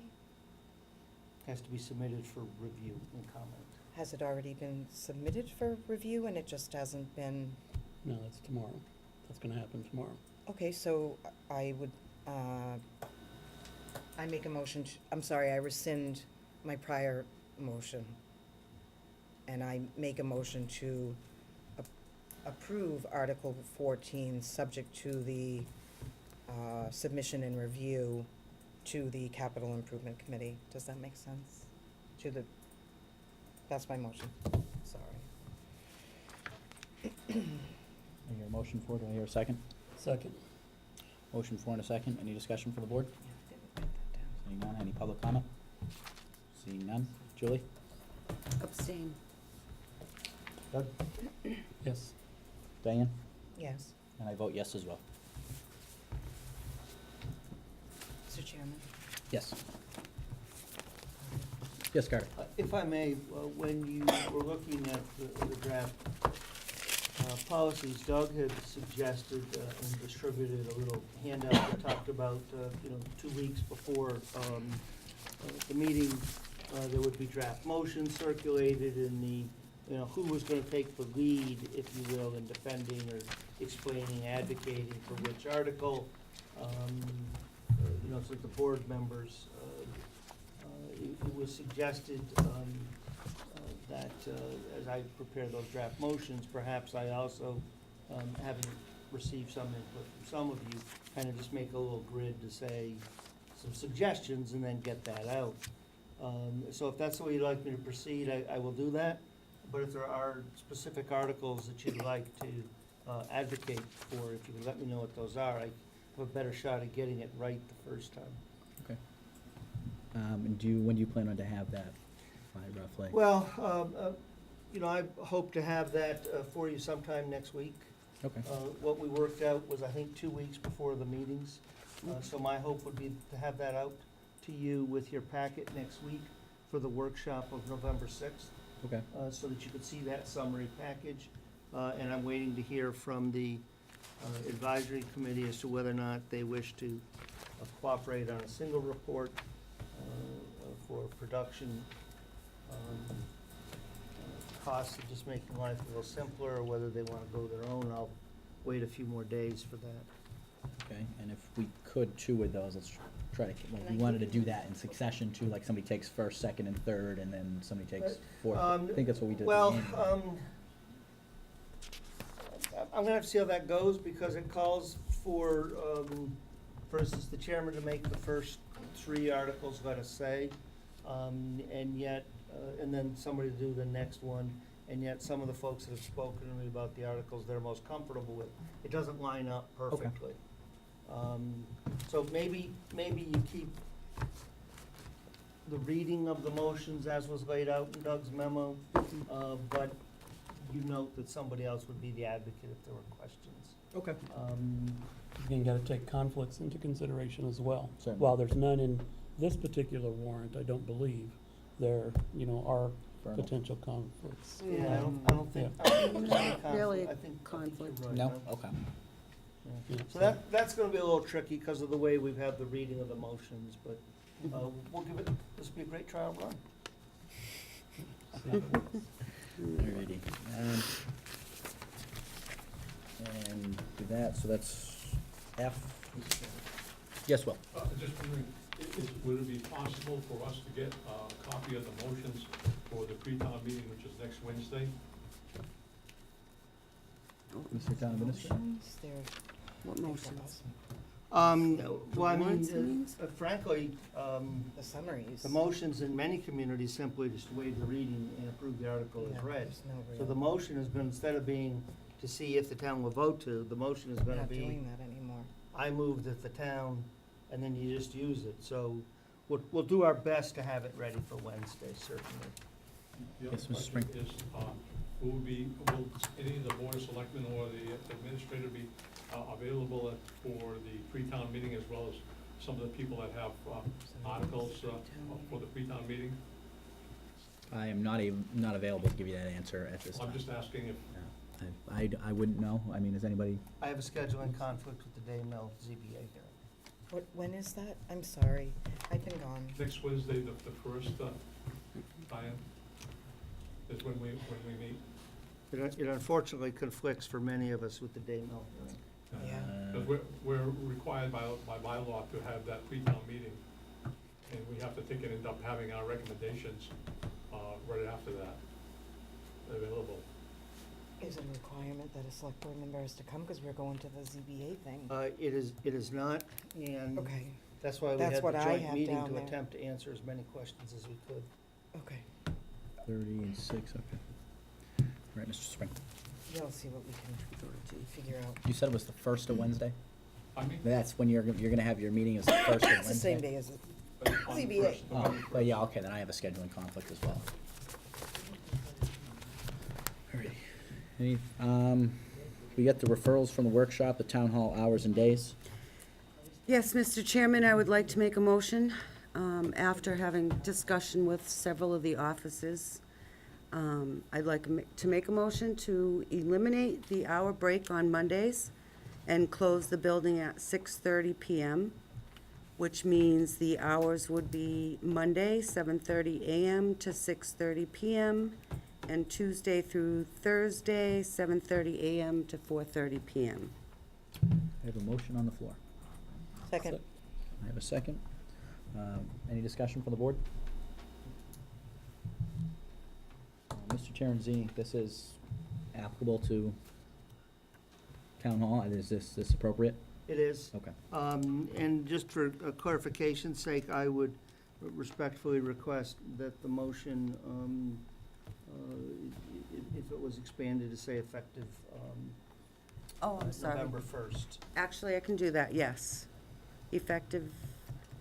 [SPEAKER 5] Has to be submitted for review and comment.
[SPEAKER 4] Has it already been submitted for review and it just hasn't been?
[SPEAKER 3] No, that's tomorrow. That's gonna happen tomorrow.
[SPEAKER 4] Okay, so I would, I make a motion, I'm sorry, I rescind my prior motion. And I make a motion to approve Article 14, subject to the submission and review to the Capital Improvement Committee. Does that make sense? That's my motion, sorry.
[SPEAKER 1] I hear a motion for it. Do I hear a second?
[SPEAKER 3] Second.
[SPEAKER 1] Motion for and a second. Any discussion for the board?
[SPEAKER 4] Yeah, I didn't write that down.
[SPEAKER 1] Seeing none. Any public comment? Seeing none. Julie?
[SPEAKER 6] Abstain.
[SPEAKER 1] Doug?
[SPEAKER 3] Yes.
[SPEAKER 1] Diane?
[SPEAKER 4] Yes,
[SPEAKER 1] And I vote yes as well.
[SPEAKER 4] Mr. Chairman.
[SPEAKER 1] Yes. Yes, Carter?
[SPEAKER 5] If I may, when you were looking at the draft policies, Doug had suggested and distributed a little handout that talked about, 2 weeks before the meeting, there would be draft motions circulated in the, who was gonna take the lead, if you will, in defending or explaining, advocating for which article. So the board members, it was suggested that as I prepare those draft motions, perhaps I also, having received some input from some of you, kind of just make a little grid to say some suggestions and then get that out. So if that's the way you'd like me to proceed, I will do that. But if there are specific articles that you'd like to advocate for, if you could let me know what those are, I have a better shot at getting it right the first time.
[SPEAKER 1] Okay. And when do you plan on to have that by roughly?
[SPEAKER 5] Well, I hope to have that for you sometime next week.
[SPEAKER 1] Okay.
[SPEAKER 5] What we worked out was, I think, 2 weeks before the meetings. So my hope would be to have that out to you with your packet next week for the workshop of November 6th.
[SPEAKER 1] Okay.
[SPEAKER 5] So that you could see that summary package. And I'm waiting to hear from the advisory committee as to whether or not they wish to cooperate on a single report for production costs of just making life a little simpler, or whether they want to go their own. I'll wait a few more days for that.
[SPEAKER 1] Okay, and if we could, two of those, let's try to, well, we wanted to do that in succession too, like somebody takes first, second, and third, and then somebody takes fourth. I think that's what we did.
[SPEAKER 5] Well, I'm gonna have to see how that goes, because it calls for instance, the chairman to make the first 3 articles, let us say, and yet, and then somebody to do the next one, and yet some of the folks that have spoken to me about the articles they're most comfortable with, it doesn't line up perfectly. So maybe you keep the reading of the motions as was laid out in Doug's memo, but you note that somebody else would be the advocate if there were questions.
[SPEAKER 1] Okay.
[SPEAKER 3] Again, gotta take conflicts into consideration as well.
[SPEAKER 1] Certainly.
[SPEAKER 3] While there's none in this particular warrant, I don't believe, there, are
[SPEAKER 1] Fair enough.
[SPEAKER 3] potential conflicts.
[SPEAKER 5] Yeah, I don't think there's any conflict.
[SPEAKER 6] Really
[SPEAKER 5] I think you're
[SPEAKER 6] conflict.
[SPEAKER 5] right.
[SPEAKER 1] No? Okay.
[SPEAKER 5] Yeah. So that's gonna be a little tricky because of the way we've had the reading of the motions, but we'll give it, this will be a great trial run.
[SPEAKER 1] Alrighty. And do that, so that's F. Yes, Will?
[SPEAKER 9] Just wondering, would it be possible for us to get a copy of the motions for the pre-town meeting, which is next Wednesday?
[SPEAKER 1] Mr. Town Administrator?
[SPEAKER 6] What motions?
[SPEAKER 5] Well, I mean,
[SPEAKER 6] Warrants, you mean?
[SPEAKER 5] frankly,
[SPEAKER 4] The summaries.
[SPEAKER 5] the motions in many communities simply just waive the reading and approve the article as
[SPEAKER 4] Yeah,
[SPEAKER 5] read.
[SPEAKER 4] there's no
[SPEAKER 5] So
[SPEAKER 4] real-
[SPEAKER 5] the motion has been, instead of being to see if the town will vote to, the motion is
[SPEAKER 4] We're
[SPEAKER 5] gonna
[SPEAKER 4] not
[SPEAKER 5] be,
[SPEAKER 4] doing that anymore.
[SPEAKER 5] I move that the town, and then you just use it. So we'll do our best to have it ready for Wednesday, certainly.
[SPEAKER 9] The
[SPEAKER 1] Yes,
[SPEAKER 9] other
[SPEAKER 1] Mr. Spring.
[SPEAKER 9] question is, will any of the board of selectmen or the administrator be available for the pre-town meeting, as well as some of the people that have articles for the pre-town meeting?
[SPEAKER 1] I am not available to give you that answer at this time.
[SPEAKER 9] I'm just asking if,
[SPEAKER 1] No. I wouldn't know. I mean, is anybody,
[SPEAKER 5] I have a scheduling conflict with the Daymel ZBA hearing.
[SPEAKER 4] When is that? I'm sorry. I've been gone.
[SPEAKER 9] next Wednesday, the first, Diane, is when we meet.
[SPEAKER 5] It unfortunately conflicts for many of us with the Daymel hearing.
[SPEAKER 4] Yeah.
[SPEAKER 9] Because we're required by bylaw to have that pre-town meeting, and we have to think and end up having our recommendations right after that available.
[SPEAKER 4] Is it a requirement that a select board member has to come, because we're going to the ZBA thing?
[SPEAKER 5] It is not, and
[SPEAKER 4] Okay,
[SPEAKER 5] that's why we
[SPEAKER 4] That's
[SPEAKER 5] had
[SPEAKER 4] what
[SPEAKER 5] the
[SPEAKER 4] I
[SPEAKER 5] joint
[SPEAKER 4] have
[SPEAKER 5] meeting
[SPEAKER 4] down
[SPEAKER 5] to
[SPEAKER 4] there.
[SPEAKER 5] attempt to answer as many questions as we could.
[SPEAKER 4] okay.
[SPEAKER 1] 30 and 6, okay. All right, Mr. Spring.
[SPEAKER 4] Yeah, I'll see what we can figure out.
[SPEAKER 1] You said it was the first of Wednesday?
[SPEAKER 9] I mean,
[SPEAKER 1] That's when you're gonna have your meeting, is the first of Wednesday?
[SPEAKER 4] It's the same day as it.
[SPEAKER 9] on the
[SPEAKER 4] ZBA.
[SPEAKER 9] first,
[SPEAKER 1] Oh, but yeah, okay, then I have a scheduling conflict as well. Alrighty. We got the referrals from the workshop, the town hall hours and days.
[SPEAKER 6] Yes, Mr. Chairman, I would like to make a motion, after having discussion with several of the offices, I'd like to make a motion to eliminate the hour break on Mondays and close the building at 6:30 PM, which means the hours would be Monday, 7:30 AM to 6:30 PM, and Tuesday through Thursday, 7:30 AM to 4:30 PM.
[SPEAKER 1] I have a motion on the floor.
[SPEAKER 4] Second.
[SPEAKER 1] I have a second. Any discussion from the board? Mr. Terenzini, this is applicable to town hall, is this appropriate?
[SPEAKER 5] It is.
[SPEAKER 1] Okay.
[SPEAKER 5] And just for clarification's sake, I would respectfully request that the motion, if it was expanded to say effective
[SPEAKER 6] Oh, I'm sorry.
[SPEAKER 5] November 1st.
[SPEAKER 6] Actually, I can do that, yes. Effective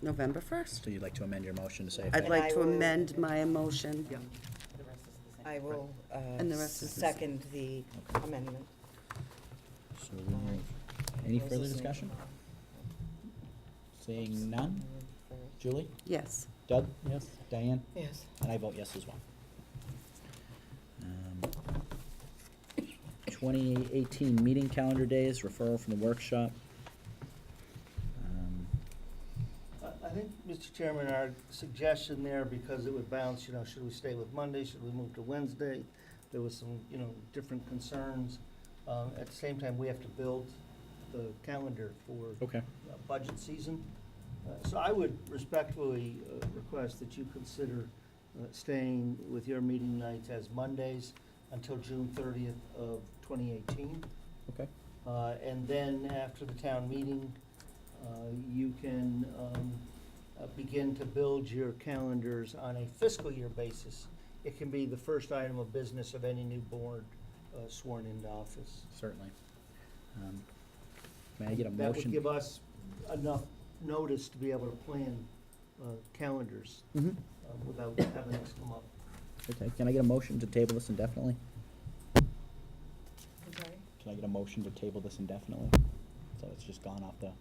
[SPEAKER 6] November 1st.
[SPEAKER 1] So you'd like to amend your motion to say
[SPEAKER 6] I'd
[SPEAKER 1] effective?
[SPEAKER 6] like to
[SPEAKER 4] I will-
[SPEAKER 6] amend my motion.
[SPEAKER 5] Yeah.
[SPEAKER 4] I will
[SPEAKER 6] And the rest is the same.
[SPEAKER 4] second the
[SPEAKER 1] Okay.
[SPEAKER 4] amendment.
[SPEAKER 1] So, any further discussion? Seeing none? Julie?
[SPEAKER 6] Yes.
[SPEAKER 1] Doug?
[SPEAKER 3] Yes.
[SPEAKER 1] Diane?
[SPEAKER 4] Yes.
[SPEAKER 1] And I vote yes as well. 2018 meeting calendar days, referral from the workshop.
[SPEAKER 5] I think, Mr. Chairman, our suggestion there, because it would bounce, should we stay with Monday, should we move to Wednesday? There was some, different concerns. At the same time, we have to build the calendar for
[SPEAKER 1] Okay.
[SPEAKER 5] budget season. So I would respectfully request that you consider staying with your meeting nights as Mondays until June 30th of 2018.
[SPEAKER 1] Okay.
[SPEAKER 5] And then after the town meeting, you can begin to build your calendars on a fiscal year basis. It can be the first item of business of any new board sworn into office.
[SPEAKER 1] Certainly. May I get a
[SPEAKER 5] That would
[SPEAKER 1] motion?
[SPEAKER 5] give us enough notice to be able to plan calendars
[SPEAKER 1] Mhm.
[SPEAKER 5] without having this come up.
[SPEAKER 1] Okay, can I get a motion to table this indefinitely?
[SPEAKER 4] I'm sorry?
[SPEAKER 1] Can I get a motion to table this indefinitely? So it's just gone off the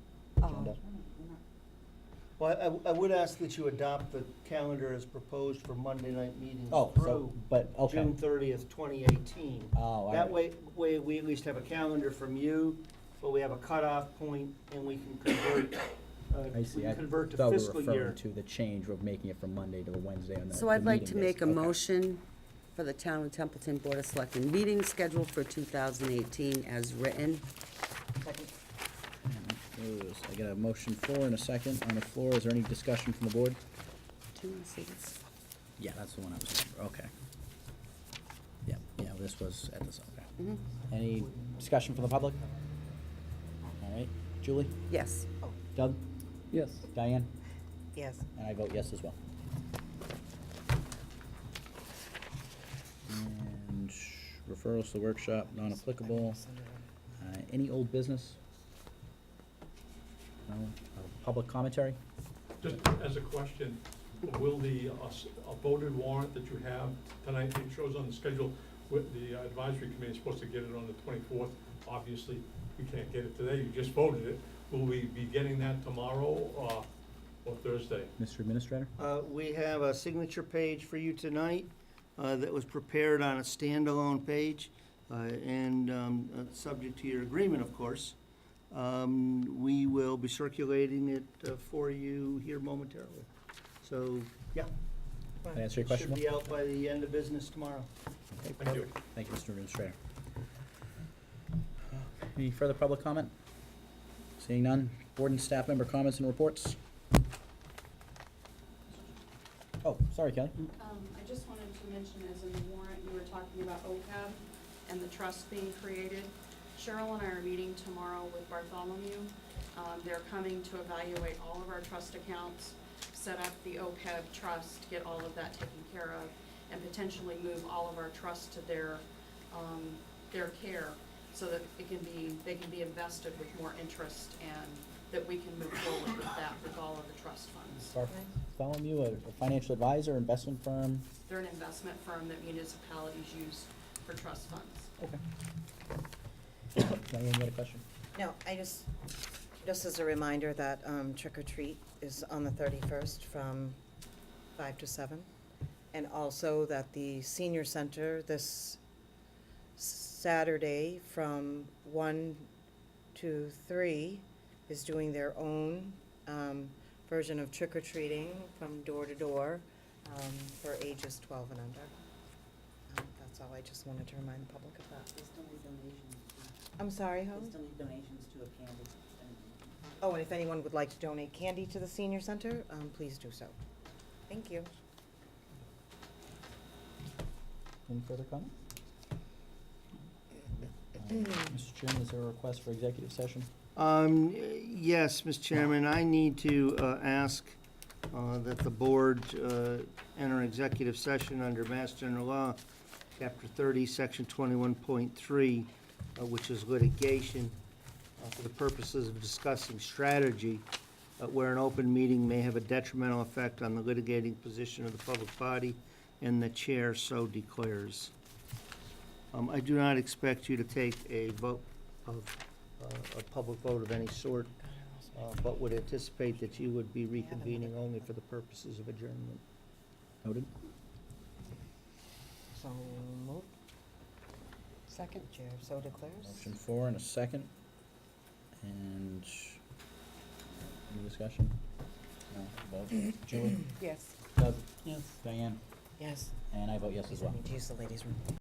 [SPEAKER 6] Oh.
[SPEAKER 1] agenda?
[SPEAKER 5] Well, I would ask that you adopt the calendar as proposed for Monday night meetings
[SPEAKER 1] Oh, so,
[SPEAKER 5] through
[SPEAKER 1] but, okay.
[SPEAKER 5] June 30th, 2018.
[SPEAKER 1] Oh, all
[SPEAKER 5] That
[SPEAKER 1] right.
[SPEAKER 5] way, we at least have a calendar from you, but we have a cutoff point, and we can convert,
[SPEAKER 1] I see. I
[SPEAKER 5] convert to
[SPEAKER 1] thought we were
[SPEAKER 5] fiscal year.
[SPEAKER 1] referring to the change of making it from Monday to a Wednesday on the
[SPEAKER 6] So I'd like
[SPEAKER 1] meeting
[SPEAKER 6] to make a
[SPEAKER 1] days. Okay.
[SPEAKER 6] motion for the Town of Templeton Board of Selectmen meeting scheduled for 2018 as written.
[SPEAKER 4] Second.
[SPEAKER 1] I got a motion floor and a second on the floor. Is there any discussion from the board?
[SPEAKER 6] Do you want to see this?
[SPEAKER 1] Yeah, that's the one I was looking for. Okay. Yeah, this was at this, okay.
[SPEAKER 6] Mhm.
[SPEAKER 1] Any discussion from the public? All right, Julie?
[SPEAKER 6] Yes.
[SPEAKER 1] Doug?
[SPEAKER 3] Yes.
[SPEAKER 1] Diane?
[SPEAKER 4] Yes.
[SPEAKER 1] And I vote yes as well. And referrals to the workshop, non-applicable. Any old business? No? Public commentary?
[SPEAKER 9] Just as a question, will the voted warrant that you have tonight, it shows on the schedule, with the advisory committee is supposed to get it on the 24th. Obviously, we can't get it today, you just voted it. Will we be getting that tomorrow or Thursday?
[SPEAKER 1] Mr. Administrator?
[SPEAKER 5] We have a signature page for you tonight that was prepared on a standalone page, and subject to your agreement, of course. We will be circulating it for you here momentarily. So, yeah.
[SPEAKER 1] Can I answer your question?
[SPEAKER 5] Should be out by the end of business tomorrow.
[SPEAKER 1] Okay,
[SPEAKER 9] Thank you.
[SPEAKER 1] perfect. Thank you, Mr. Administrator. Any further public comment? Seeing none, board and staff member comments and reports? Oh, sorry, Kelly.
[SPEAKER 10] I just wanted to mention, as in the warrant, you were talking about OPEB and the trust being created. Cheryl and I are meeting tomorrow with Bartholomew. They're coming to evaluate all of our trust accounts, set up the OPEB trust, get all of that taken care of, and potentially move all of our trusts to their care, so that they can be invested with more interest, and that we can move forward with that, with all of the trust funds.
[SPEAKER 1] Bartholomew, a financial advisor, investment firm?
[SPEAKER 10] They're an investment firm that municipalities use for trust funds.
[SPEAKER 1] Okay. Diane, you got a question?
[SPEAKER 4] No, I just as a reminder that trick or treat is on the 31st from 5 to 7. And also that the senior center this Saturday from 1 to 3 is doing their own version of trick-or-treating from door to door for ages 12 and under. That's all, I just wanted to remind the public of that.
[SPEAKER 6] They still need donations.
[SPEAKER 4] I'm sorry,
[SPEAKER 6] They
[SPEAKER 4] Helen?
[SPEAKER 6] still need donations to a candy.
[SPEAKER 4] Oh, and if anyone would like to donate candy to the senior center, please do so. Thank you.
[SPEAKER 1] Any further comments? Mr. Chairman, is there a request for executive session?
[SPEAKER 5] Yes, Mr. Chairman, I need to ask that the board enter executive session under Mass General Law, Chapter 30, Section 21.3, which is litigation, for the purposes of discussing strategy where an open meeting may have a detrimental effect on the litigating position of the public body, and the chair so declares. I do not expect you to take a vote of, a public vote of any sort, but would anticipate that you would be reconvening only for the purposes of adjournment.
[SPEAKER 1] Noted.
[SPEAKER 4] So moved. Second, chair so declares.
[SPEAKER 1] Motion 4 and a second. And any discussion? No, vote. Julie?
[SPEAKER 4] Yes.
[SPEAKER 1] Doug? Yes. Diane?
[SPEAKER 4] Yes.
[SPEAKER 1] And I vote yes as
[SPEAKER 4] Please, I
[SPEAKER 1] well.
[SPEAKER 4] need to use the ladies' room.